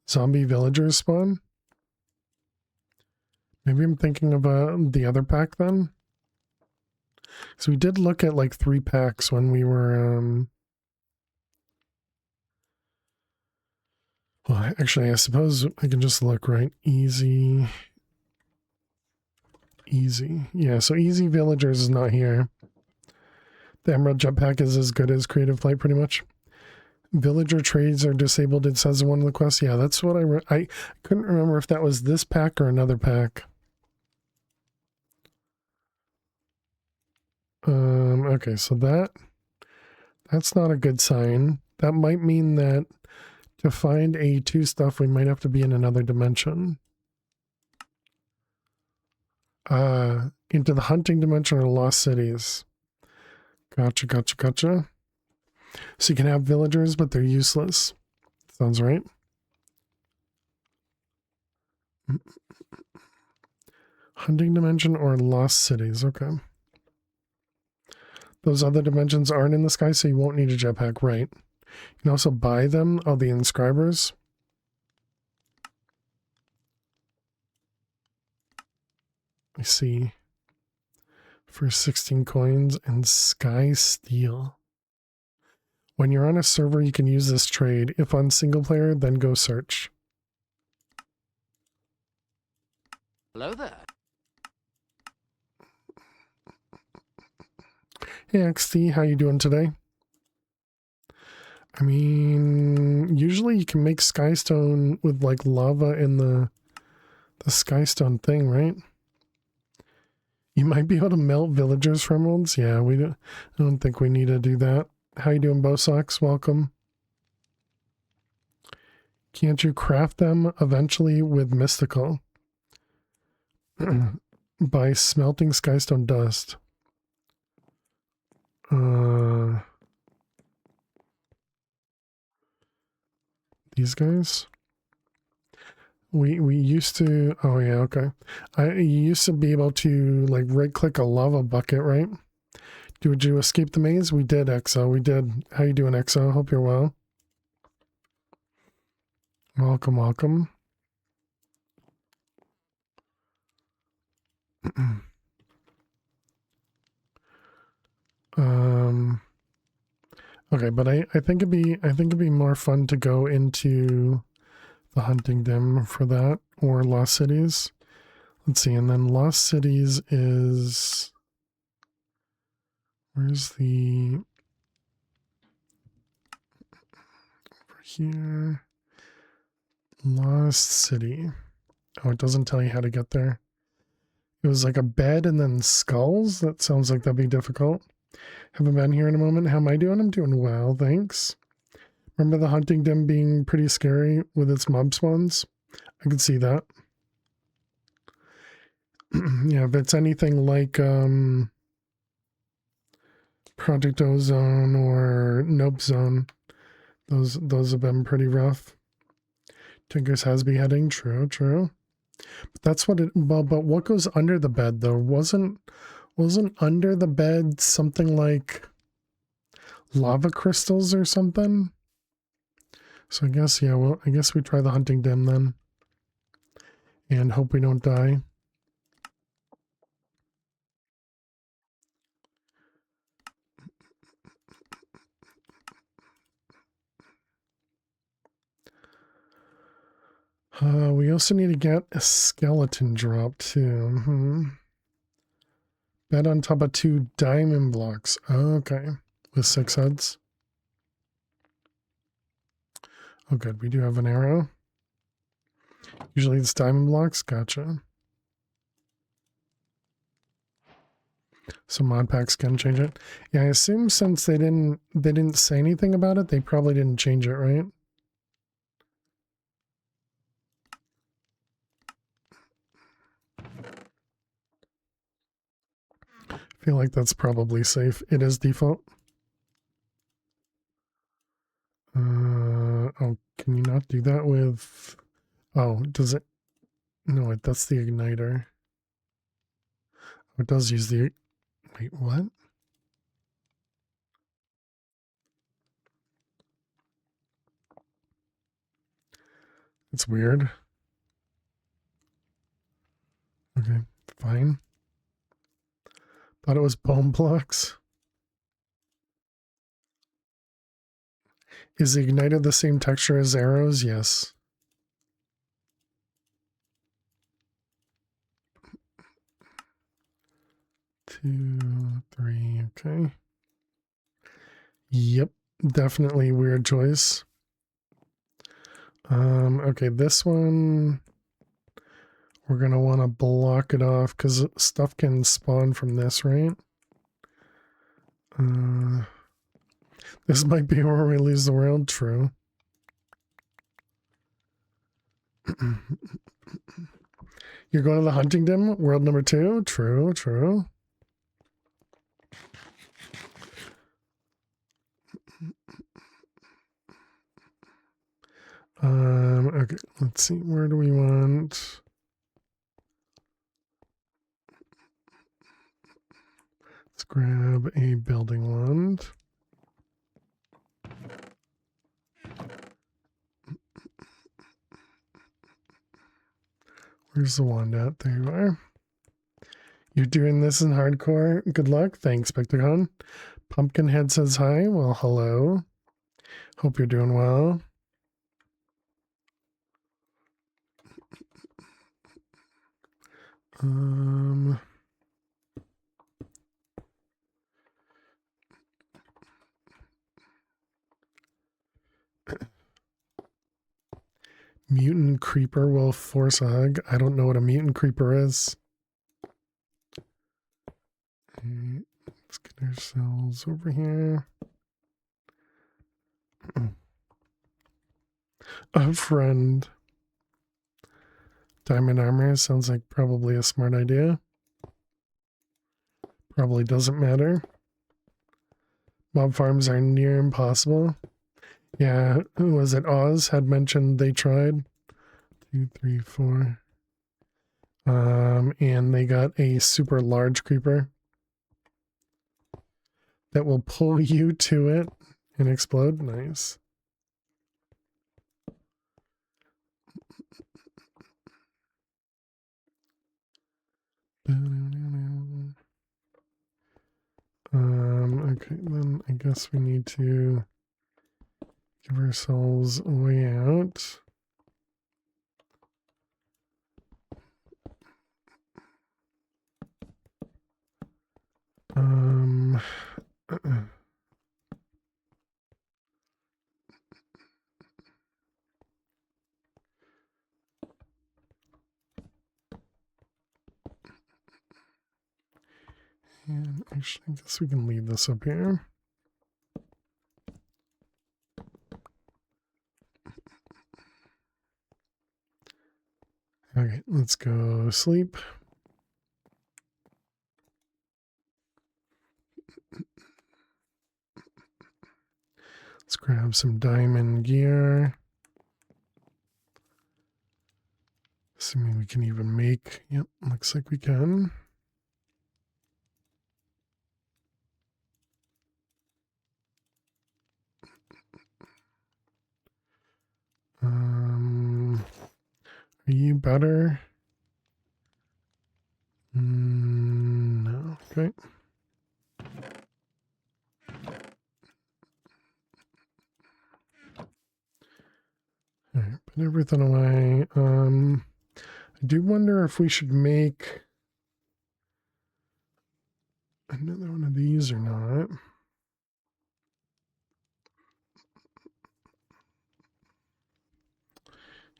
Zombie villagers spawn? Maybe I'm thinking of the other pack then? So we did look at like 3 packs when we were well, actually, I suppose I can just look, right? Easy. Yeah, so Easy Villagers is not here. The Emerald Jetpack is as good as Creative Flight, pretty much. Villager trades are disabled, it says in one of the quests. Yeah, that's what I couldn't remember if that was this pack or another pack. Okay, so that's not a good sign. that might mean that to find A2 stuff, we might have to be in another dimension. Into the hunting dimension or lost cities. Gotcha, gotcha, gotcha. So you can have villagers, but they're useless. Sounds right. Hunting dimension or lost cities. Okay. Those other dimensions aren't in the sky, so you won't need a jetpack, right? You can also buy them, the inscribers. I see. For 16 coins and Sky Steel. When you're on a server, you can use this trade. If on single player, then go search. Hello there. Hey XT, how you doing today? I mean, usually you can make skystone with like lava in the skystone thing, right? You might be able to melt villagers for emeralds. Yeah, I don't think we need to do that. How you doing, Bosox? Welcome. Can't you craft them eventually with mystical? By smelting skystone dust. These guys? We used to, oh yeah, okay. You used to be able to like right click a lava bucket, right? Did you escape the maze? We did, Exo. We did. How you doing, Exo? Hope you're well. Welcome, welcome. Okay, but I think it'd be more fun to go into the hunting dim for that, or Lost Cities. Let's see, and then Lost Cities is, where's the, over here, Lost City. Oh, it doesn't tell you how to get there. It was like a bed and then skulls. That sounds like that'd be difficult. Haven't been here in a moment. How am I doing? I'm doing well, thanks. Remember the hunting dim being pretty scary with its mob spawns? I could see that. Yeah, if it's anything like Project Ozone or Nope Zone, those have been pretty rough. Tinker's has beheading, true. But that's what it. But what goes under the bed though? Wasn't under the bed something like lava crystals or something? So I guess, yeah, well, I guess we try the hunting dim then. And hope we don't die. We also need to get a skeleton drop too. Bed on top of 2 diamond blocks. Okay. With 6 heads. Oh good, we do have an arrow. Usually it's diamond blocks, gotcha. So mod packs can change it. Yeah, I assume since they didn't say anything about it, they probably didn't change it, right? I feel like that's probably safe. It is default. Oh, can you not do that with... Oh, does it... No, that's the igniter. Oh, it does use the... Wait, what? It's weird. Okay, fine. Thought it was bone blocks. Is the igniter the same texture as arrows? Yes. Two, 3, okay. Yep, definitely weird choice. Okay, this one we're gonna want to block it off because stuff can spawn from this, right? This might be where we lose the world. True. You're going to the Huntington world number 2? True, true. Okay, let's see. Where do we want? Let's grab a building wand. Where's the wand at? There you are. You're doing this in hardcore. Good luck. Thanks, Spectacon. Pumpkinhead says hi. Well, hello. Hope you're doing well. Mutant creeper will force a hug. I don't know what a mutant creeper is. Okay, let's get ourselves over here. A friend. Diamond armor sounds like probably a smart idea. Probably doesn't matter. Mob farms are near impossible. Yeah, who was it? Oz had mentioned they tried. 2, 3, 4. And they got a super large creeper that will pull you to it and explode. Nice. Okay, then I guess we need to give ourselves a way out. And actually, I guess we can leave this up here. Okay, let's go sleep. Let's grab some diamond gear. Assuming we can even make, yep, looks like we can. Are you better? No, okay. All right, put everything away. I do wonder if we should make another one of these or not.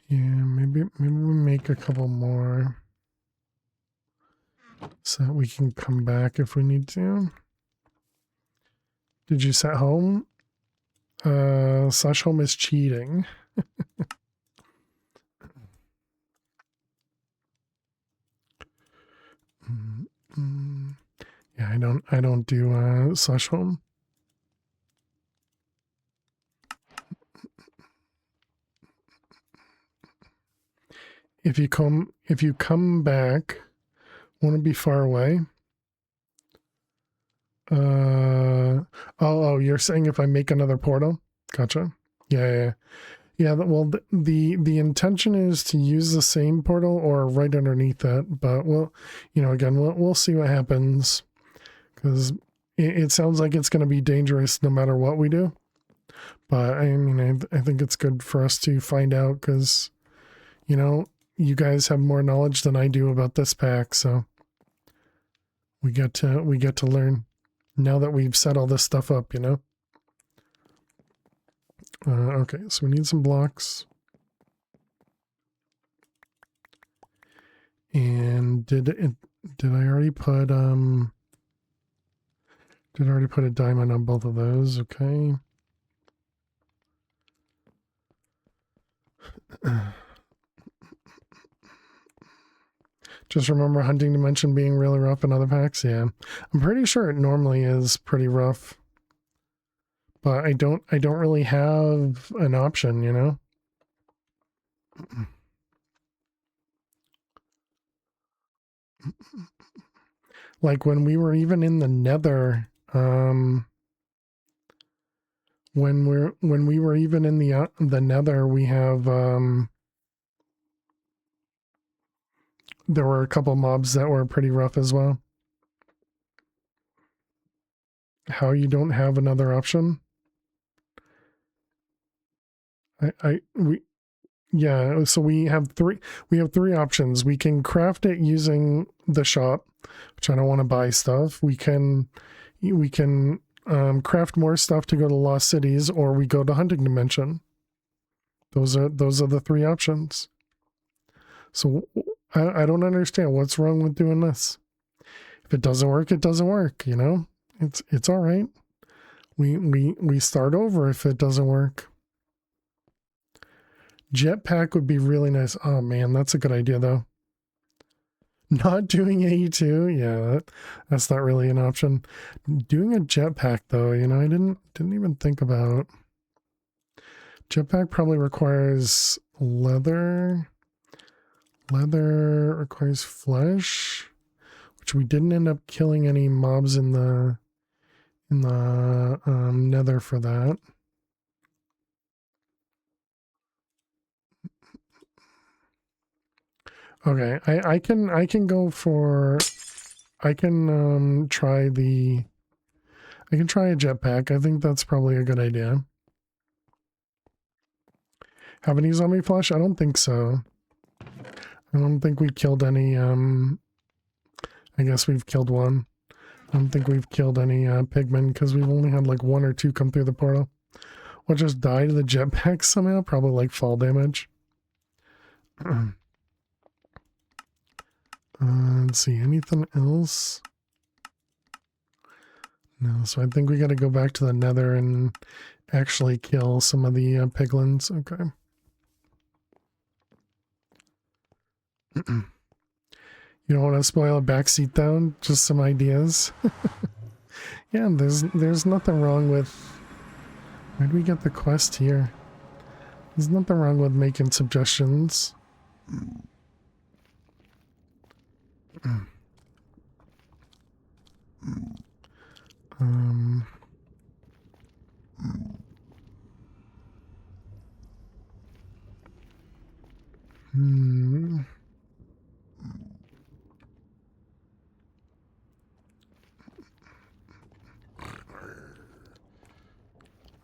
Yeah, maybe we make a couple more so that we can come back if we need to. Did you set home? Slash home is cheating. Yeah, I don't do slash home. If you come back, won't it be far away? Oh, you're saying if I make another portal? Gotcha. Yeah. Well, the intention is to use the same portal or right underneath that, but again, we'll see what happens, because it sounds like it's going to be dangerous no matter what we do. But I mean, I think it's good for us to find out, because you guys have more knowledge than I do about this pack, so we get to learn now that we've set all this stuff up, Okay, so we need some blocks. And did I already put a diamond on both of those? Okay. Just remember Hunting Dimension being really rough in other packs. Yeah, I'm pretty sure it normally is pretty rough, but I don't really have an option, you know. Like when we were even in the Nether, when we were even in the Nether, we have there were a couple mobs that were pretty rough as well. How you don't have another option? Yeah, so we have three options. We can craft it using the shop, which I don't want to buy stuff. We can craft more stuff to go to Lost Cities, or we go to Hunting Dimension. Those are the three options. So I don't understand what's wrong with doing this. If it doesn't work, it doesn't work, you know? It's all right. We start over if it doesn't work. Jetpack would be really nice. Oh man, that's a good idea though. Not doing AE2, yeah, that's not really an option. Doing a jetpack though, you know, I didn't even think about. Jetpack probably requires leather. Leather requires flesh, which we didn't end up killing any mobs in the Nether for that. Okay, I can go for, I can try a jetpack. I think that's probably a good idea. Have any zombie flesh? I don't think so. I don't think we killed any, I guess we've killed one. I don't think we've killed any pigmen because we've only had like 1 or 2 come through the portal. We'll just die to the jetpack somehow, probably like fall damage. Let's see, anything else? No, so I think we got to go back to the Nether and actually kill some of the piglins. Okay. You don't want to spoil a backseat though? Just some ideas. Yeah, there's nothing wrong with... Where do we get the quest here? There's nothing wrong with making suggestions. Oh,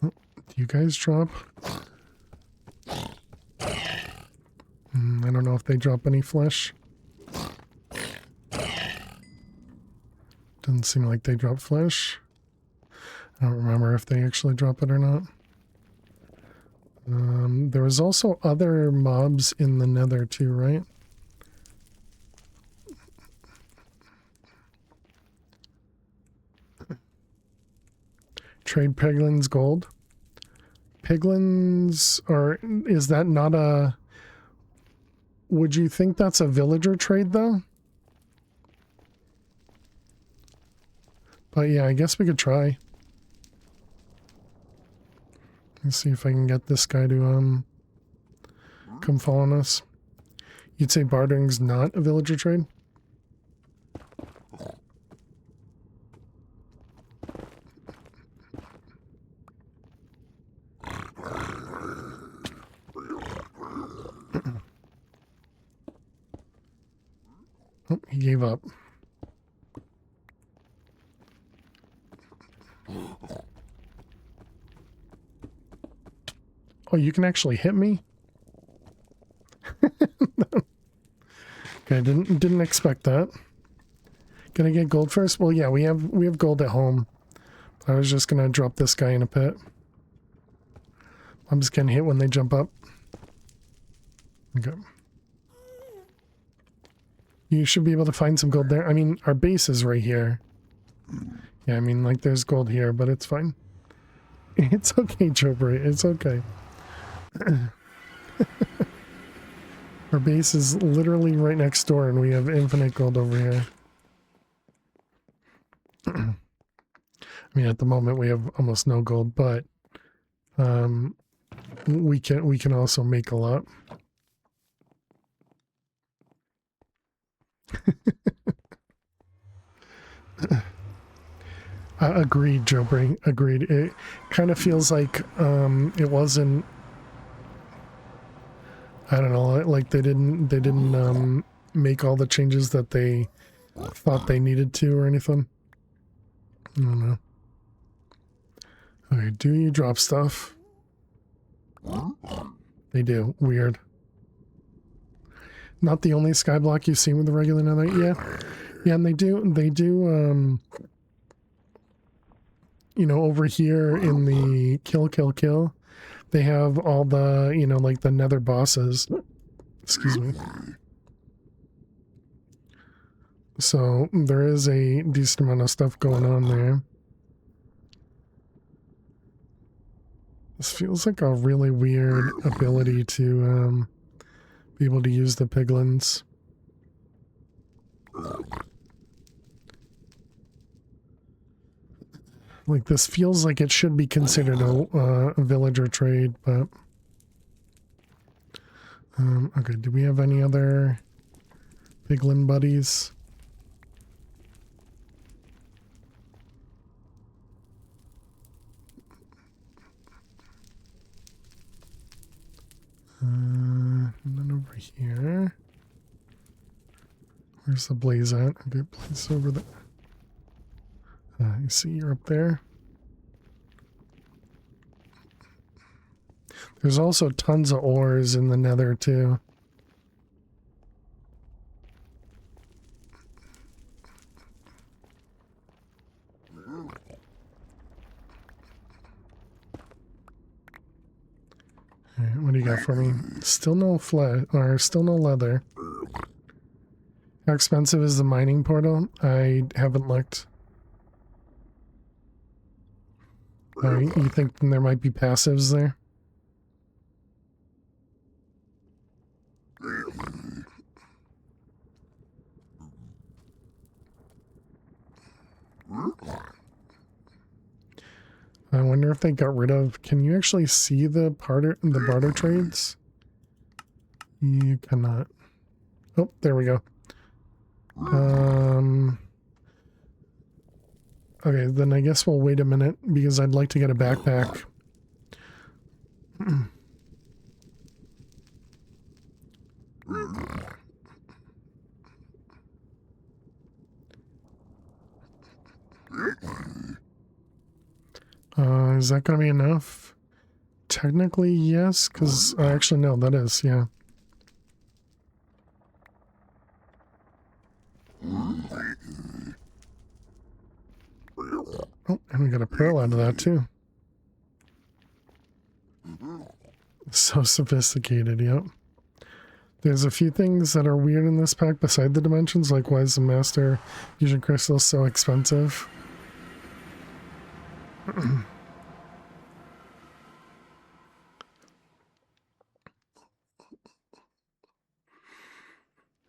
do you guys drop? I don't know if they drop any flesh. Doesn't seem like they drop flesh. I don't remember if they actually drop it or not. There was also other mobs in the Nether too, right? Trade piglins gold. Piglins are... Is that not a... Would you think that's a villager trade though? But yeah, I guess we could try. Let's see if I can get this guy to come follow us. You'd say bartering's not a villager trade? Oh, he gave up. Oh, you can actually hit me? Okay, didn't expect that. Gonna get gold first? Well, yeah, we have gold at home. I was just gonna drop this guy in a pit. I'm just getting hit when they jump up. Okay. You should be able to find some gold there. I mean, our base is right here. Yeah, I mean, like, there's gold here, but it's fine. It's okay, Joe Bray. It's okay. Our base is literally right next door and we have infinite gold over here. I mean, at the moment we have almost no gold, but we can also make a lot. Agreed, Joebring. Agreed. It kind of feels like it wasn't. I don't know. Like they didn't make all the changes that they thought they needed to or anything. I don't know. Okay, do you drop stuff? They do. Weird. Not the only skyblock you've seen with the regular netherite. Yeah, and they do. You know, over here in the kill, they have all the, you know, like the nether bosses. Excuse me. So there is a decent amount of stuff going on there. This feels like a really weird ability to be able to use the piglins. Like, this feels like it should be considered a villager trade, but... okay, do we have any other piglin buddies? None over here. Where's the blaze at? Okay, blaze over there. I see you're up there. There's also tons of ores in the nether too. Alright, what do you got for me? Still no flesh, or still no leather. How expensive is the mining portal? I haven't looked. You think there might be passives there? I wonder if they got rid of... Can you actually see the barter trades? You cannot. Oh, there we go. Okay, then I guess we'll wait a minute because I'd like to get a backpack. Is that going to be enough? Technically, yes, because actually, no, that is, yeah. Oh, and we got a pearl out of that, too. So sophisticated, yep. There's a few things that are weird in this pack beside the dimensions, like why is the Master Fusion Crystal so expensive?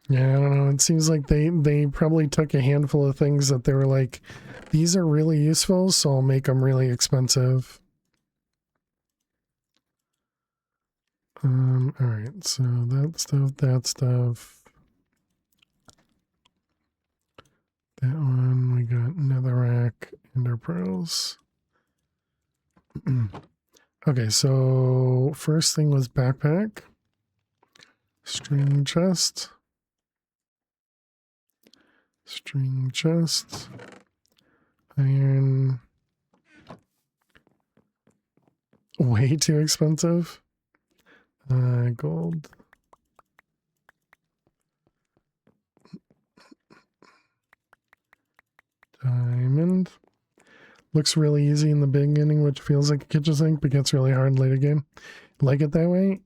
Yeah, I don't know. It seems like they probably took a handful of things that they were like, these are really useful, so I'll make them really expensive. Alright, so that stuff, that one, we got netherrack, ender pearls. Okay, so first thing was backpack, string chest, iron, way too expensive. Gold. Diamond. Looks really easy in the beginning, which feels like a kitchen sink, but gets really hard later game. Like it that way.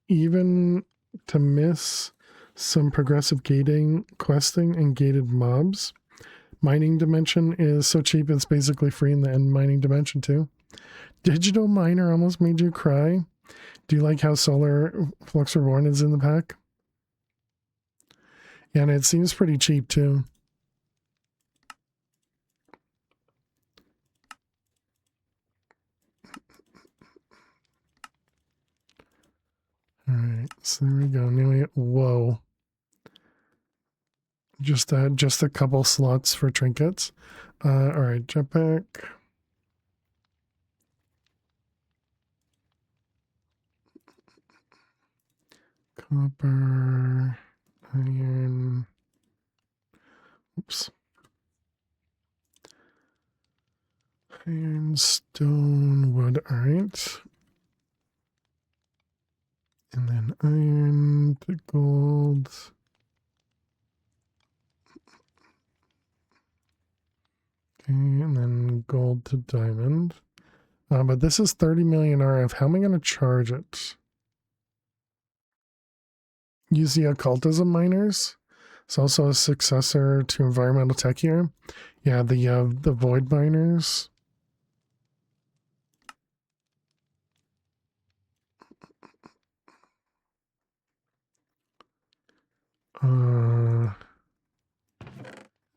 Even to miss some progressive gating, questing, and gated mobs. Mining dimension is so cheap it's basically free in the end mining dimension too. Digital miner almost made you cry. Do you like how Solar Flux Reborn is in the pack? Yeah, and it seems pretty cheap too. All right, so there we go. Now we whoa. Just a couple slots for trinkets. All right, jetpack. Copper, iron. Oops. Iron, stone, wood. All right. And then iron to gold. Okay, and then gold to diamond. But this is 30 million RF. How am I going to charge it? Use the occultism miners. It's also a successor to environmental tech here. Yeah, the void miners.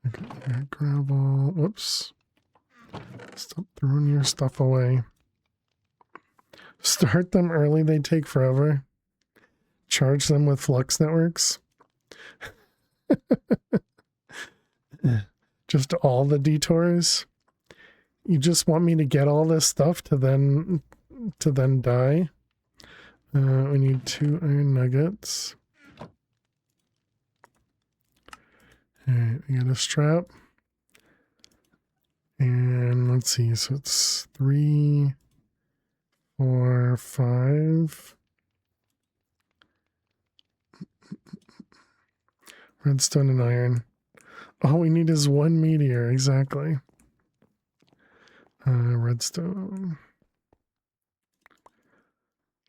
Okay, gravel. Whoops. Stop throwing your stuff away. Start them early, they take forever. Charge them with flux networks. Just all the detours. You just want me to get all this stuff to then die. We need 2 iron nuggets. Alright, we got a strap. And let's see, so it's 3, 4, 5. Redstone and iron. All we need is 1 meteor, exactly. Redstone.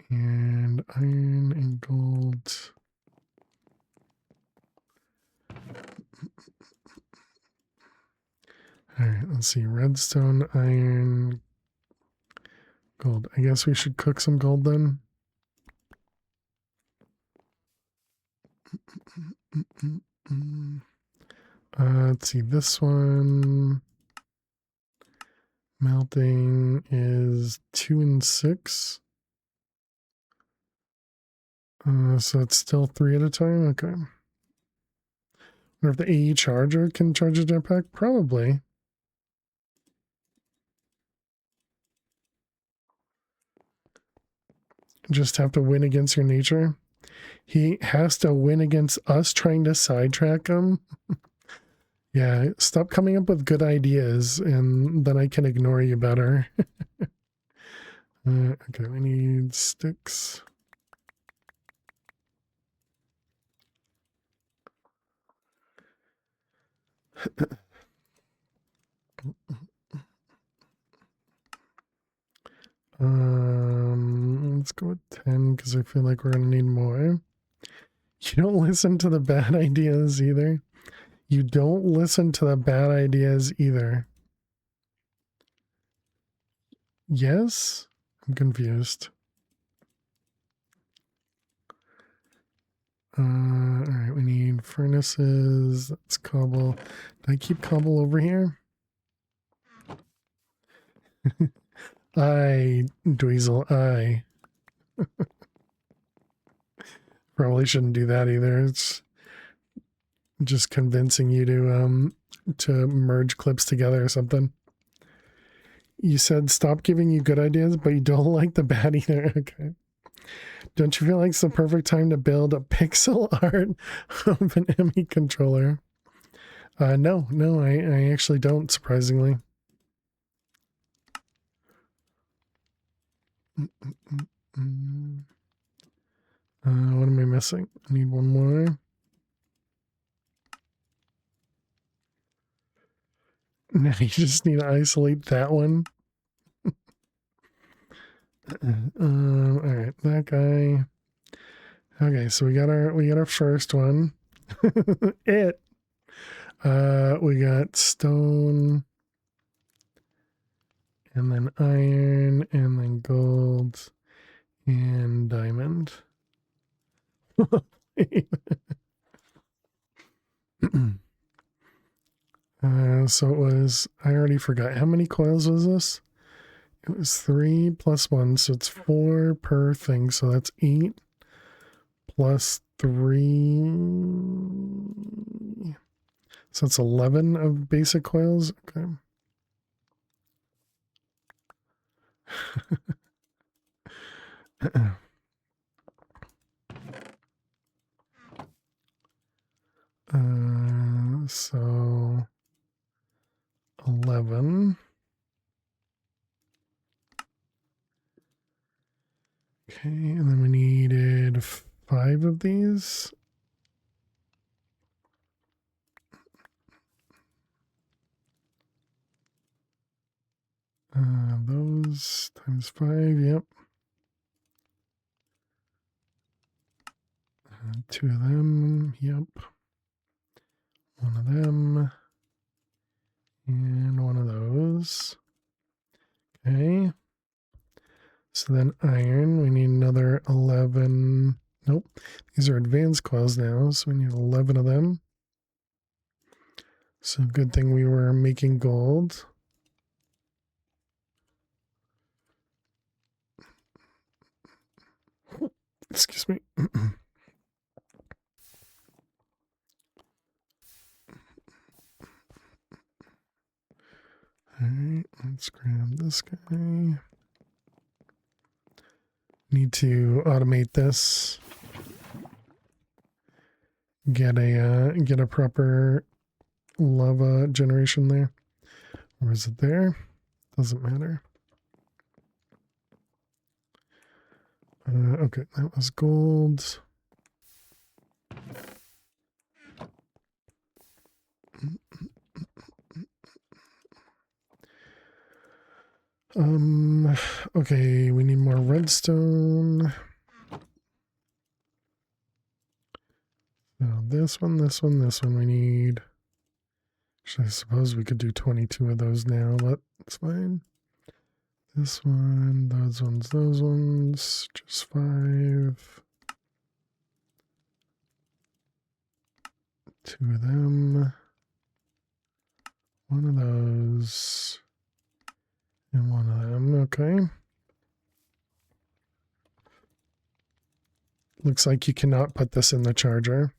And iron and gold. Alright, let's see. Redstone, iron, gold. I guess we should cook some gold then. Let's see. This one. Melting is 2 and 6. So it's still 3 at a time? Okay. Wonder if the AE charger can charge a jetpack? Probably. Just have to win against your nature. He has to win against us trying to sidetrack him. Yeah, stop coming up with good ideas and then I can ignore you better. Okay, we need sticks. Let's go with 10 because I feel like we're gonna need more. You don't listen to the bad ideas either. You don't listen to the bad ideas either. Yes? I'm confused. Alright, we need furnaces. That's cobble. Did I keep cobble over here? Aye, Dweezil, aye. Probably shouldn't do that either. It's just convincing you to merge clips together or something. You said stop giving you good ideas, but you don't like the bad either. Okay. Don't you feel like it's the perfect time to build a pixel art of an ME controller? No, I actually don't, surprisingly. What am I missing? I need one more. Now you just need to isolate that one. All right, that guy. Okay, so we got our first one. We got stone, and then iron, and then gold, and diamond. So it was, I already forgot. How many coils was this? It was 3 plus 1, so it's 4 per thing. So that's 8 plus 3. So it's 11 of basic coils. Okay. So 11. Okay, and then we needed 5 of these. Those times 5, yep. 2 of them, yep. 1 of them. And 1 of those. Okay. So then iron, we need another 11. Nope. These are advanced coils now, so we need 11 of them. So good thing we were making gold. Excuse me. Alright, let's grab this guy. Need to automate this. Get a proper lava generation there. Or is it there? Doesn't matter. Okay, that was gold. Okay, we need more redstone. So this one we need. Actually, I suppose we could do 22 of those now, but it's fine. This one, those ones, just 5. 2 of them. 1 of those. And 1 of them, okay. Looks like you cannot put this in the charger.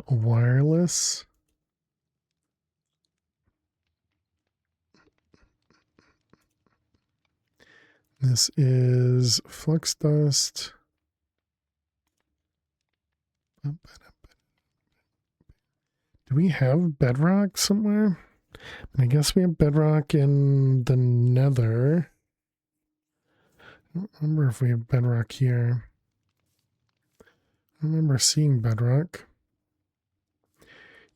Wireless. This is flux dust. Do we have bedrock somewhere? I guess we have bedrock in the nether. I don't remember if we have bedrock here. I remember seeing bedrock.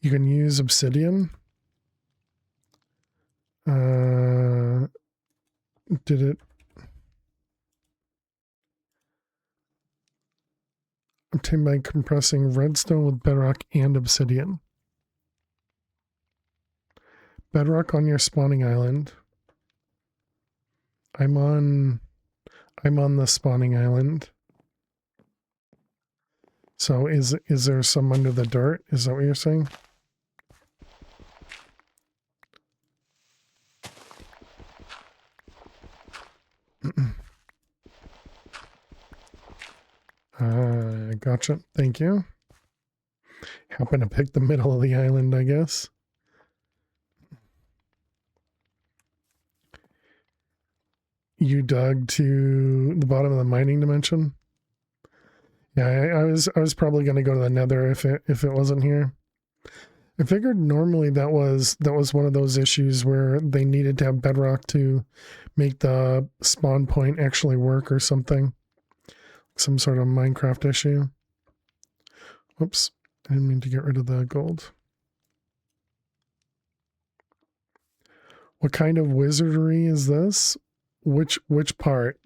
You can use obsidian. Did it obtained by compressing redstone with bedrock and obsidian? Bedrock on your spawning island. I'm on the spawning island. So is there some under the dirt? Is that what you're saying? Gotcha. Thank you. Happen to pick the middle of the island, I guess. You dug to the bottom of the mining dimension? Yeah, I was probably going to go to the nether if it wasn't here. I figured normally that was one of those issues where they needed to have bedrock to make the spawn point actually work or something. Some sort of Minecraft issue. Whoops, I didn't mean to get rid of the gold. What kind of wizardry is this? Which part?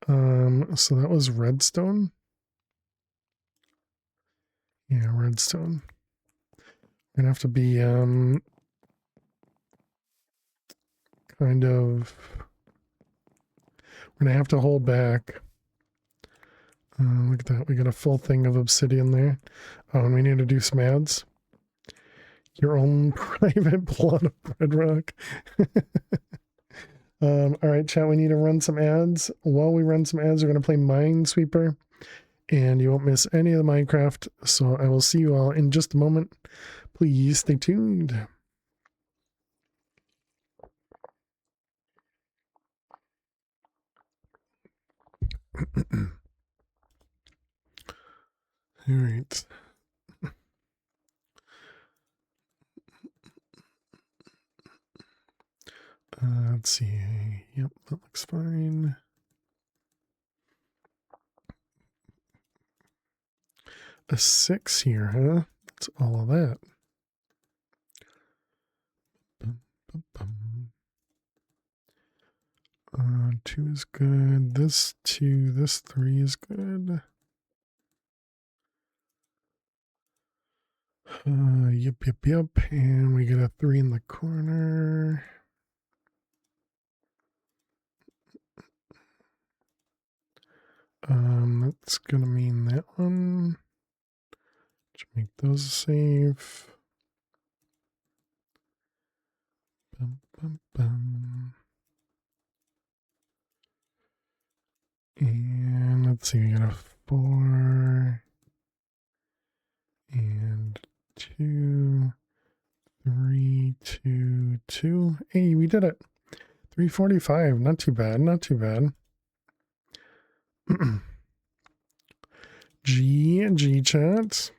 So that was redstone. Yeah, redstone. Gonna have to be kind of... We're going to have to hold back. Look at that. We got a full thing of obsidian there. Oh, and we need to do some ads. Your own private plot of bedrock. All right, chat, we need to run some ads. While we run some ads, we're going to play Minesweeper. And you won't miss any of the Minecraft. So I will see you all in just a moment. Please stay tuned. All right. Let's see. Yep, that looks fine. A 6 here, huh? That's all of that. Bum, bum, bum. 2 is good. This 2, this 3 is good. Yep. And we get a 3 in the corner. That's gonna mean that one. Let's make those safe. Bum. And let's see, we got a 4 and 2, 3, 2, 2. Hey, we did it. 345. Not too bad. Not too bad. G chat.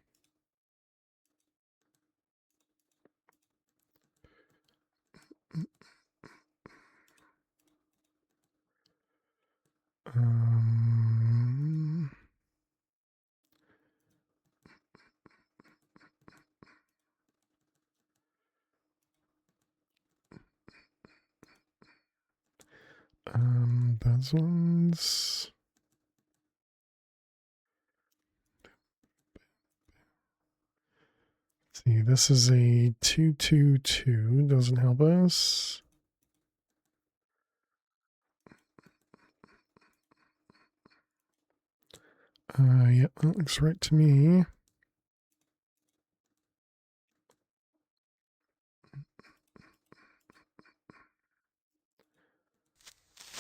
Those ones. Let's see, this is a 222. Doesn't help us. Yeah, that looks right to me.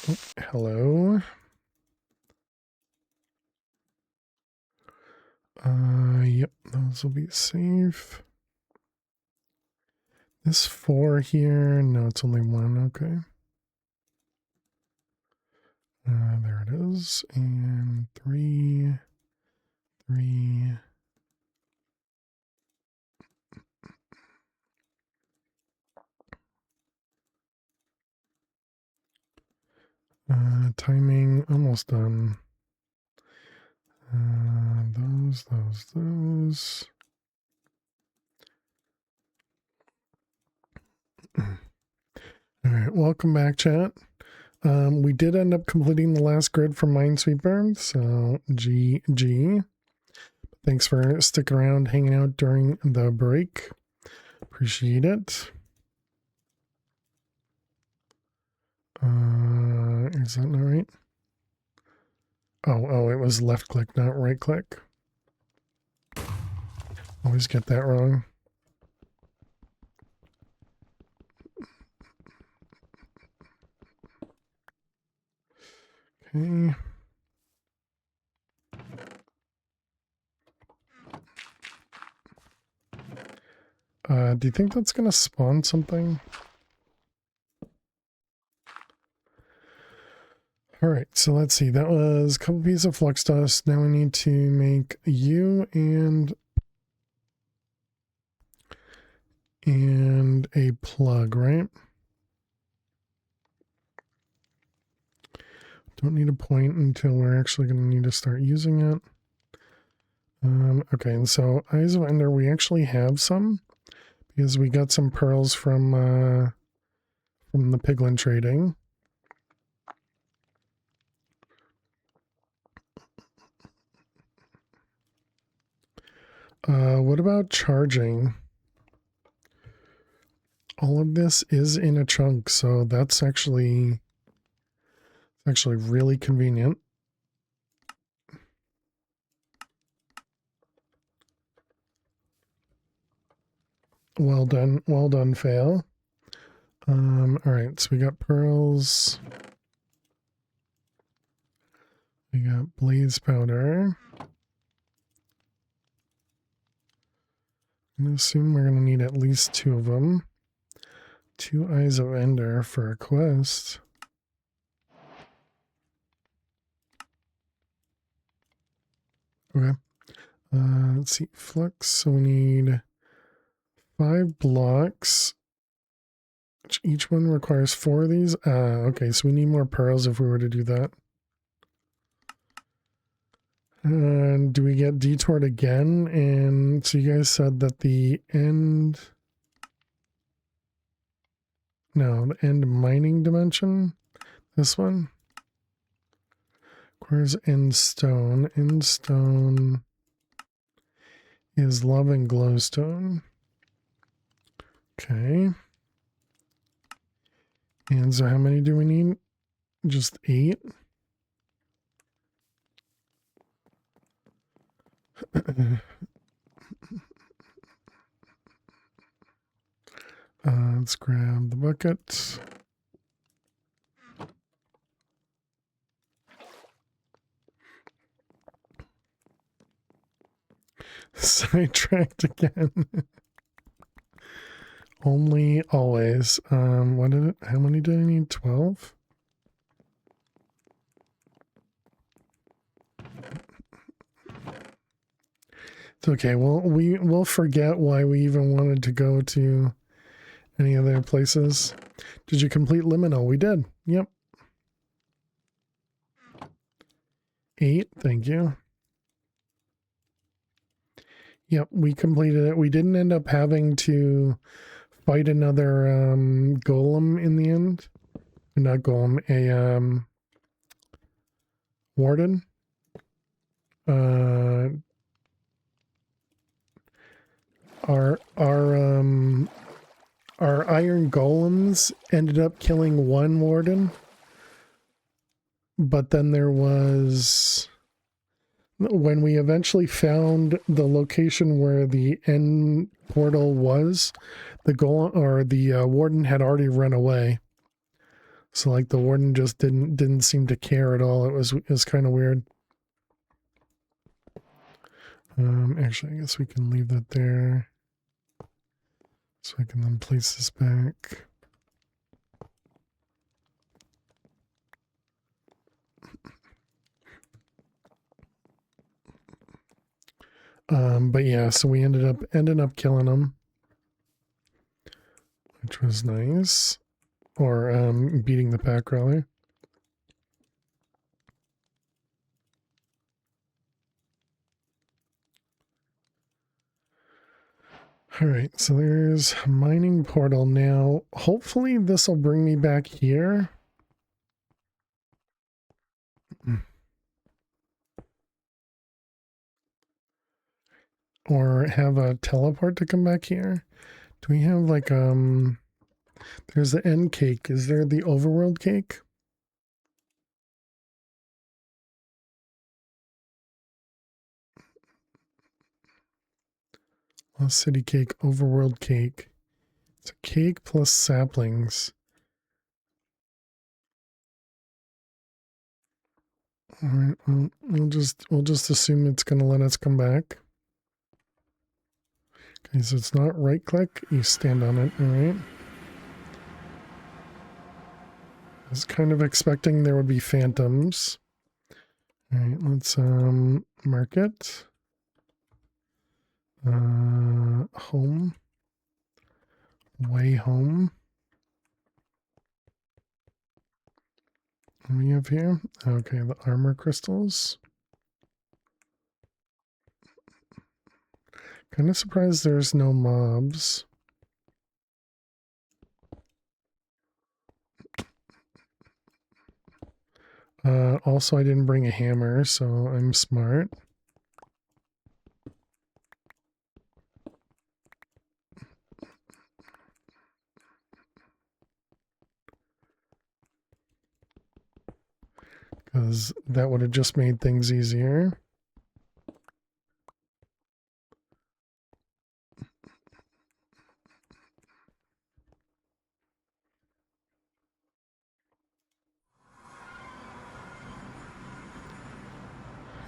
Oh, hello. Yep, those will be safe. This 4 here, no, it's only 1, okay. There it is, and 3, 3. Timing, almost done. Those. All right, welcome back, chat. We did end up completing the last grid from Minesweeper, so GG. Thanks for sticking around, hanging out during the break. Appreciate it. Is that not right? Oh, it was left click, not right click. Always get that wrong. Okay. Do you think that's gonna spawn something? All right, so let's see. That was a couple pieces of flux dust. Now we need to make you and a plug, right? Don't need a point until we're actually going to need to start using it. Okay, and so Eyes of Ender, we actually have some because we got some pearls from the piglin trading. What about charging all of this is in a chunk, so that's actually really convenient. Well done, fail. All right, so we got pearls. We got blaze powder. I'm gonna assume we're gonna need at least 2 of them. 2 eyes of ender for a quest. Okay. Let's see, flux. So we need 5 blocks. Each one requires 4 of these. Okay, so we need more pearls if we were to do that. And do we get detoured again? And so you guys said that the end... No, the end mining dimension? This one? Requires end stone. End stone is love and glowstone. Okay. And so how many do we need? Just 8? Let's grab the bucket. Sidetracked again. Only always. What did it? How many did I need? 12? It's okay. Well, we'll forget why we even wanted to go to any other places. Did you complete Liminal? We did. Yep. 8. Thank you. Yep, we completed it. We didn't end up having to fight another golem in the end. Not golem, a warden. Our iron golems ended up killing 1 warden, but then there was, when we eventually found the location where the end portal was, the golem or the warden had already run away. So like the warden just didn't seem to care at all. It was kind of weird. Actually, I guess we can leave that there. So I can then place this back. But yeah, so we ended up killing them, which was nice. Or beating the pack rather. All right, so there's mining portal now. Hopefully this will bring me back here. Or have a teleport to come back here. Do we have like there's the end cake. Is there the overworld cake? Lost city cake, overworld cake. It's a cake plus saplings. All right, well, we'll just assume it's gonna let us come back. Okay, so it's not right click, you stand on it, all right. I was kind of expecting there would be phantoms. All right, let's mark it. Home. Way home. What do we have here? Okay, the armor crystals. Kind of surprised there's no mobs. Also, I didn't bring a hammer, so I'm smart. because that would have just made things easier.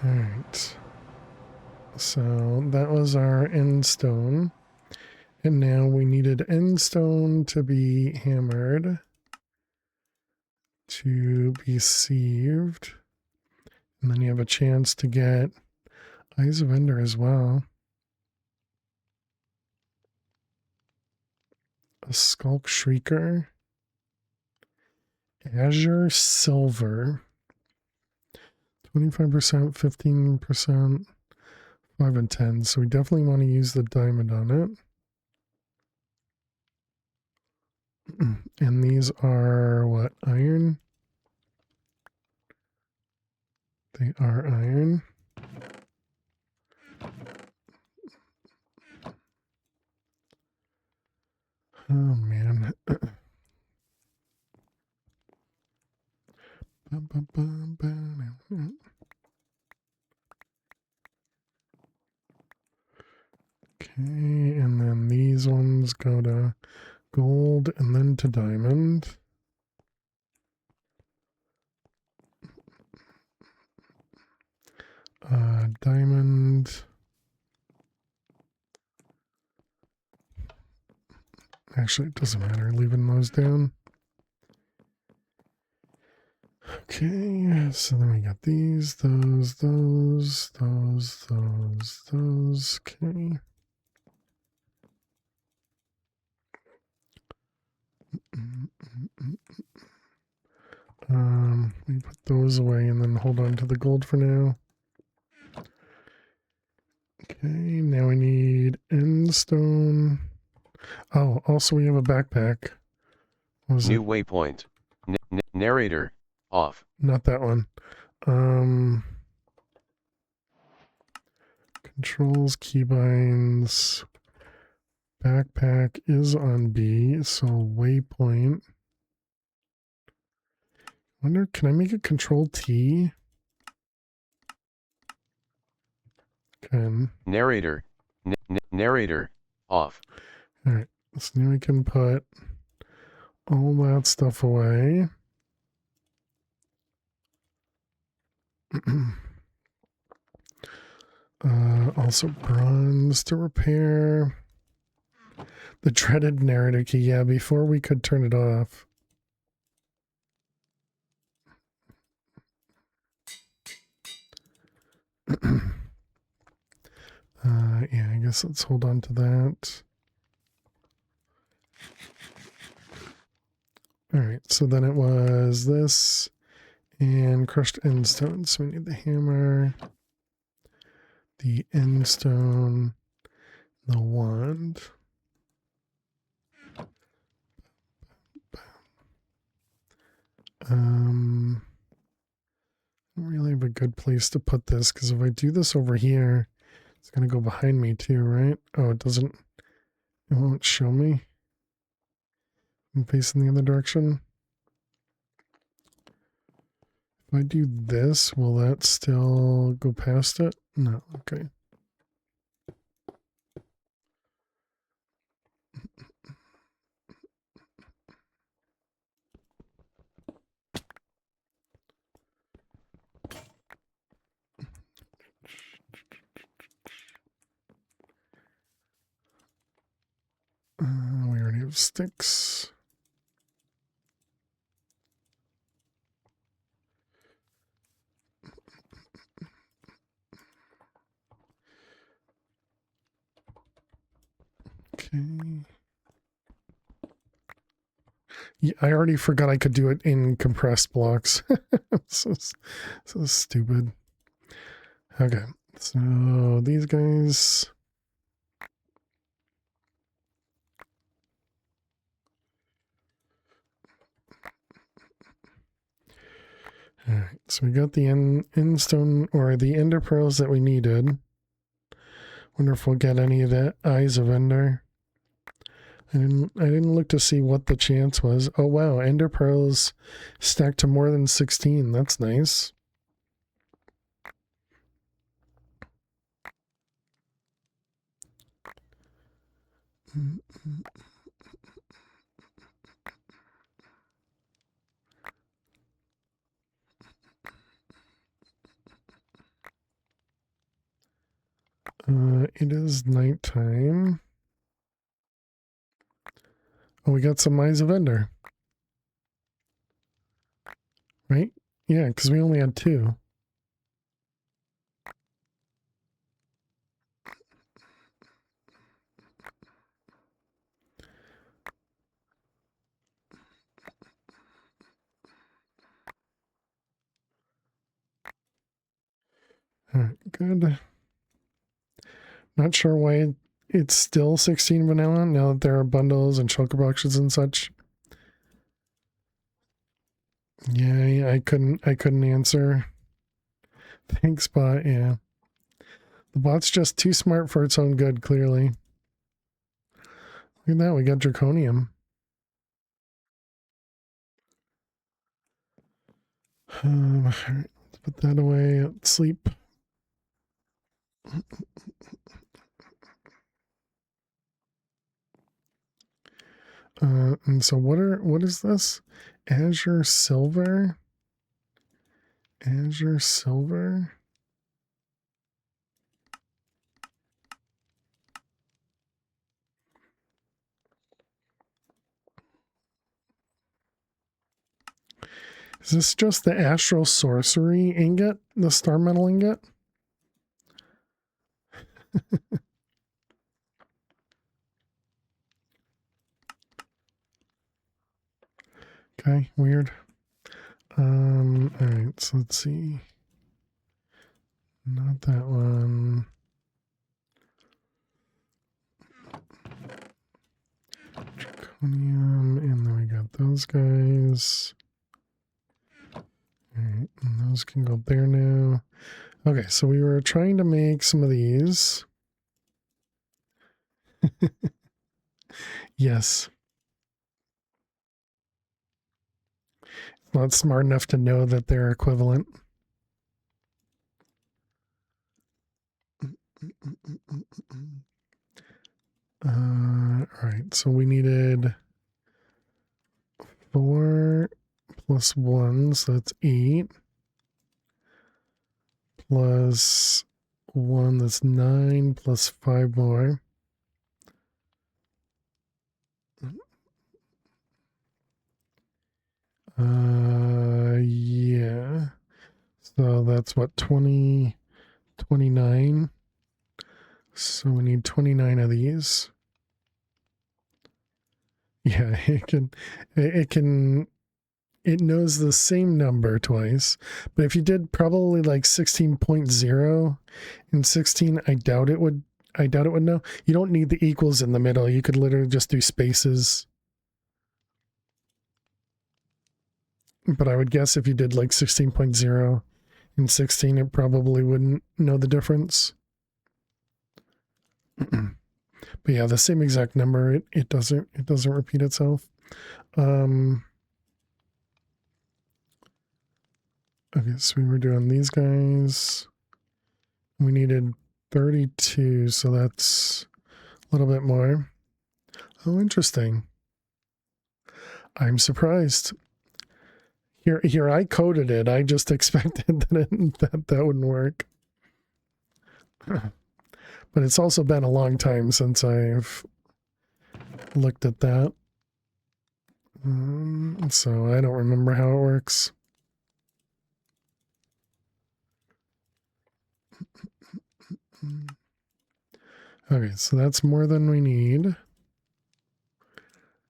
All right. So that was our end stone. And now we needed end stone to be hammered to be sieved. And then you have a chance to get Eyes of Ender as well. A Skulk Shrieker. Azure Silver. 25%, 15%, 5 and 10. So we definitely want to use the diamond on it. And these are what? Iron? They are iron. Oh man. Okay, and then these ones go to gold and then to diamond. Diamond. Actually, it doesn't matter leaving those down. Okay, so then we got these, those. Okay. We put those away and then hold on to the gold for now. Okay, now we need end stone. Oh, also we have a backpack. What was New it? waypoint. Narrator. Off. Not that one. Controls, keybinds. Backpack is on B, so waypoint. Wonder, can I make it Control T? Can. Narrator. Narrator. Off. Alright, so now we can put all that stuff away. Also bronze to repair. The dreaded narrator key, yeah, before we could turn it off. Yeah, I guess let's hold on to that. Alright, so then it was this and crushed end stone. So we need the hammer, the end stone, the wand. I don't really have a good place to put this because if I do this over here, it's going to go behind me too, right? Oh, it doesn't, it won't show me. I'm facing the other direction. If I do this, will that still go past it? No, okay. We already have sticks. Okay. Yeah, I already forgot I could do it in compressed blocks. so stupid. Okay, so these guys. Alright, so we got the end stone or the ender pearls that we needed. Wonder if we'll get any of that Eyes of Ender. I didn't look to see what the chance was. Oh wow, ender pearls stacked to more than 16. That's nice. It is nighttime. Oh, we got some Eyes of Ender. Right? Yeah, because we only had 2. Alright, good. Not sure why it's still 16 vanilla now that there are bundles and shulker boxes and such. Yeah, I couldn't answer. Thanks, bot. Yeah. The bot's just too smart for its own good, clearly. Look at that, we got Draconium. Let's put that away. Sleep. And so what is this? Azure Silver? Azure Silver? Is this just the Astral Sorcery ingot? The Star Metal ingot? Okay, weird. Alright, so let's see. Not that one. Draconium, and then we got those guys. Alright, and those can go there now. Okay, so we were trying to make some of these. Yes. Not smart enough to know that they're equivalent. Alright, so we needed 4 plus 1, so that's 8. Plus 1, that's 9, plus 5 more. Yeah. So that's what, 20, 29. So we need 29 of these. Yeah, it knows the same number twice. But if you did probably like 16.0 and 16, I doubt it would know. You don't need the equals in the middle. You could literally just do spaces. But I would guess if you did like 16.0 and 16, it probably wouldn't know the difference. But yeah, the same exact number. It doesn't repeat itself. Okay, so we were doing these guys. We needed 32, so that's a little bit more. Oh, interesting. I'm surprised. Here, I coded it. I just expected that wouldn't work. But it's also been a long time since I've looked at that. So I don't remember how it works. Okay, so that's more than we need.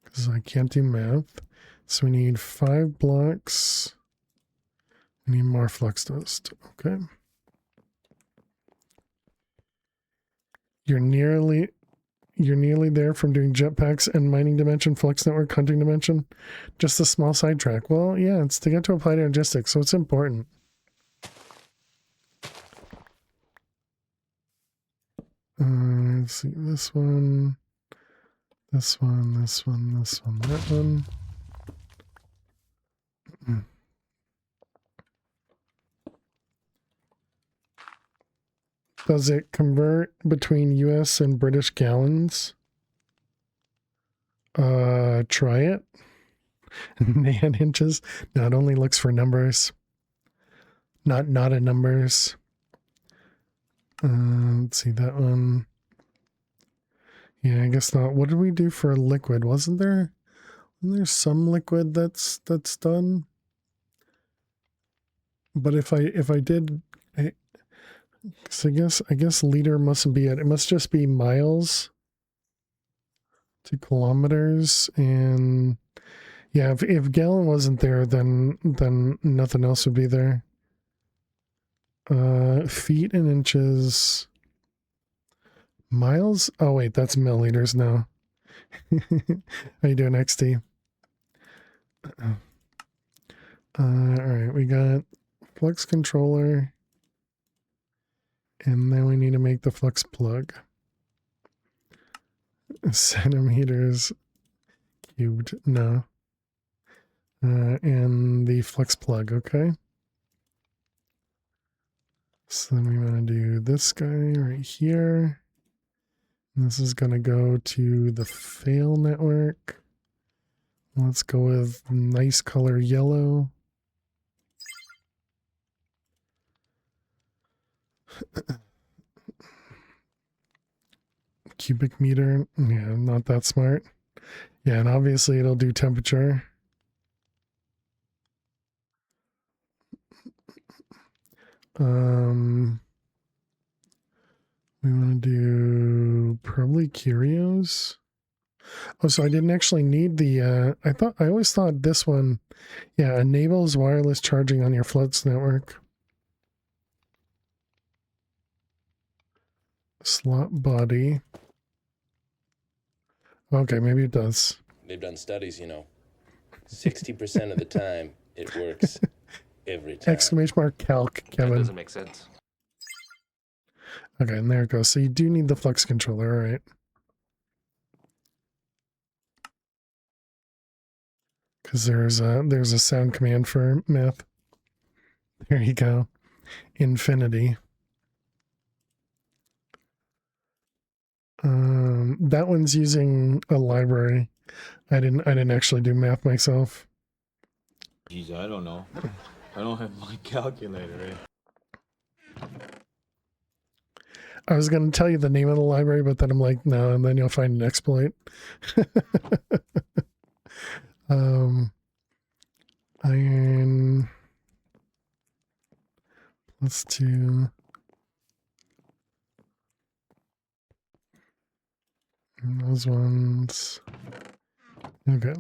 Because I can't do math. So we need 5 blocks. We need more flux dust. Okay. You're nearly there from doing jetpacks and mining dimension, flux network, hunting dimension. Just a small sidetrack. Well, yeah, it's to get to applied logistics, so it's important. Let's see, this one, This one, this one, this one, that one. Does it convert between US and British gallons? Try it. Man inches. No, it only looks for numbers. Not a numbers. Let's see that one. Yeah, I guess not. What did we do for liquid? Wasn't there some liquid that's done? But if I did, so I guess liter mustn't be it. It must just be miles to kilometers. And yeah, if gallon wasn't there, then nothing else would be there. Feet and inches. Miles? Oh wait, that's milliliters now. How you doing, XT? Alright, we got flux controller. And then we need to make the flux plug. Centimeters cubed, no. And the flux plug, okay. So then we want to do this guy right here. And this is going to go to the fail network. Let's go with nice color yellow. Cubic meter. Yeah, not that smart. Yeah, and obviously it'll do temperature. We want to do probably curios. Oh, so I didn't actually need the, I always thought this one, yeah, enables wireless charging on your flux network. Slot body. Okay, maybe it does. They've done studies, 60% of the time it works every time. Exclamation mark calc, Kevin. That doesn't make sense. Okay, and there it goes. So you do need the flux controller, all right? Because there's a sound command for math. There you go. Infinity. That one's using a library. I didn't actually do math myself. Geez, I don't know. I don't have my calculator, eh? I was going to tell you the name of the library, but then I'm like, no, and then you'll find an exploit. Iron +2. And those ones. Okay.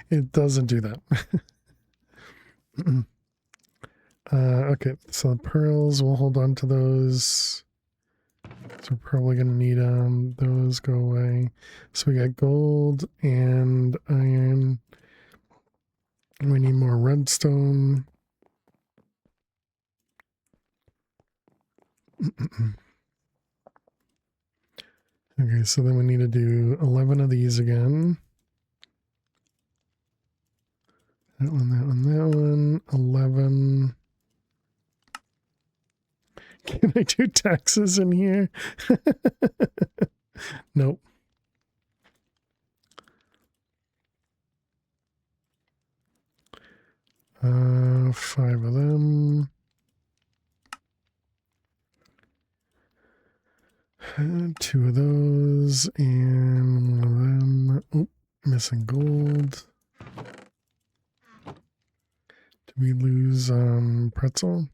It doesn't do that. Okay, so the pearls, we'll hold on to those. So we're probably going to need those go away. So we got gold and iron. We need more redstone. Okay, so then we need to do 11 of these again. That one, that one, that one. 11. Can I do taxes in here? Nope. Five of them. Two of those and one of them. Oh, missing gold. Did we lose pretzel?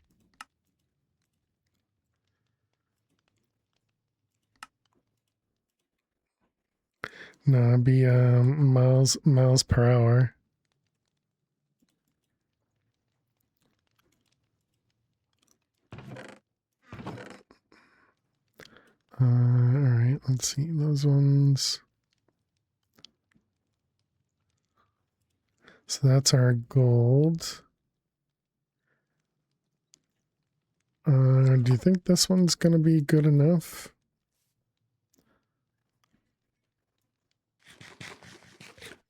No, it'd be miles per hour. All right, let's see those ones. So that's our gold. Do you think this one's gonna be good enough?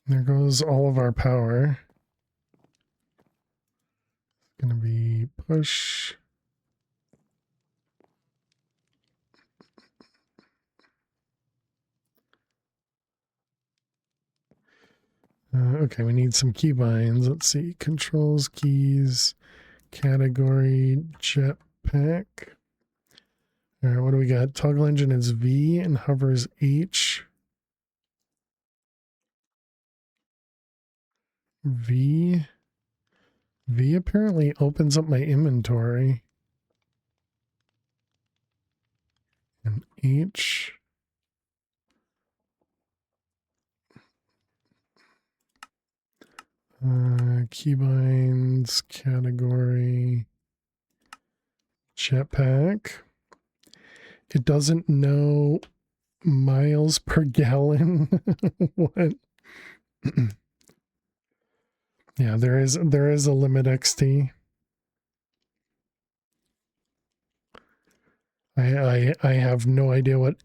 There goes all of our power. Gonna be push. Okay, we need some keybinds. Let's see. Controls, keys, category, jetpack. All right, what do we got? Toggle engine is V and hover is H. V apparently opens up my inventory. And H. Keybinds, category, jetpack. It doesn't know miles per gallon. What? Yeah, there is a limit XT. I have no idea what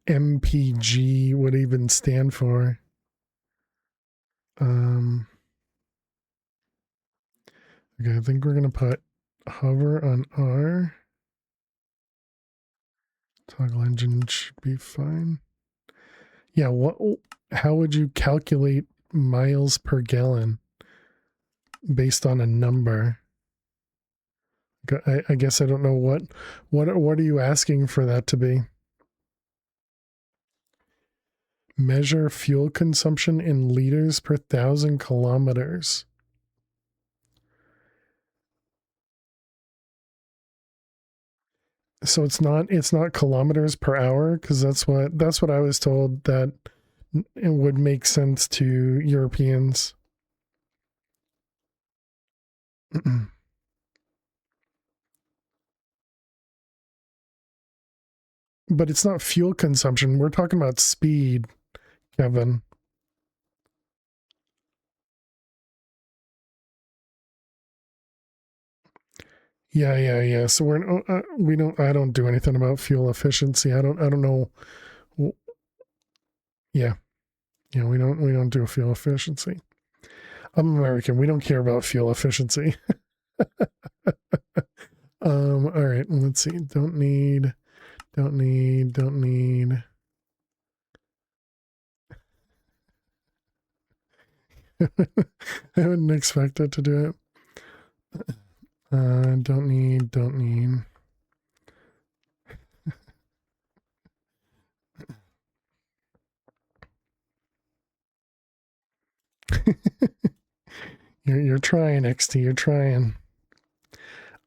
MPG would even stand for. Okay, I think we're gonna put hover on R. Toggle engine should be fine. Yeah, how would you calculate miles per gallon based on a number? I guess I don't know what are you asking for that to be? Measure fuel consumption in liters per 1,000 kilometers. So it's not kilometers per hour, because that's what I was told that it would make sense to Europeans. But it's not fuel consumption. We're talking about speed, Kevin. Yeah. So I don't do anything about fuel efficiency. I don't know. Yeah. We don't do fuel efficiency. I'm American. We don't care about fuel efficiency. All right. Let's see. Don't need. I wouldn't expect it to do it. Don't need. You're trying, XT. You're trying.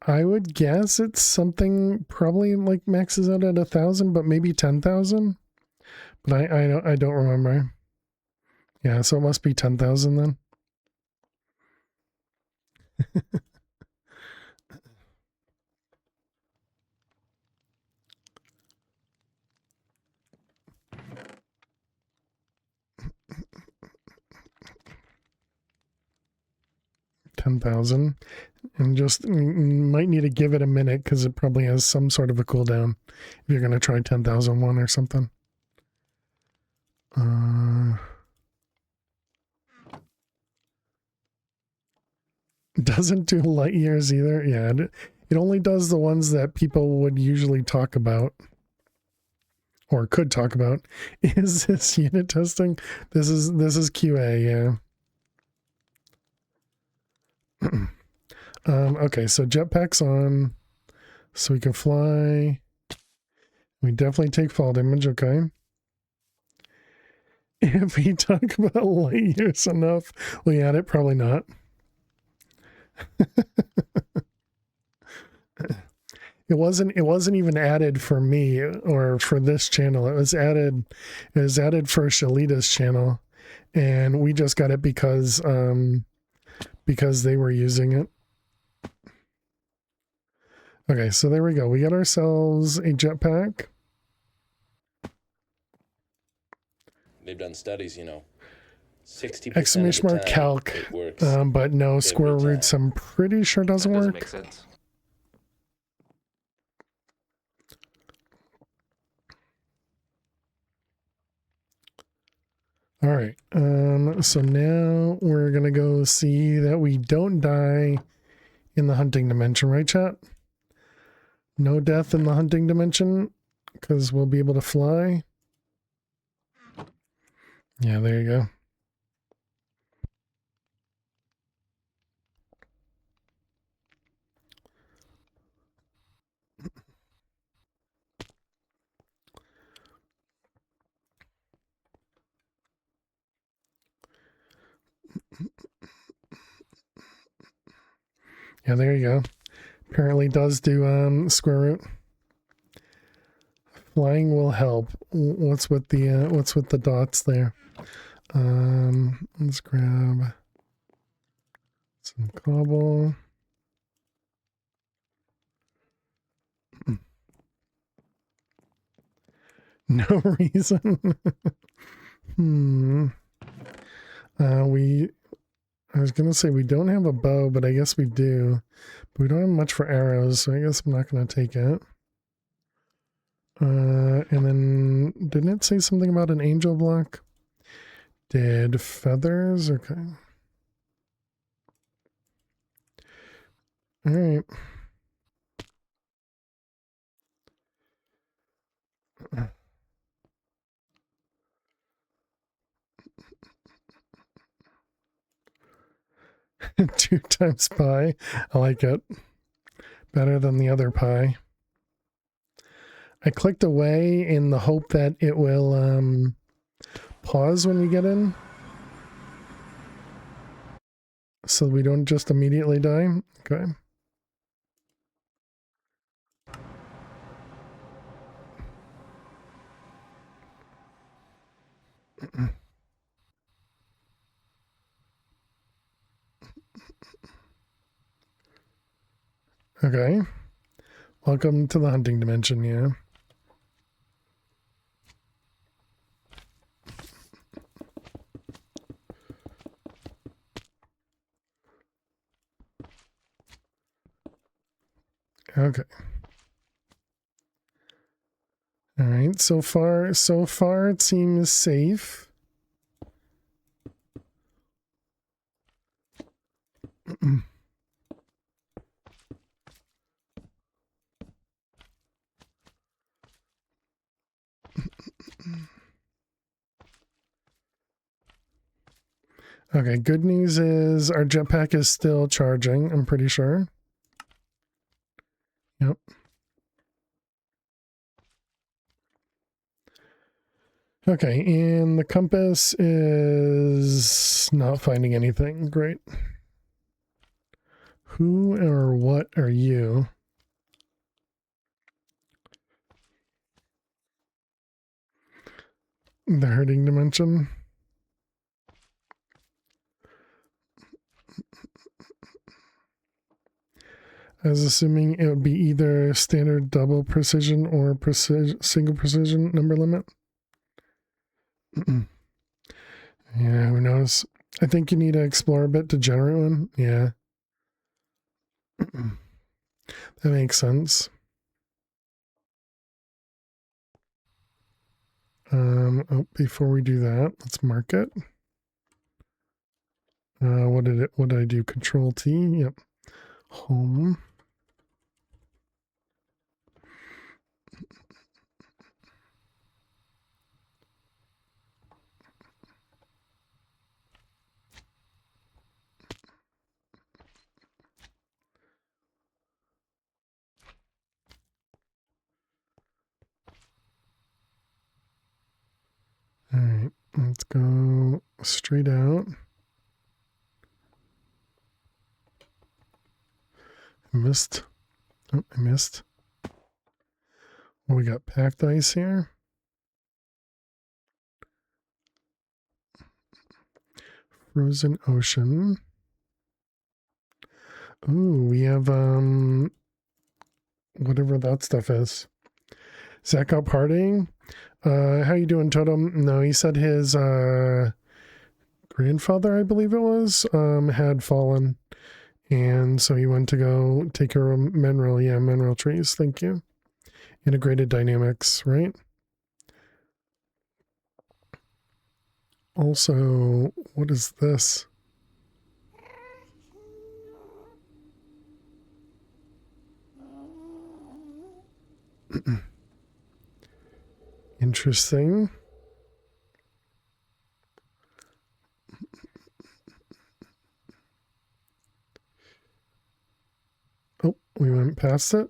I would guess it's something probably like maxes out at 1,000, but maybe 10,000. But I don't remember. Yeah, so it must be 10,000 then. $10,000, and just might need to give it a minute because it probably has some sort of a cooldown if you're going to try 10,001 or something. Doesn't do light years either. Yeah, it only does the ones that people would usually talk about or could talk about. Is this unit testing? This is QA, yeah. Okay, so jetpack's on, so we can fly. We definitely take fall damage, okay. If we talk about light years enough, we add it, probably not. It wasn't even added for me or for this channel. It was added for Shalita's channel, and we just got it because they were using it. Okay, so there we go. We got ourselves a jetpack. They've done studies, 60% Exclamation of the mark time, calc. it works. But no square roots. I'm pretty sure doesn't That doesn't work. make sense. All right. So now we're gonna go see that we don't die in the hunting dimension, right, chat? No death in the hunting dimension, because we'll be able to fly. Yeah, there you go. Yeah, there you go. Apparently does do square root. Flying will help. What's with the dots there? Let's grab some cobble. No reason. I was gonna say we don't have a bow, but I guess we do. But we don't have much for arrows, so I guess I'm not gonna take it. And then didn't it say something about an angel block? Did feathers? Okay. All right. Two times pi. I like it. Better than the other pi. I clicked away in the hope that it will pause when we get in. So we don't just immediately die. Okay. Okay. Welcome to the hunting dimension, yeah. Okay. All right, so far it seems safe. Okay, good news is our jetpack is still charging, I'm pretty sure. Yep. Okay, and the compass is not finding anything. Great. Who or what are you? The herding dimension. I was assuming it would be either standard double precision or single precision number limit. Yeah, who knows? I think you need to explore a bit to generate one. Yeah. That makes sense. Before we do that, let's mark it. What did I do? Control T. Yep. Home. All right, let's go straight out. I missed. Oh, I missed. Well, we got packed ice here. Frozen ocean. Ooh, we have whatever that stuff is. Zach out partying. How you doing, Totem? No, he said his grandfather, I believe it was, had fallen, and so he went to go take care of mineral. Yeah, mineral trees. Thank you. Integrated dynamics, right? Also, what is this? Interesting. Oh, we went past it.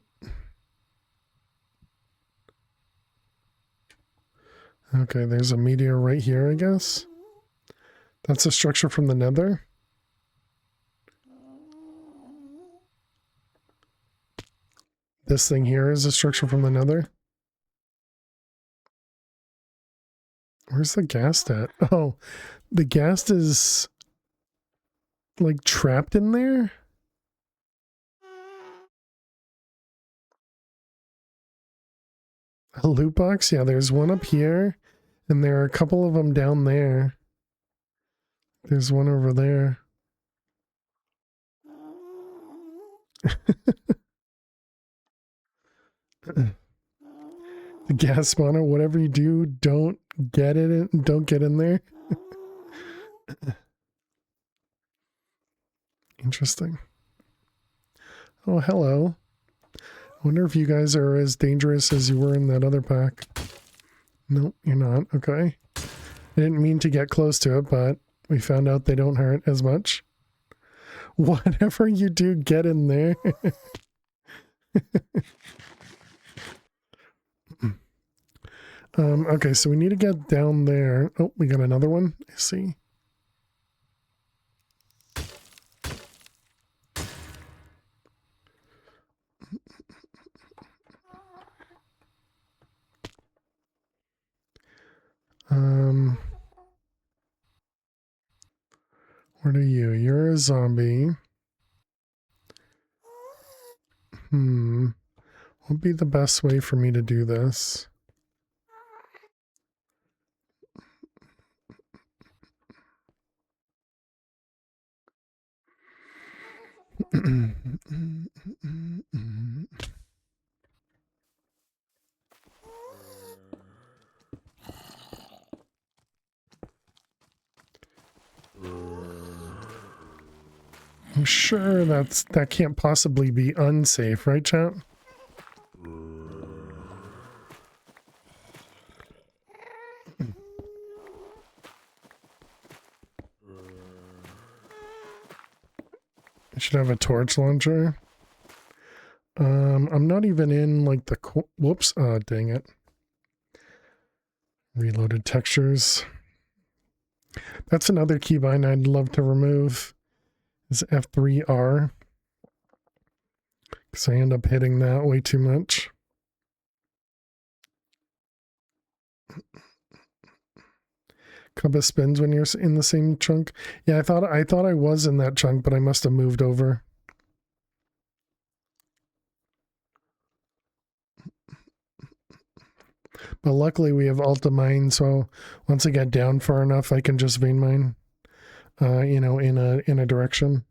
Okay, there's a meteor right here, I guess. That's a structure from the Nether. This thing here is a structure from the Nether. Where's the ghast at? Oh, the ghast is like trapped in there? A loot box? Yeah, there's one up here, and there are a couple of them down there. There's one over there. The gas spawner, whatever you do, don't get it in, don't get in there. Interesting. Oh, hello. I wonder if you guys are as dangerous as you were in that other pack. Nope, you're not. Okay. I didn't mean to get close to it, but we found out they don't hurt as much. Whatever you do, get in there. Okay, so we need to get down there. Oh, we got another one. I see. What are you? You're a zombie. What would be the best way for me to do this? I'm sure that can't possibly be unsafe, right, chat? I should have a torch launcher. I'm not even in like the whoops. Oh, dang it. Reloaded textures. That's another keybind I'd love to remove. Is F3R. Because I end up hitting that way too much. Compass spins when you're in the same chunk. Yeah, I thought I was in that chunk, but I must have moved over. But luckily we have Alta Mine, so once I get down far enough, I can just vein mine, you know, in a direction.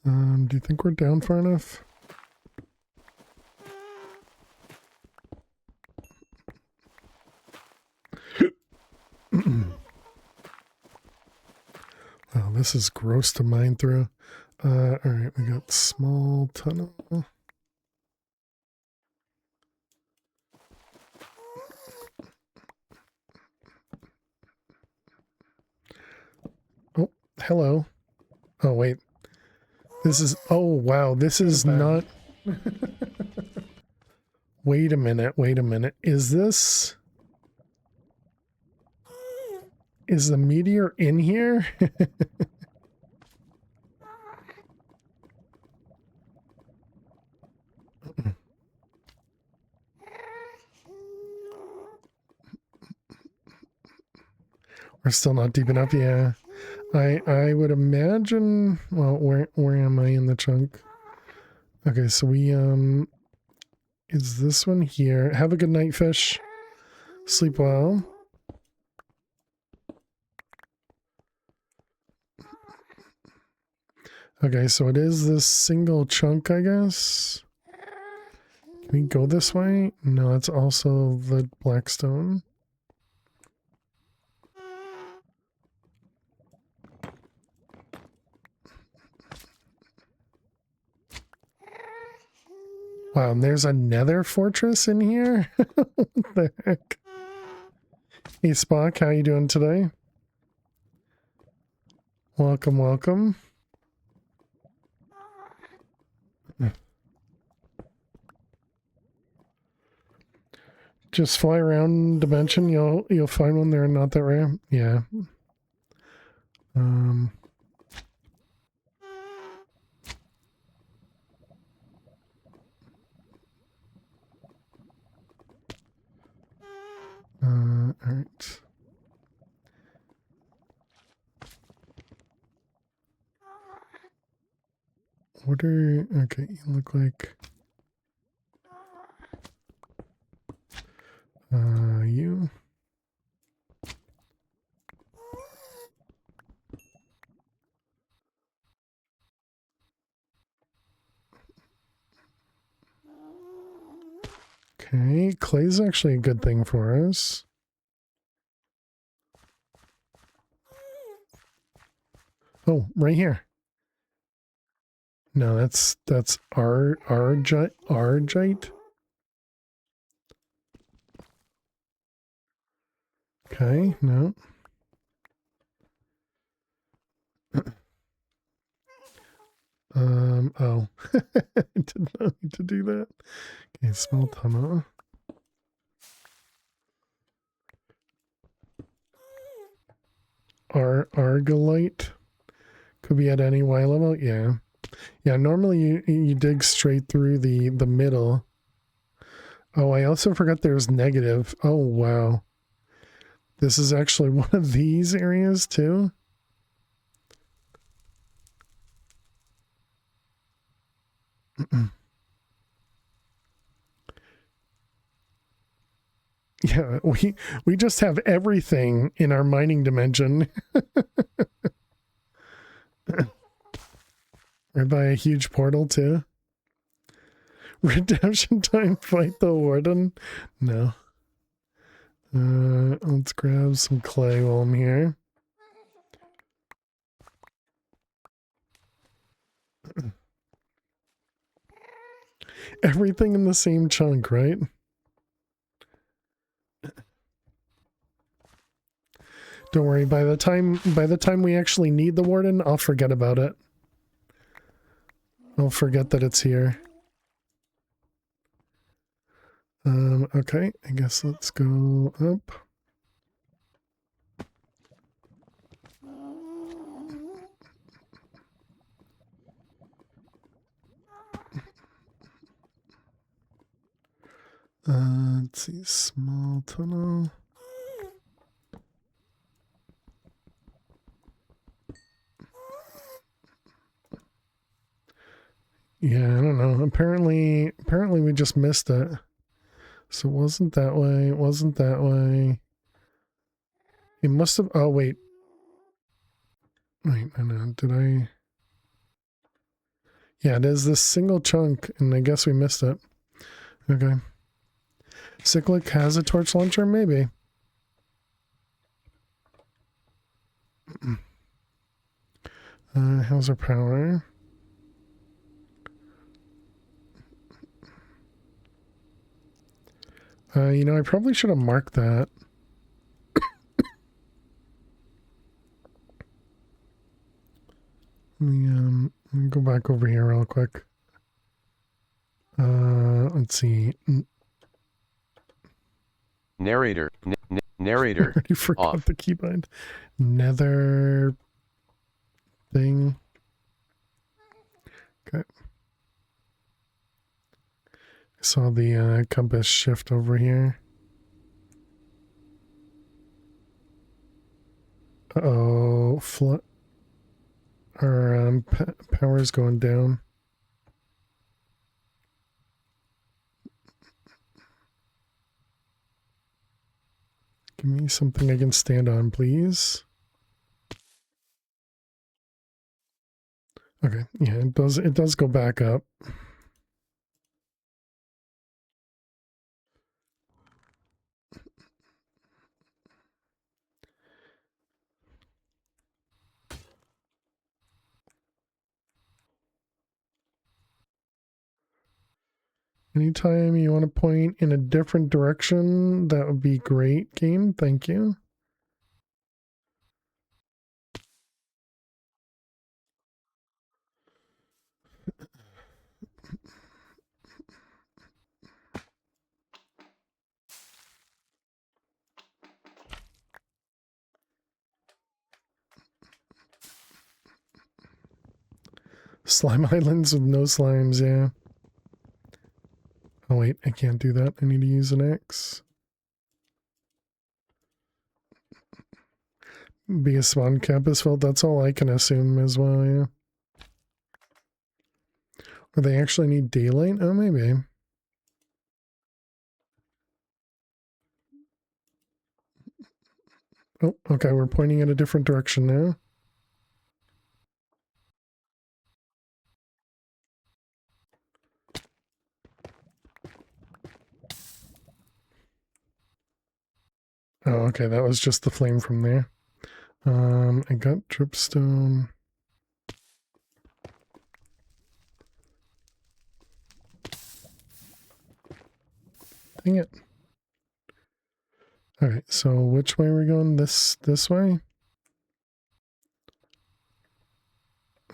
Do you think we're down far enough? Wow, this is gross to mine through. All right, we got small tunnel. Oh, hello. Oh, wait. This is, oh, wow, this is not... Wait a minute, wait a minute. Is this... Is the meteor in here? We're still not deep enough, yeah. I would imagine, well, where am I in the chunk? Okay, so we, is this one here? Have a good night, fish. Sleep well. Okay, so it is this single chunk, I guess. Can we go this way? No, it's also the Blackstone. Wow, and there's a nether fortress in here? What the heck? Hey Spock, how you doing today? Welcome, welcome. Just fly around dimension, you'll find one there, not that rare. Yeah. Alright. What are, okay, you look like, you. Okay, clay's actually a good thing for us. Oh, right here. No, that's argite. Okay, no. Oh. I did not need to do that. Okay, small tunnel. Argillite. Could be at any Y level, yeah. Yeah, normally you dig straight through the middle. Oh, I also forgot there's negative. Oh, wow. This is actually one of these areas too. Yeah, we just have everything in our mining dimension. Right by a huge portal too. Redemption time, fight the warden. No. Let's grab some clay while I'm here. Everything in the same chunk, right? Don't worry, by the time we actually need the warden, I'll forget about it. I'll forget that it's here. Okay, I guess let's go up. Let's see, small tunnel. Yeah, I don't know. Apparently we just missed it. So it wasn't that way. It wasn't that way. It must have. Oh wait. Wait, no. Did I? Yeah, it is this single chunk, and I guess we missed it. Okay. Cyclic has a torch launcher, maybe. How's our power? You know, I probably should have marked that. Let me go back over here real quick. Let's see. Narrator. Narrator. I already forgot Off. the keybind. Nether thing. Okay. I saw the compass shift over here. Uh-oh, our power's going down. Give me something I can stand on, please. Okay, yeah, it does go back up. Anytime you want to point in a different direction, that would be great, game. Thank you. Slime islands with no slimes, yeah. Oh wait, I can't do that. I need to use an X. Be a spawn campus, well, that's all I can assume as well, yeah. Or they actually need daylight? Oh, maybe. Oh, okay, we're pointing in a different direction now. Oh, okay, that was just the flame from there. I got dripstone. Dang it. Okay, so which way are we going? This way?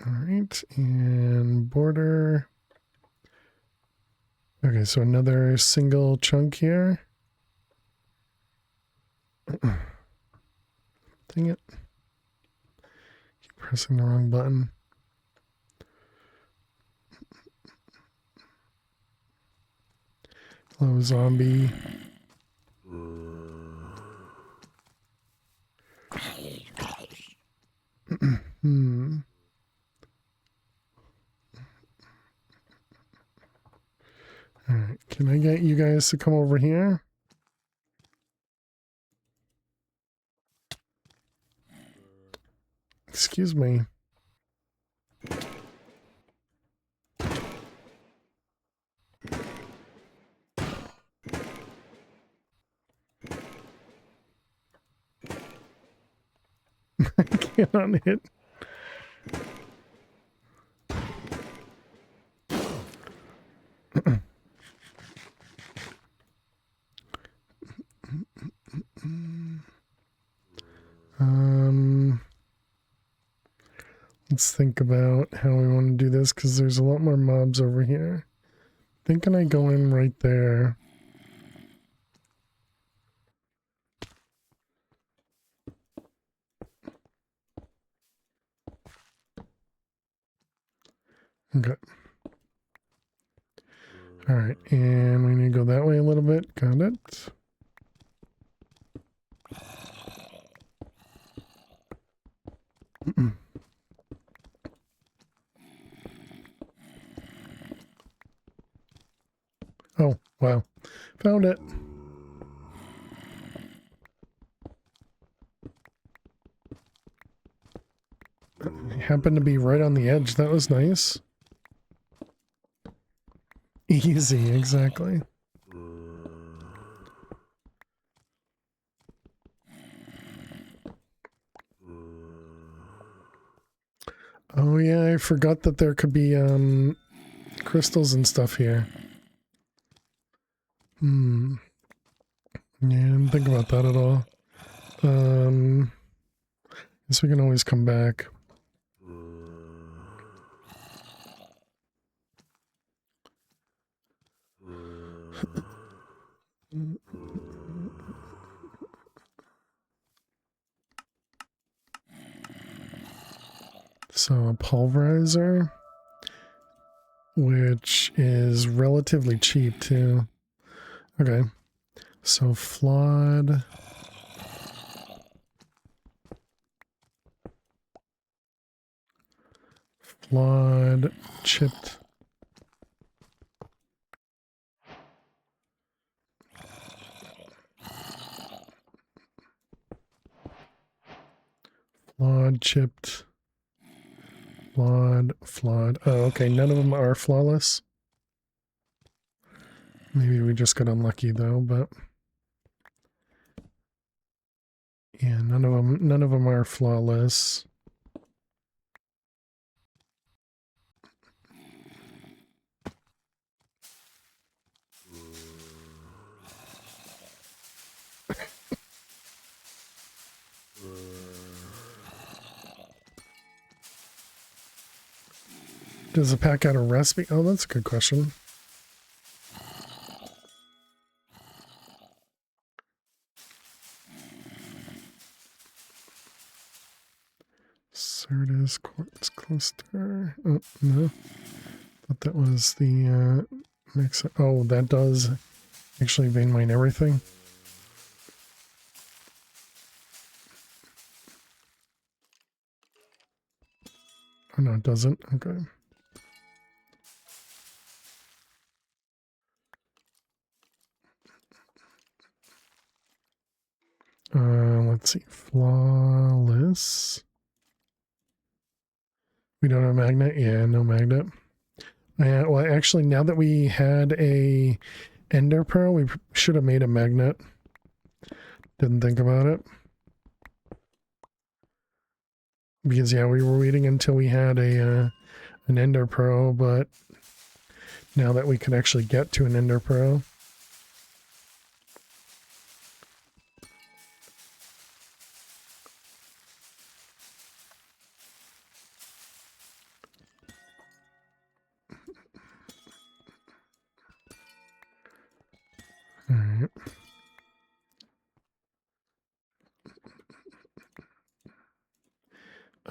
Alright, and border. Okay, so another single chunk here. Dang it. Keep pressing the wrong button. Hello, zombie. Alright, can I get you guys to come over here? Excuse me. I cannot hit. Let's think about how we want to do this because there's a lot more mobs over here. Thinking I go in right there. Okay. Alright, and we need to go that way a little bit. Got it. Oh, wow. Found it. It happened to be right on the edge. That was nice. Easy, exactly. Oh yeah, I forgot that there could be crystals and stuff here. Yeah, I didn't think about that at all. Guess we can always come back. So a pulverizer, which is relatively cheap too. Okay, so flawed. Flawed, chipped. Flawed, chipped. Flawed. Oh, okay, none of them are flawless. Maybe we just got unlucky though, but yeah, none of them are flawless. Does the pack out a recipe? Oh, that's a good question. Certus quartz cluster. Oh, no. Thought that was the mix. Oh, that does actually vein mine everything. Oh, no, it doesn't. Okay. Let's see. Flawless. We don't have magnet? Yeah, no magnet. Well, actually, now that we had a ender pearl, we should have made a magnet. Didn't think about it. Because, yeah, we were waiting until we had an ender pearl, but now that we can actually get to an ender pearl.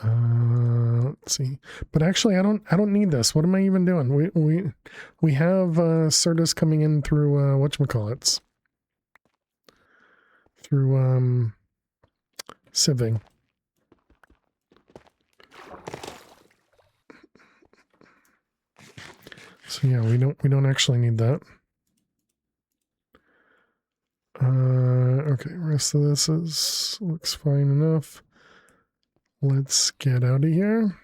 All right. Let's see. But actually, I don't need this. What am I even doing? We have Certus coming in through whatchamacallits. Through sieving. So yeah, we don't actually need that. Okay, rest of this looks fine enough. Let's get out of here.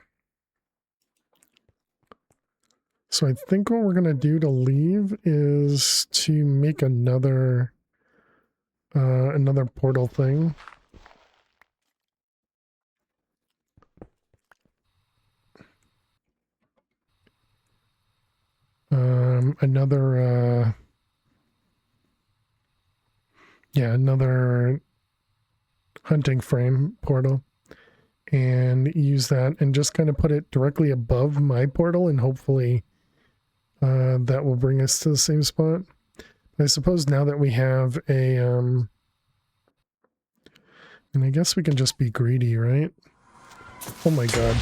So I think what we're gonna do to leave is to make another portal thing. Another hunting frame portal, and use that and just kind of put it directly above my portal, and hopefully that will bring us to the same spot. I suppose now that we have a and I guess we can just be greedy, right? Oh my god.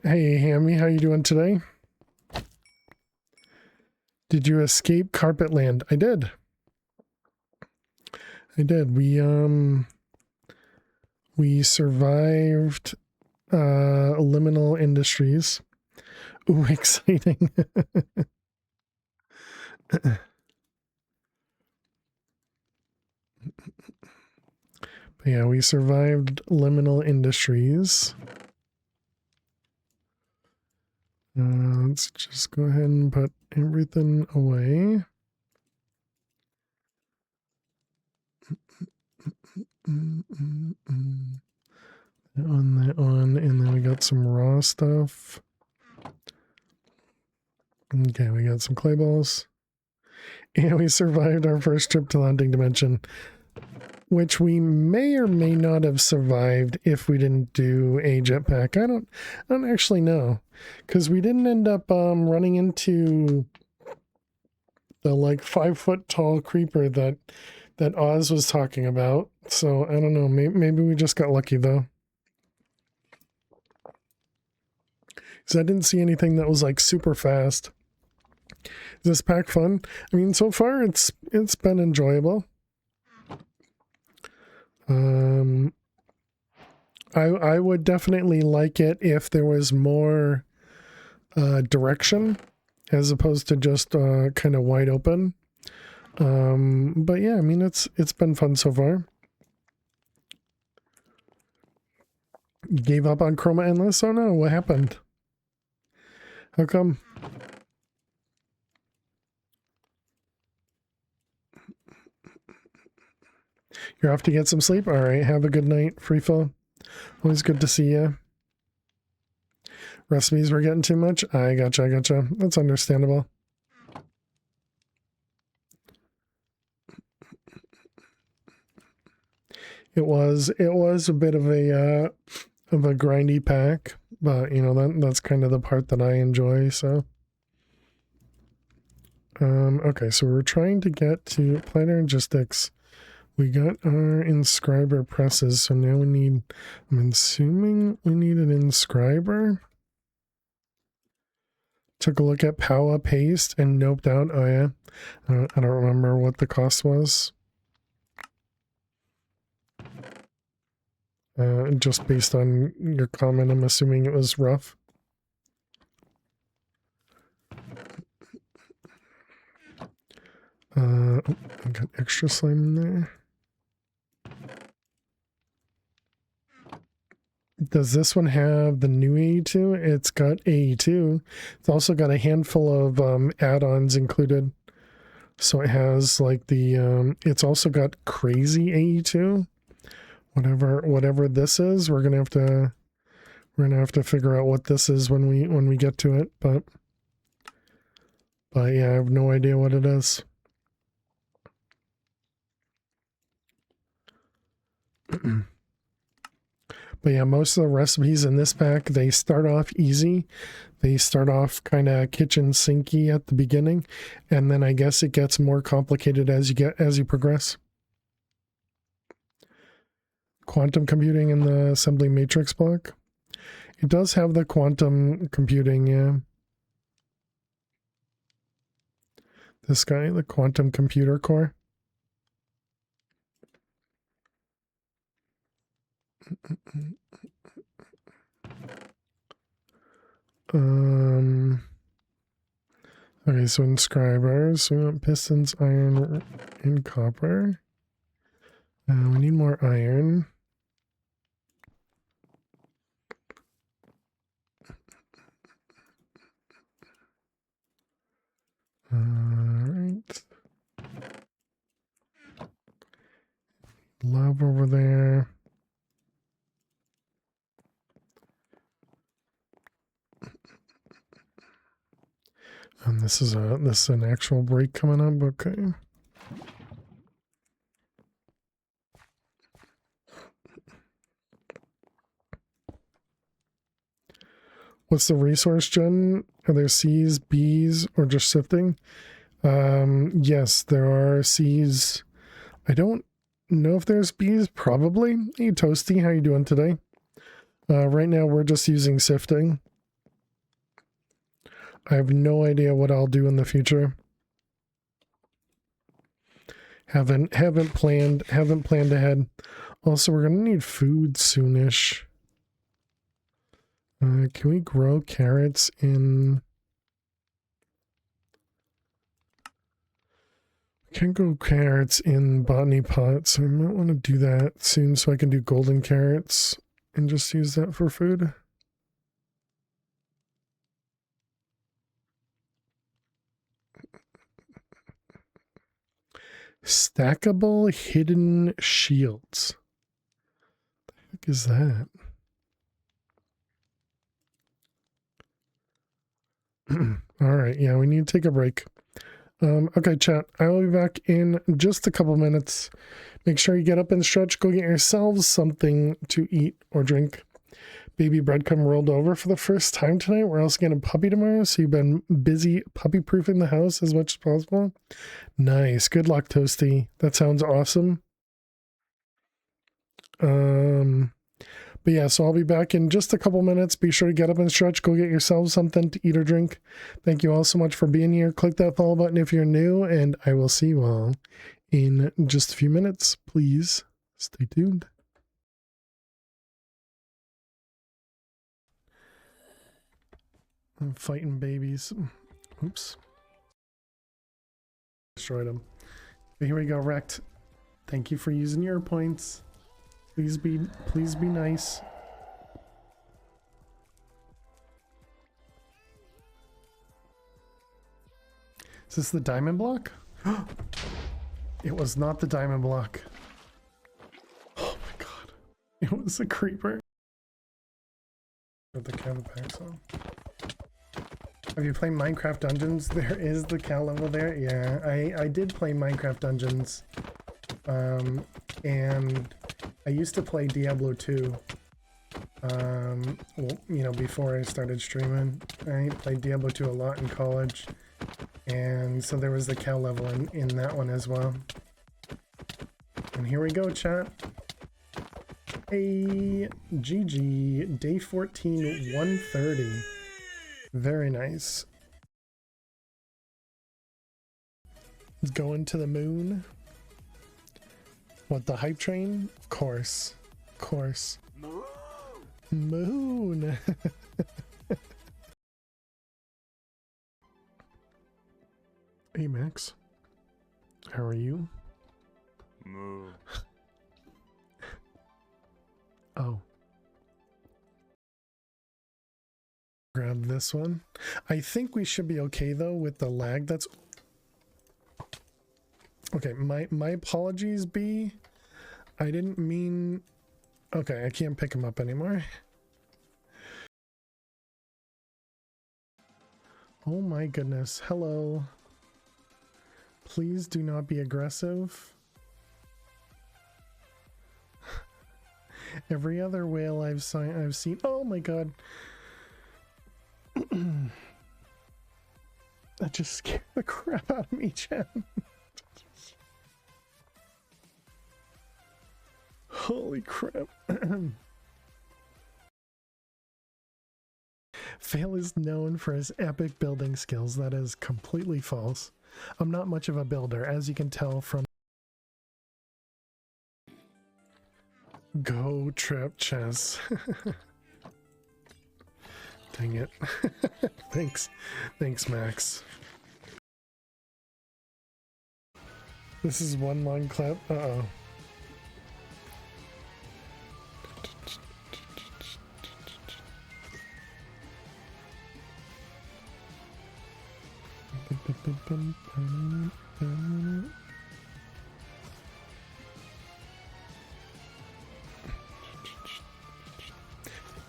Hey Hammy, how you doing today? Did you escape Carpet Land? I did. We survived Liminal Industries. Ooh, exciting. But yeah, we survived Liminal Industries. Let's just go ahead and put everything away. That on, and then we got some raw stuff. Okay, we got some clay balls. And we survived our first trip to the Hunting Dimension, which we may or may not have survived if we didn't do a jetpack. I don't actually know, because we didn't end up running into the like 5-foot tall creeper that Oz was talking about. So I don't know. Maybe we just got lucky though. Because I didn't see anything that was like super fast. Is this pack fun? I mean, so far it's been enjoyable. I would definitely like it if there was more direction as opposed to just kind of wide open. But yeah, I mean, it's been fun so far. You gave up on Chroma Endless? Oh no, what happened? How come? You're off to get some sleep? Alright, have a good night, Freefall. Always good to see you. Recipes were getting too much? I gotcha. That's understandable. It was a bit of a grindy pack, but you know that's kind of the part that I enjoy. So, okay, so we're trying to get to planner logistics. We got our inscriber presses, so now we need. I'm assuming we need an inscriber. Took a look at Powa paste and noped out. Oh yeah, I don't remember what the cost was. Just based on your comment, I'm assuming it was rough. Oh, I got extra slime in there. Does this one have the new AE2? It's got AE2. It's also got a handful of add-ons included. So it has like the it's also got crazy AE2. Whatever this is, we're gonna have to figure out what this is when we get to it, but yeah, I have no idea what it is. But yeah, most of the recipes in this pack, they start off easy. They start off kind of kitchen sinky at the beginning, and then I guess it gets more complicated as you progress. Quantum computing in the assembly matrix block. It does have the quantum computing, yeah. This guy, the quantum computer core. Okay, so inscribers, we want pistons, iron, and copper. We need more iron. Alright. Love over there. And this is an actual break coming up, okay. What's the resource gen? Are there C's, B's, or just sifting? Yes, there are C's. I don't know if there's B's, probably. Hey Toasty, how you doing today? Right now we're just using sifting. I have no idea what I'll do in the future. Haven't planned ahead. Also, we're gonna need food soonish. Can we grow carrots in? Can't grow carrots in botany pot, so I might want to do that soon so I can do golden carrots and just use that for food. Stackable hidden shields. What the heck is that? All right, yeah, we need to take a break. Okay, chat, I will be back in just a couple minutes. Make sure you get up and stretch. Go get yourselves something to eat or drink. Baby breadcrumb rolled over for the first time tonight. We're also getting a puppy tomorrow, so you've been busy puppy-proofing the house as much as possible. Nice. Good luck, Toasty. That sounds awesome. But yeah, so I'll be back in just a couple minutes. Be sure to get up and stretch. Go get yourselves something to eat or drink. Thank you all so much for being here. Click that follow button if you're new, and I will see you all in just a few minutes. Please stay tuned. I'm fighting babies. Oops. Destroyed them. But here we go, wrecked. Thank you for using your points. Please be nice. Is this the diamond block? It was not the diamond block. Oh my god. It was a creeper. Put the cow packs on. Have you played Minecraft Dungeons? There is the cow level there. Yeah, I did play Minecraft Dungeons. And I used to play Diablo 2. Well, you know, before I started streaming, I played Diablo 2 a lot in college, and so there was the cow level in that one as well. And here we go, chat. Hey, GG, day 14, 130. Very nice. Let's go into the moon. What, the hype train? Of course. Of course. Moon. Hey, Max. How are you? Moo. Oh. Grab this one. I think we should be okay though with the lag. That's okay. My apologies, B. I didn't mean. Okay, I can't pick him up anymore. Oh my goodness. Hello. Please do not be aggressive. Every other whale I've seen. Oh my god. That just scared the crap out of me, Jen. Holy crap. Fail is known for his epic building skills. That is completely false. I'm not much of a builder, as you can tell from Go Trip Chess. Dang it. Thanks, Max. This is one long clip. Uh-oh.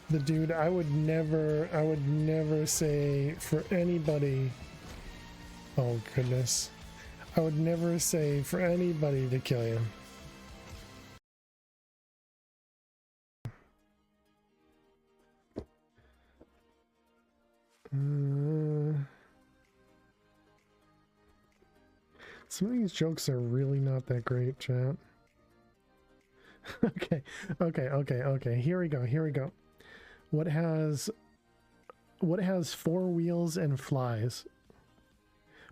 The dude, I would never say for anybody. Oh goodness. I would never say for anybody to kill you. Some of these jokes are really not that great, chat. Okay. Here we go. What has 4 wheels and flies?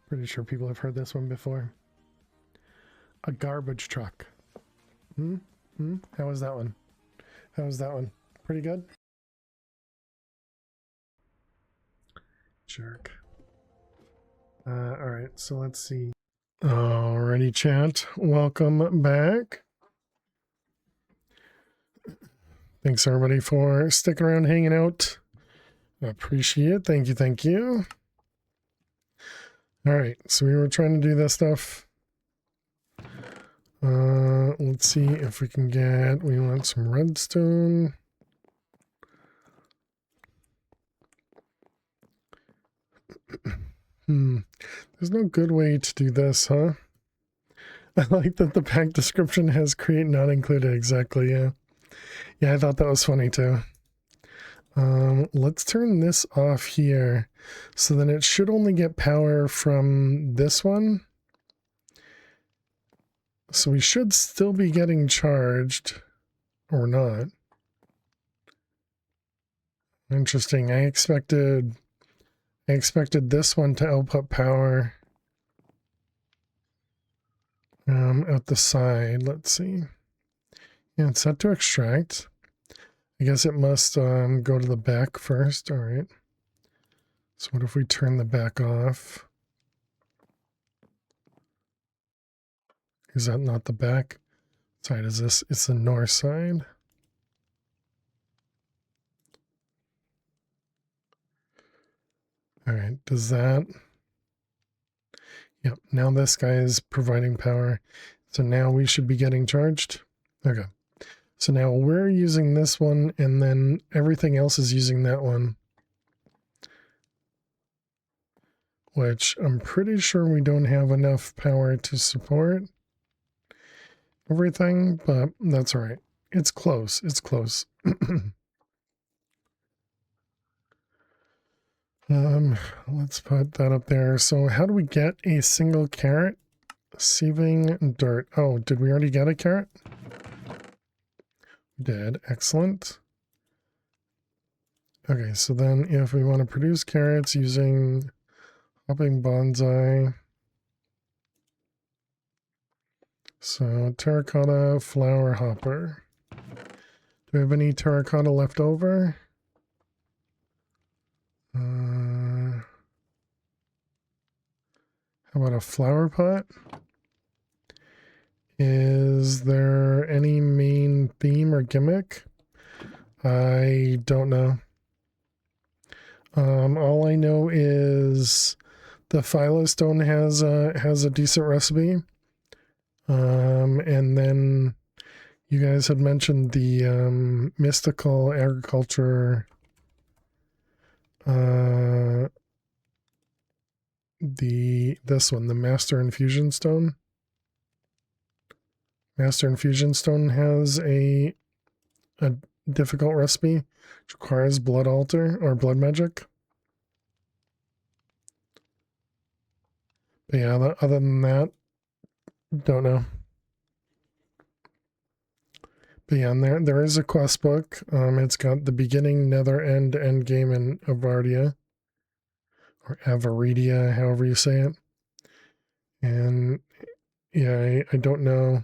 Pretty sure people have heard this one before. A garbage truck. How was that one? Pretty good? Jerk. Alright, so let's see. Alrighty, chat. Welcome back. Thanks everybody for sticking around, hanging out. I appreciate it. Thank you. Alright, so we were trying to do this stuff. Let's see if we can get, we want some redstone. There's no good way to do this, huh? I like that the pack description has create not included. Exactly, yeah. Yeah, I thought that was funny too. Let's turn this off here. So then it should only get power from this one. So we should still be getting charged. Or not. Interesting. I expected this one to output power out the side. Let's see. Yeah, it's set to extract. I guess it must go to the back first. All right. So what if we turn the back off? Is that not the back side? Is this? It's the north side. All right. Does that? Yep. Now this guy is providing power. So now we should be getting charged. Okay. So now we're using this one, and then everything else is using that one. Which I'm pretty sure we don't have enough power to support everything, but that's all right. It's close. It's close. Let's put that up there. So how do we get a single carrot? Sieving dirt. Oh, did we already get a carrot? We did. Excellent. Okay, so then if we want to produce carrots using hopping bonsai. So terracotta flower hopper. Do we have any terracotta left over? How about a flower pot? Is there any main theme or gimmick? I don't know. All I know is the Phylostone has a decent recipe. And then you guys had mentioned the mystical agriculture. This one, the Master Infusion Stone. Master Infusion Stone has a difficult recipe which requires blood altar or blood magic. But yeah, other than that, don't know. But yeah, and there is a quest book. It's got the beginning, nether end, end game, and Avardia. Or Avaridia, however you say it. And yeah, I don't know.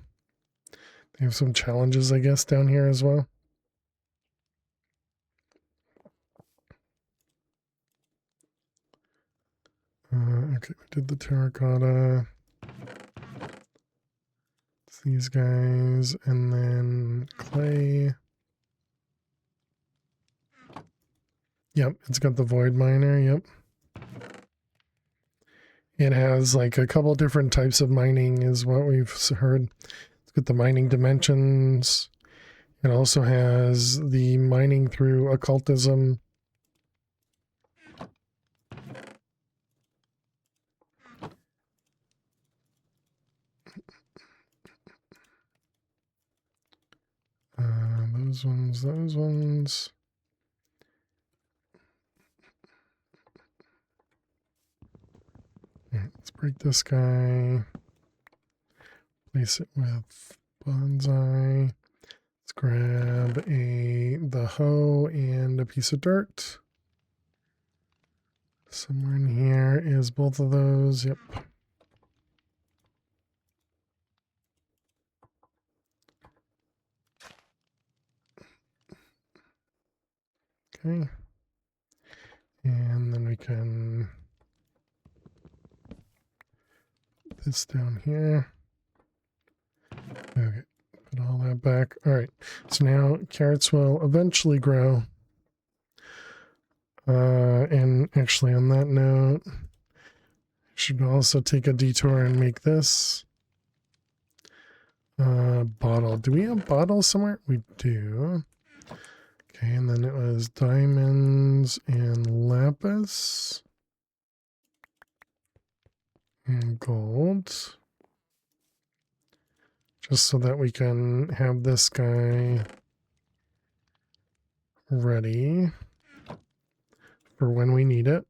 They have some challenges, I guess, down here as well. Okay, we did the terracotta. It's these guys, and then clay. Yep, it's got the void miner, yep. It has like a couple different types of mining is what we've heard. It's got the mining dimensions. It also has the mining through occultism. Those ones. All right, let's break this guy. Place it with bonsai. Let's grab the hoe and a piece of dirt. Somewhere in here is both of those. Yep. Okay. And then we can put this down here. Okay. Put all that back. All right. So now carrots will eventually grow. And actually on that note, I should also take a detour and make this bottle. Do we have bottles somewhere? We do. Okay, and then it was diamonds and lapis and gold. Just so that we can have this guy ready for when we need it.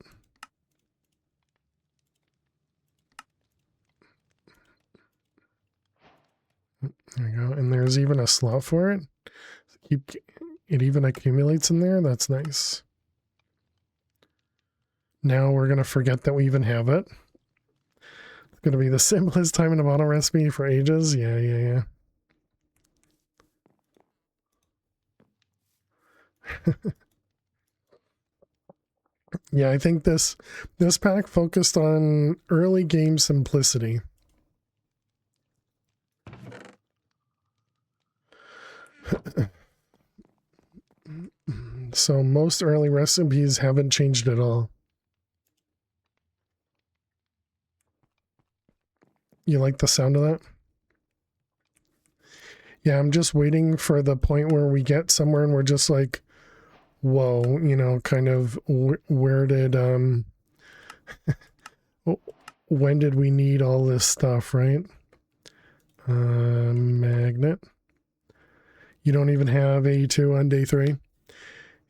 There we go. And there's even a slot for it. It even accumulates in there. That's nice. Now we're going to forget that we even have it. It's going to be the simplest time in a bottle recipe for ages. Yeah. Yeah, I think this pack focused on early game simplicity. So most early recipes haven't changed at all. You like the sound of that? Yeah, I'm just waiting for the point where we get somewhere and we're just like, whoa, you know, kind of where did, when did we need all this stuff, right? Magnet. You don't even have 82 on day 3.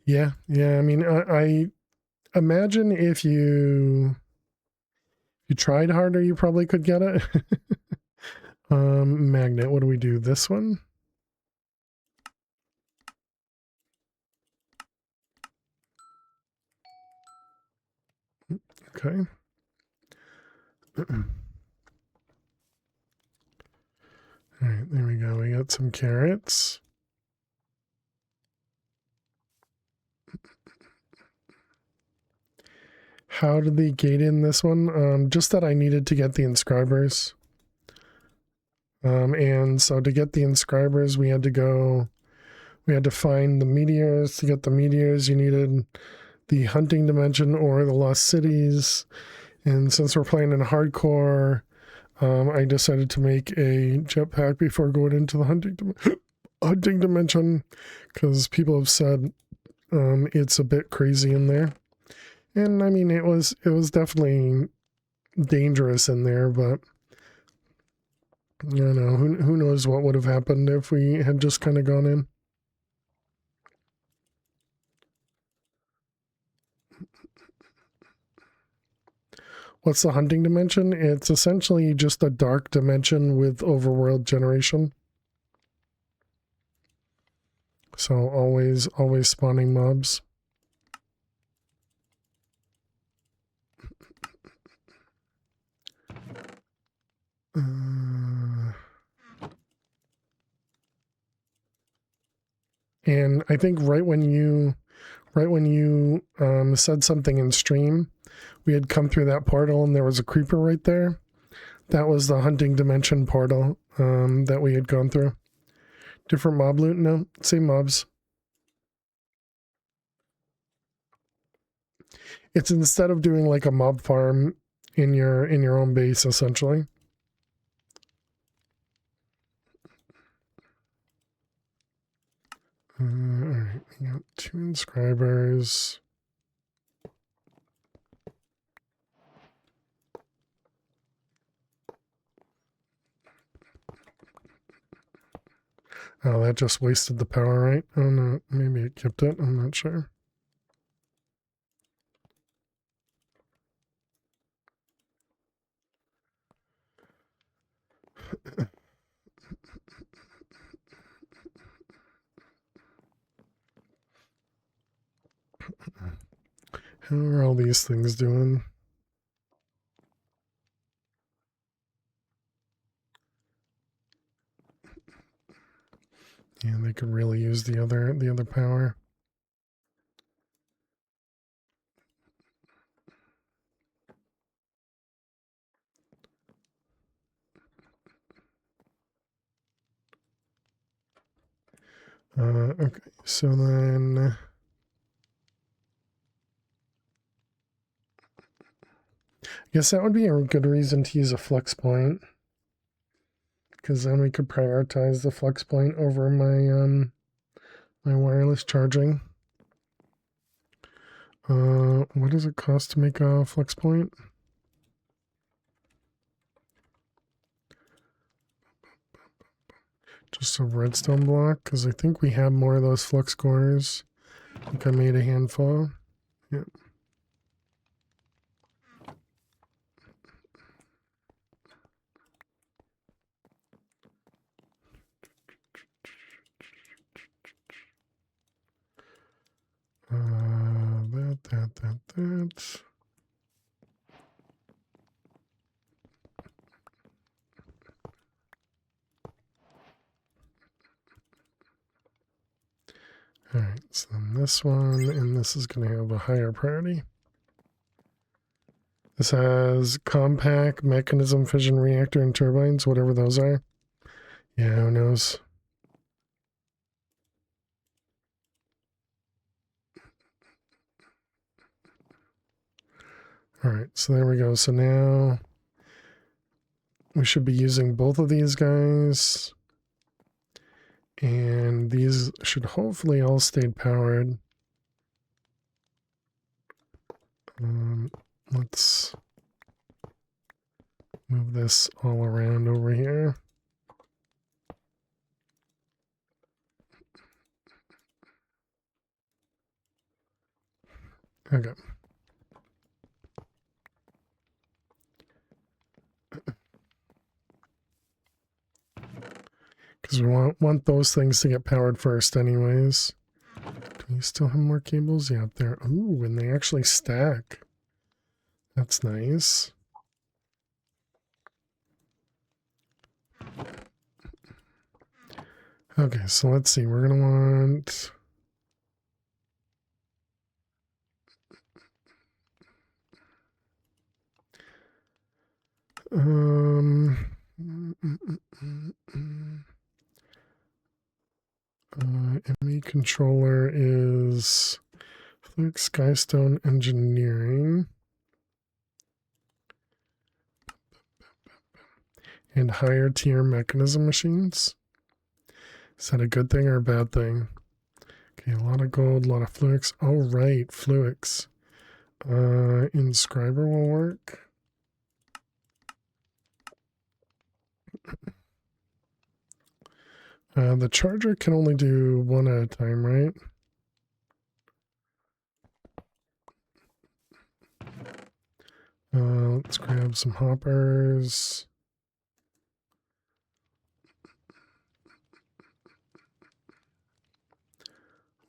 Yeah. I mean, I imagine if you tried harder, you probably could get it. Magnet. What do we do? This one. Okay. All right, there we go. We got some carrots. How did they gate in this one? Just that I needed to get the inscribers. And so to get the inscribers, we had to find the meteors. To get the meteors, you needed the hunting dimension or the lost cities. And since we're playing in hardcore, I decided to make a jetpack before going into the hunting dimension, because people have said it's a bit crazy in there. And I mean, it was definitely dangerous in there, but you know, who knows what would have happened if we had just kind of gone in. What's the hunting dimension? It's essentially just a dark dimension with overworld generation. So always spawning mobs. And I think right when you said something in stream, we had come through that portal and there was a creeper right there. That was the hunting dimension portal that we had gone through. Different mob loot? No, same mobs. It's instead of doing like a mob farm in your own base, essentially. Alright, we got 2 inscribers. Oh, that just wasted the power, right? Oh no, maybe it kept it, I'm not sure. How are all these things doing? Yeah, they could really use the other power. Okay, so then I guess that would be a good reason to use a flex point, because then we could prioritize the flex point over my my wireless charging. What does it cost to make a flex point? Just a redstone block, because I think we have more of those flux cores. I think I made a handful. Yep. That. Alright, so then this one, and this is going to have a higher priority. This has compact mechanism, fission reactor, and turbines, whatever those are. Yeah, who knows? Alright, so there we go. So now we should be using both of these guys. And these should hopefully all stay powered. Let's move this all around over here. Okay. Because we want those things to get powered first anyways. Do we still have more cables? Yeah, up there. Ooh, and they actually stack. That's nice. Okay, so let's see. We're going to want... ME controller is Fluke Skystone Engineering and higher tier mechanism machines. Is that a good thing or a bad thing? Okay, a lot of gold, a lot of Fluix. Oh, right, Fluix. Inscriber will work. The charger can only do one at a time, right? Let's grab some hoppers.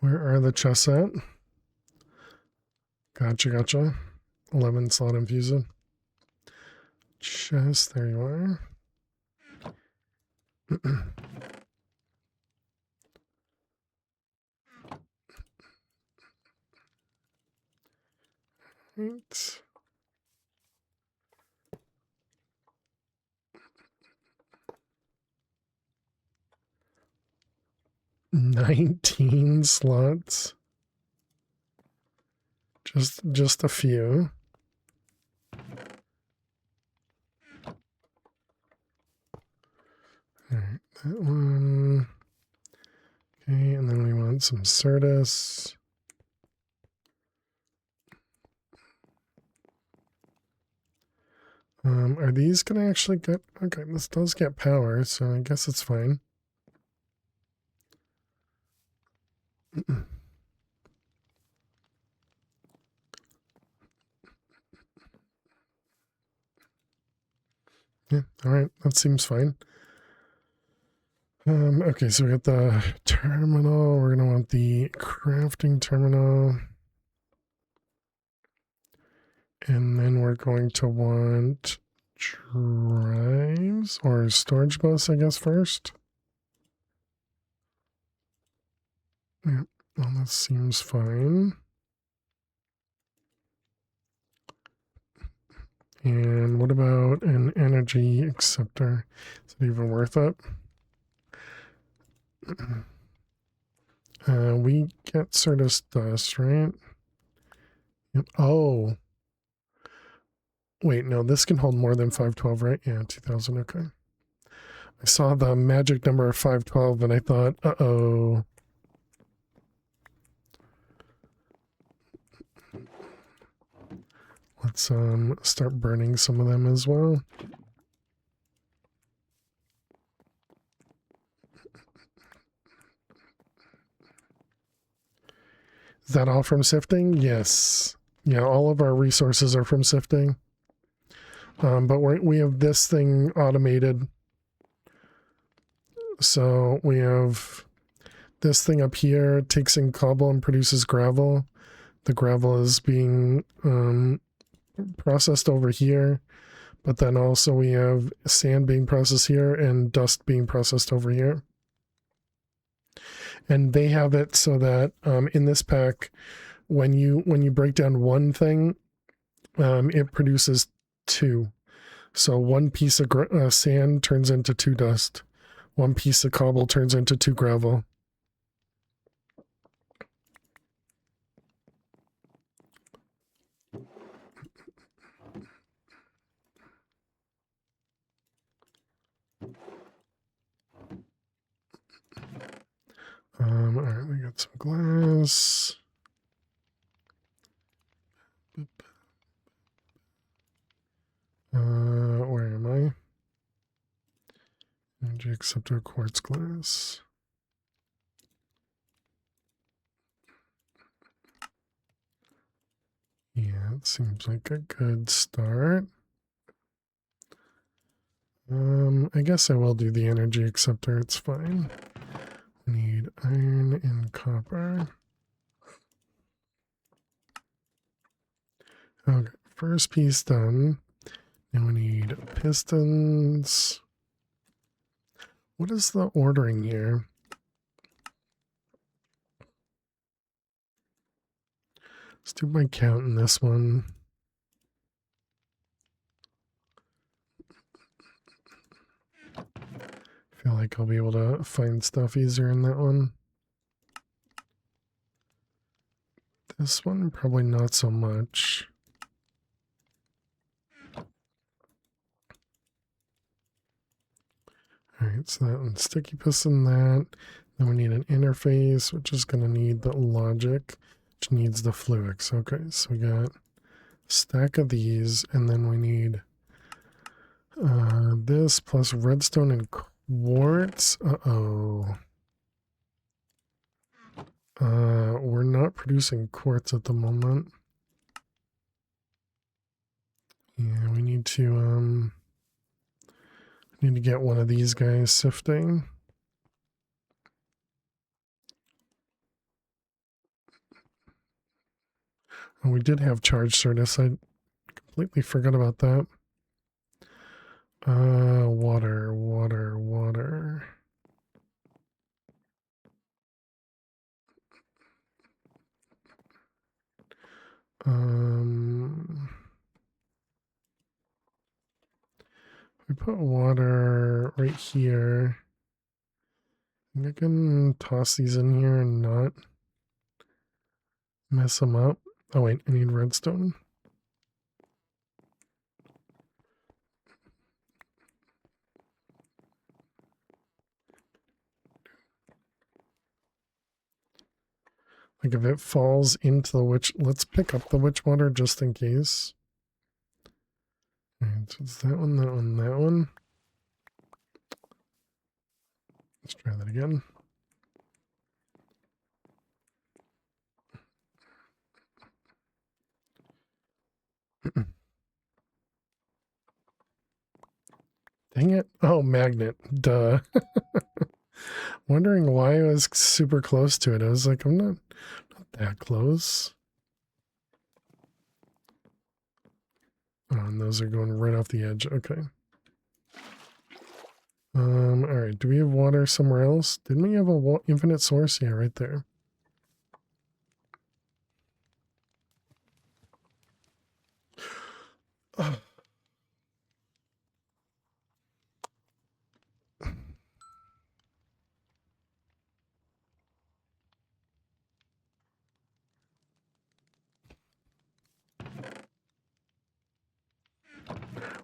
Where are the chests at? Gotcha. 11 slot infuser. Chest, there you are. Right. $19 slots. Just a few. Alright, that one. Okay, and then we want some Certus. Are these gonna actually get... Okay, this does get power, so I guess it's fine. Yeah, alright, that seems fine. Okay, so we got the terminal. We're gonna want the crafting terminal. And then we're going to want drives or storage bus, I guess, first. Yeah, well, that seems fine. And what about an energy acceptor? Is it even worth it? We get Certus dust, right? Yep. Oh. Wait, no, this can hold more than 512, right? Yeah, 2000, okay. I saw the magic number of 512 and I thought, uh-oh. Let's start burning some of them as well. Is that all from sifting? Yes. Yeah, all of our resources are from sifting. But we have this thing automated. So we have this thing up here, takes in cobble and produces gravel. The gravel is being processed over here. But then also we have sand being processed here and dust being processed over here. And they have it so that in this pack, when you break down one thing, it produces two. So one piece of sand turns into 2 dust. One piece of cobble turns into 2 gravel. All right, we got some glass. Where am I? Energy acceptor quartz glass. That seems like a good start. I guess I will do the energy acceptor, it's fine. We need iron and copper. Okay, first piece done. Now we need pistons. What is the ordering here? Let's do my count in this one. I feel like I'll be able to find stuff easier in that one. This one, probably not so much. Alright, so that one's sticky piston, that. Then we need an interface, which is going to need the logic, which needs the fluix. Okay, so we got a stack of these, and then we need this plus redstone and quartz. We're not producing quartz at the moment. Yeah, we need to get one of these guys sifting. Oh, we did have charge service. I completely forgot about that. Water. We put water right here. I can toss these in here and not mess them up. Oh wait, I need redstone. Like if it falls into the witch, let's pick up the witch water just in case. Alright, so it's that one, that one, that one. Let's try that again. Dang it. Oh, magnet. Duh. Wondering why I was super close to it. I was like, I'm not that close. Oh, and those are going right off the edge. Okay. Alright. Do we have water somewhere else? Didn't we have a infinite source? Yeah, right there. Oh.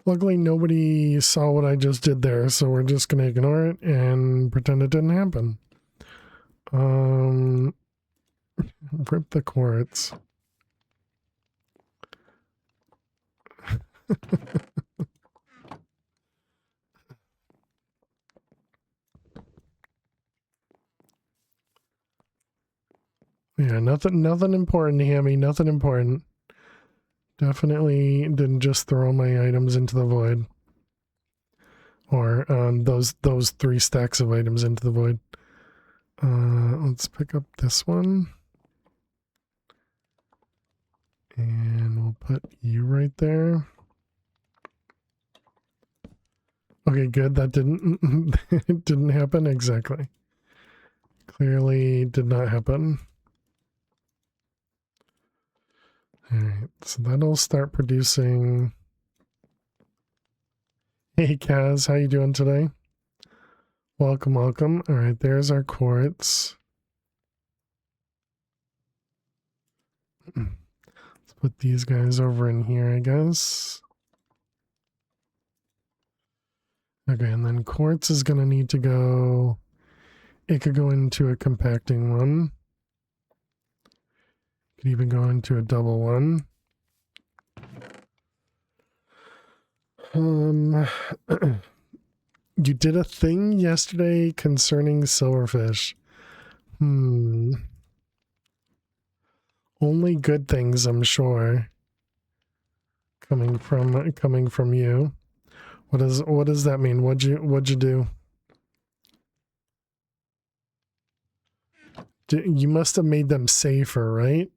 Luckily, nobody saw what I just did there, so we're just going to ignore it and pretend it didn't happen. Rip the quartz. Yeah, nothing important, Hammy, nothing important. Definitely didn't just throw my items into the void. Or those 3 stacks of items into the void. Let's pick up this one. And we'll put you right there. Okay, good. That didn't it didn't happen exactly. Clearly did not happen. Alright, so that'll start producing. Hey Kaz, how you doing today? Welcome. Alright, there's our quartz. Let's put these guys over in here, I guess. Okay, and then quartz is gonna need to go. It could go into a compacting one. Could even go into a double one. You did a thing yesterday concerning silverfish. Only good things, I'm sure. coming from you. What does that mean? What'd you do? You must have made them safer, right?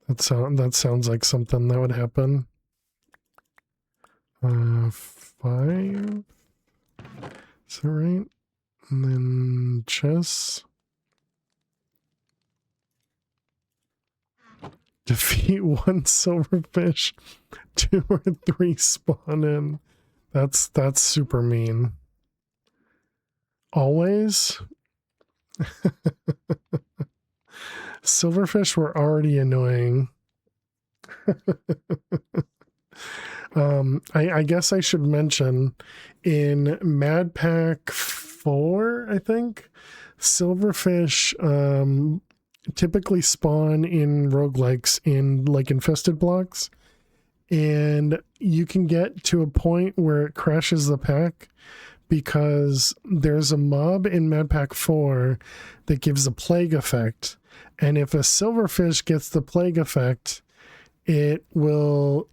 That sounds like something that would happen. 5. Is that right? And then chess. Defeat 1 silverfish, 2 or 3 spawn in. That's super mean. Always? Silverfish were already annoying. I guess I should mention in Mad Pack 4, I think, silverfish typically spawn in roguelikes in like infested blocks, and you can get to a point where it crashes the pack because there's a mob in Mad Pack 4 that gives a plague effect, and if a silverfish gets the plague effect, it'll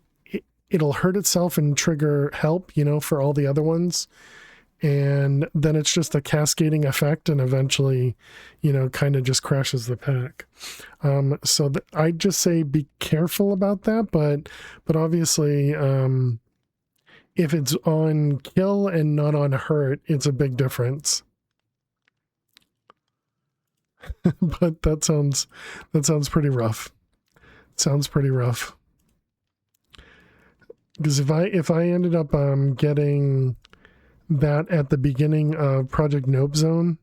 hurt itself and trigger help, for all the other ones. And then it's just a cascading effect, and eventually, kind of just crashes the pack. So I'd just say be careful about that, but obviously, if it's on kill and not on hurt, it's a big difference. But that sounds pretty rough. Sounds pretty rough. Because if I ended up getting that at the beginning of Project Nope Zone,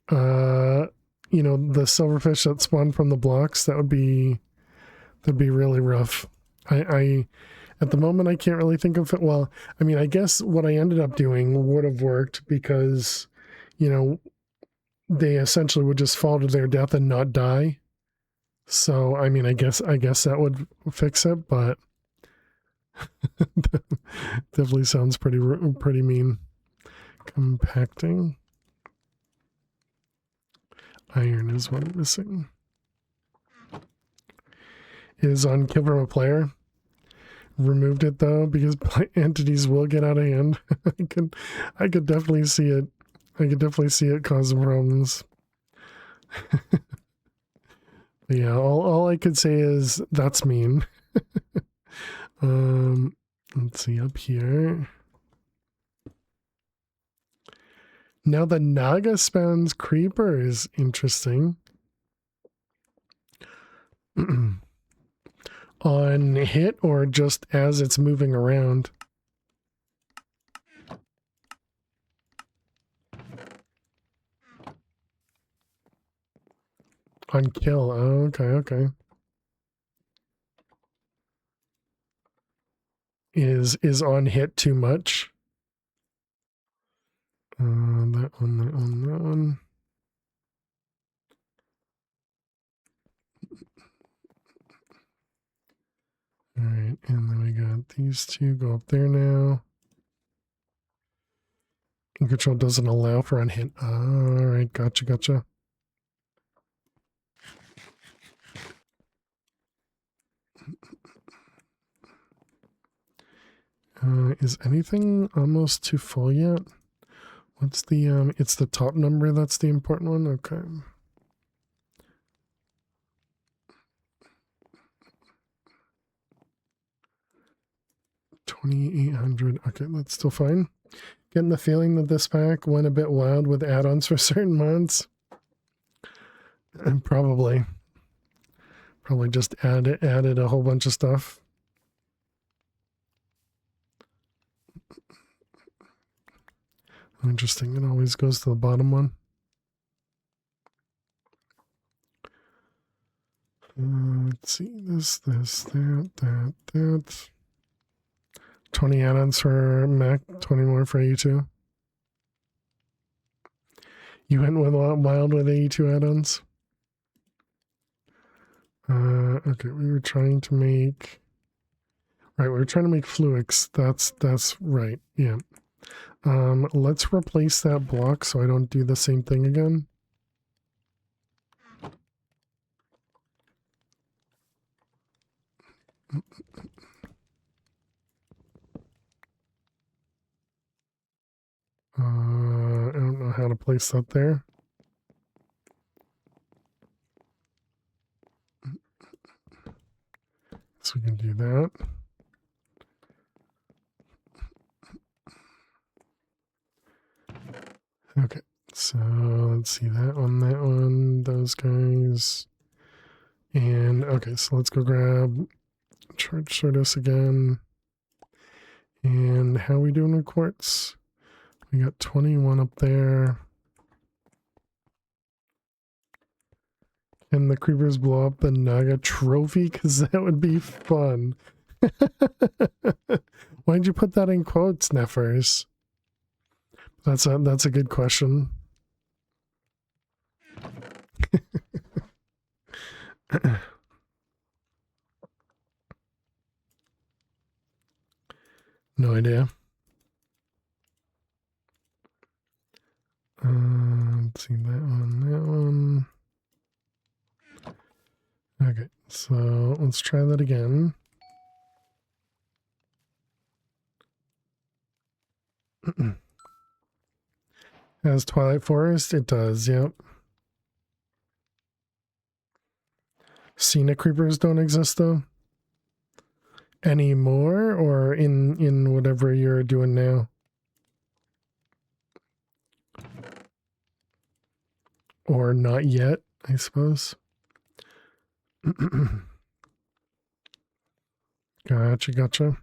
the silverfish that spawn from the blocks, that'd be really rough. I at the moment I can't really think of it. Well, I mean, I guess what I ended up doing would have worked because, they essentially would just fall to their death and not die. So, I mean, I guess that would fix it, but definitely sounds pretty mean. Compacting. Iron is one missing. It is on kill from a player. Removed it though because entities will get out of hand. I could definitely see it. I could definitely see it causing problems. Yeah, all I could say is that's mean. Let's see up here. Now the Naga spawns creepers. Interesting. On hit or just as it's moving around? On kill. Oh, okay. Is on hit too much? That one. All right, and then we got these two. Go up there now. And control doesn't allow for on hit. All right, gotcha. Is anything almost too full yet? What's the it's the top number that's the important one? Okay. $2,800. Okay, that's still fine. Getting the feeling that this pack went a bit wild with add-ons for certain mods. And probably just added a whole bunch of stuff. Interesting. It always goes to the bottom one. Let's see. This, that. 20 add-ons for Mac, 20 more for AE2. You went with wild with AE2 add-ons? Okay, we were trying to make... Right, we were trying to make Fluix. That's right, yeah. Let's replace that block so I don't do the same thing again. how to place that there. So we can do that. Okay, so let's see that one, those guys. And okay, so let's go grab charge service again. And how are we doing with quartz? We got 21 up there. Can the creepers blow up the Naga trophy? Because that would be fun. Why'd you put that in quotes, Neffers? That's a good question. No idea. Let's see that one. Okay, so let's try that again. Has Twilight Forest? It does, yep. Scenic creepers don't exist though? Anymore, or in whatever you're doing now? Or not yet, I suppose. Gotcha.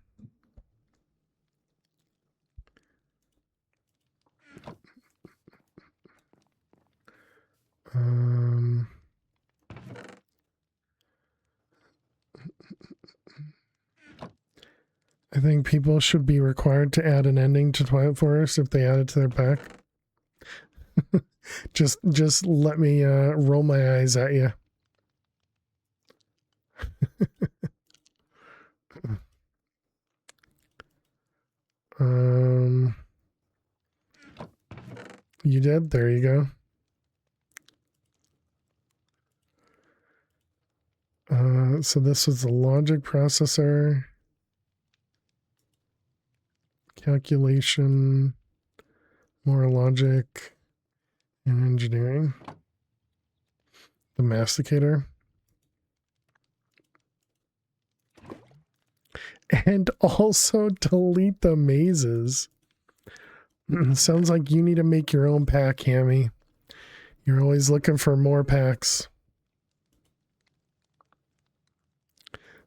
I think people should be required to add an ending to Twilight Forest if they add it to their pack. just let me roll my eyes at you. You did? There you go. So this was the logic processor. Calculation. More logic. And engineering. The masticator. And also delete the mazes. Sounds like you need to make your own pack, Hammy. You're always looking for more packs.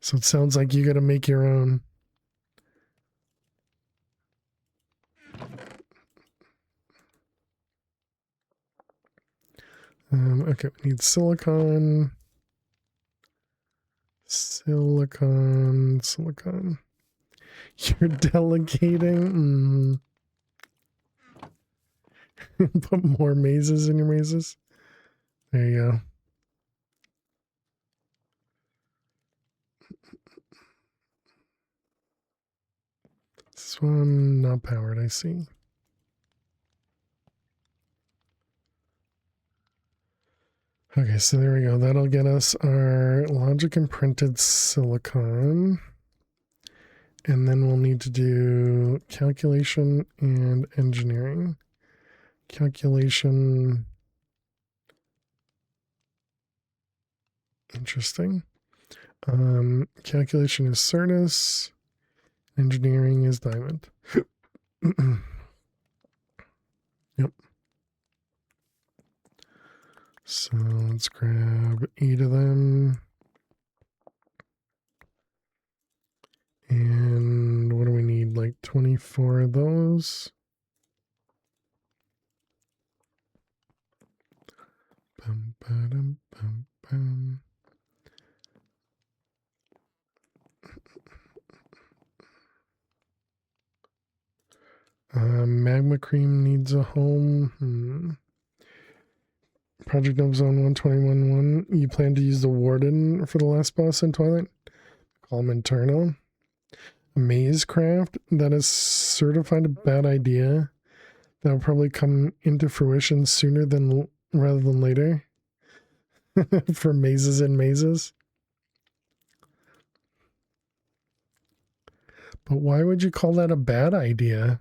So it sounds like you got to make your own. Okay, we need silicon. Silicon. You're delegating. Put more mazes in your mazes. There you go. This one not powered, I see. Okay, so there we go. That'll get us our logic and printed silicon. And then we'll need to do calculation and engineering. Calculation. Interesting. Calculation is Certus. Engineering is Diamond. Yep. So let's grab 8 of them. And what do we need? Like 24 of those. Bum, ba-dum, bum, bum. Magma Cream needs a home. Project Nova Zone 121.1. You plan to use the Warden for the last boss in Twilight? Call him Internal. Mazecraft, that is certified a bad idea. That'll probably come into fruition sooner than rather than later. For mazes and mazes. But why would you call that a bad idea?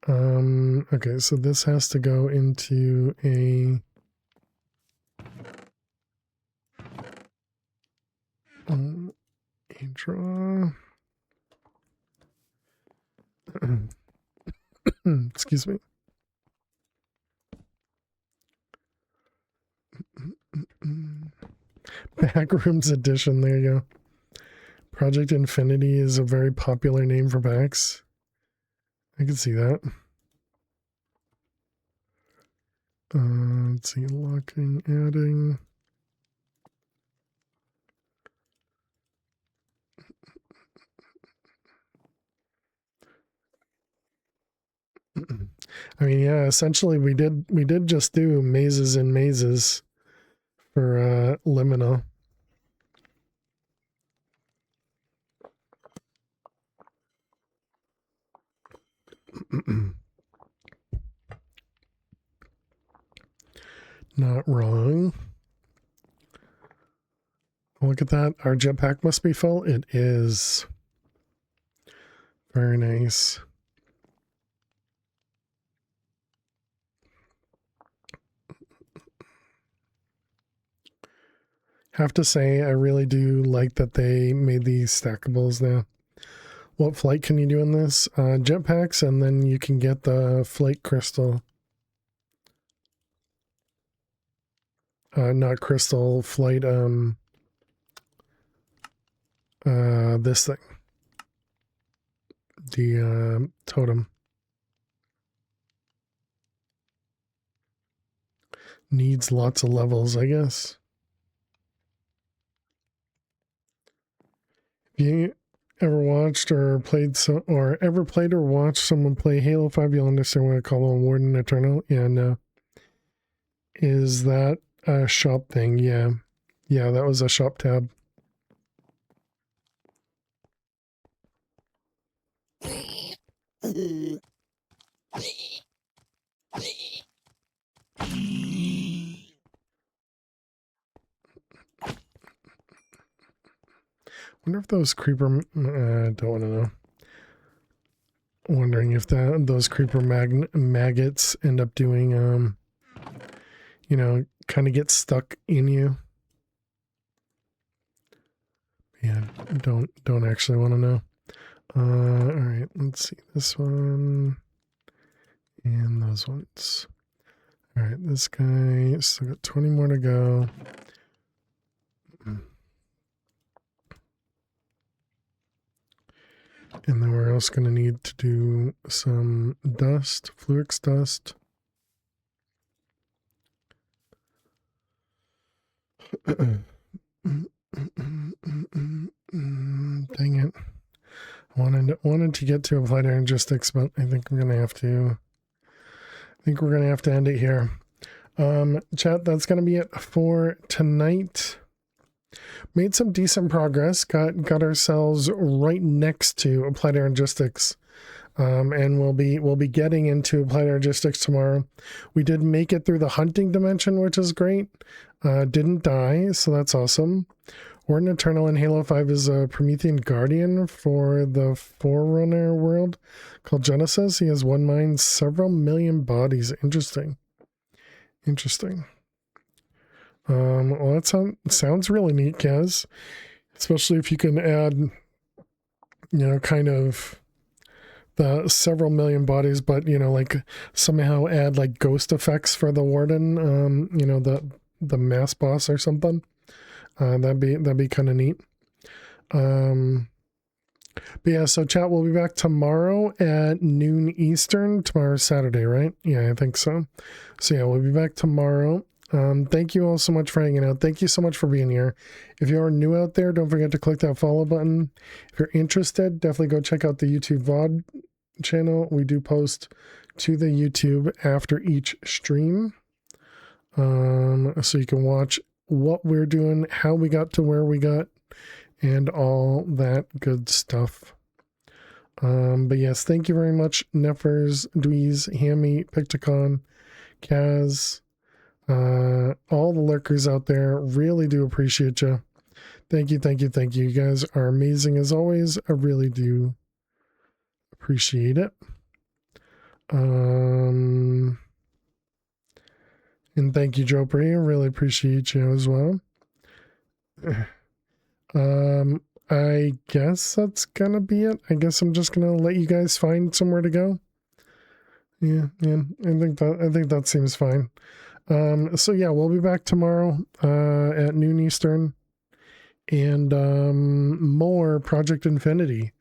Okay, so this has to go into a draw. Excuse me. Backrooms edition, there you go. Project Infinity is a very popular name for backs. I can see that. Let's see, locking, adding. I mean, yeah, essentially we did just do mazes and mazes for Liminal. Not wrong. Look at that. Our jetpack must be full. It is. Very nice. Have to say, I really do like that they made these stackables now. What flight can you do in this? Jetpacks, and then you can get the flight crystal. Not crystal, flight, this thing. The, totem. Needs lots of levels, I guess. If you ever watched or played ever played or watched someone play Halo 5, you'll understand what I call a Warden Eternal. And is that a shop thing? Yeah. Yeah, that was a shop tab. Wonder if those creeper, don't want to know. Wondering if those creeper maggots end up doing, you know, kind of get stuck in you. Yeah, don't actually want to know. All right, let's see this one and those ones. All right, this guy still got 20 more to go. And then we're also going to need to do some dust, Fluix dust. Dang it. Wanted to get to applied energistics, but I think we're going to have to. I think we're going to have to end it here. Chat, that's going to be it for tonight. Made some decent progress. Got ourselves right next to applied energistics, and we'll be getting into applied energistics tomorrow. We did make it through the hunting dimension, which is great. Didn't die, so that's awesome. Warden Eternal in Halo 5 is a Promethean Guardian for the Forerunner world called Genesis. He has one mind, several million bodies. Interesting. Well, that sounds really neat, Kaz. Especially if you can add, you know, kind of the several million bodies, but, you know, like somehow add like ghost effects for the Warden, you know, the mass boss or something. That'd be kind of neat. But yeah, so chat, we'll be back tomorrow at noon Eastern. Tomorrow's Saturday, right? Yeah, I think so. So yeah, we'll be back tomorrow. Thank you all so much for hanging out. Thank you so much for being here. If you are new out there, don't forget to click that follow button. If you're interested, definitely go check out the YouTube VOD channel. We do post to the YouTube after each stream. So you can watch what we're doing, how we got to where we got, and all that good stuff. But yes, thank you very much, Neffers, Dweez, Hammy, Picticon, Kaz, all the lurkers out there. Really do appreciate you. Thank you. You guys are amazing as always. I really do appreciate it. And thank you, Joe Bree. I really appreciate you as well. I guess that's gonna be it. I guess I'm just gonna let you guys find somewhere to go. Yeah, I think that seems fine. So yeah, we'll be back tomorrow at noon Eastern, and more Project Infinity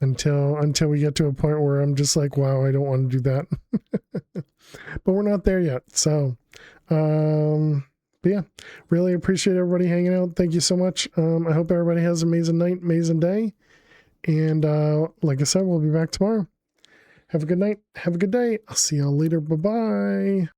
until we get to a point where I'm just like, wow, I don't want to do that. But we're not there yet. So but yeah, really appreciate everybody hanging out. Thank you so much. I hope everybody has an amazing night, amazing day. And like I said, we'll be back tomorrow. Have a good night. Have a good day. I'll see y'all later. Bye-bye.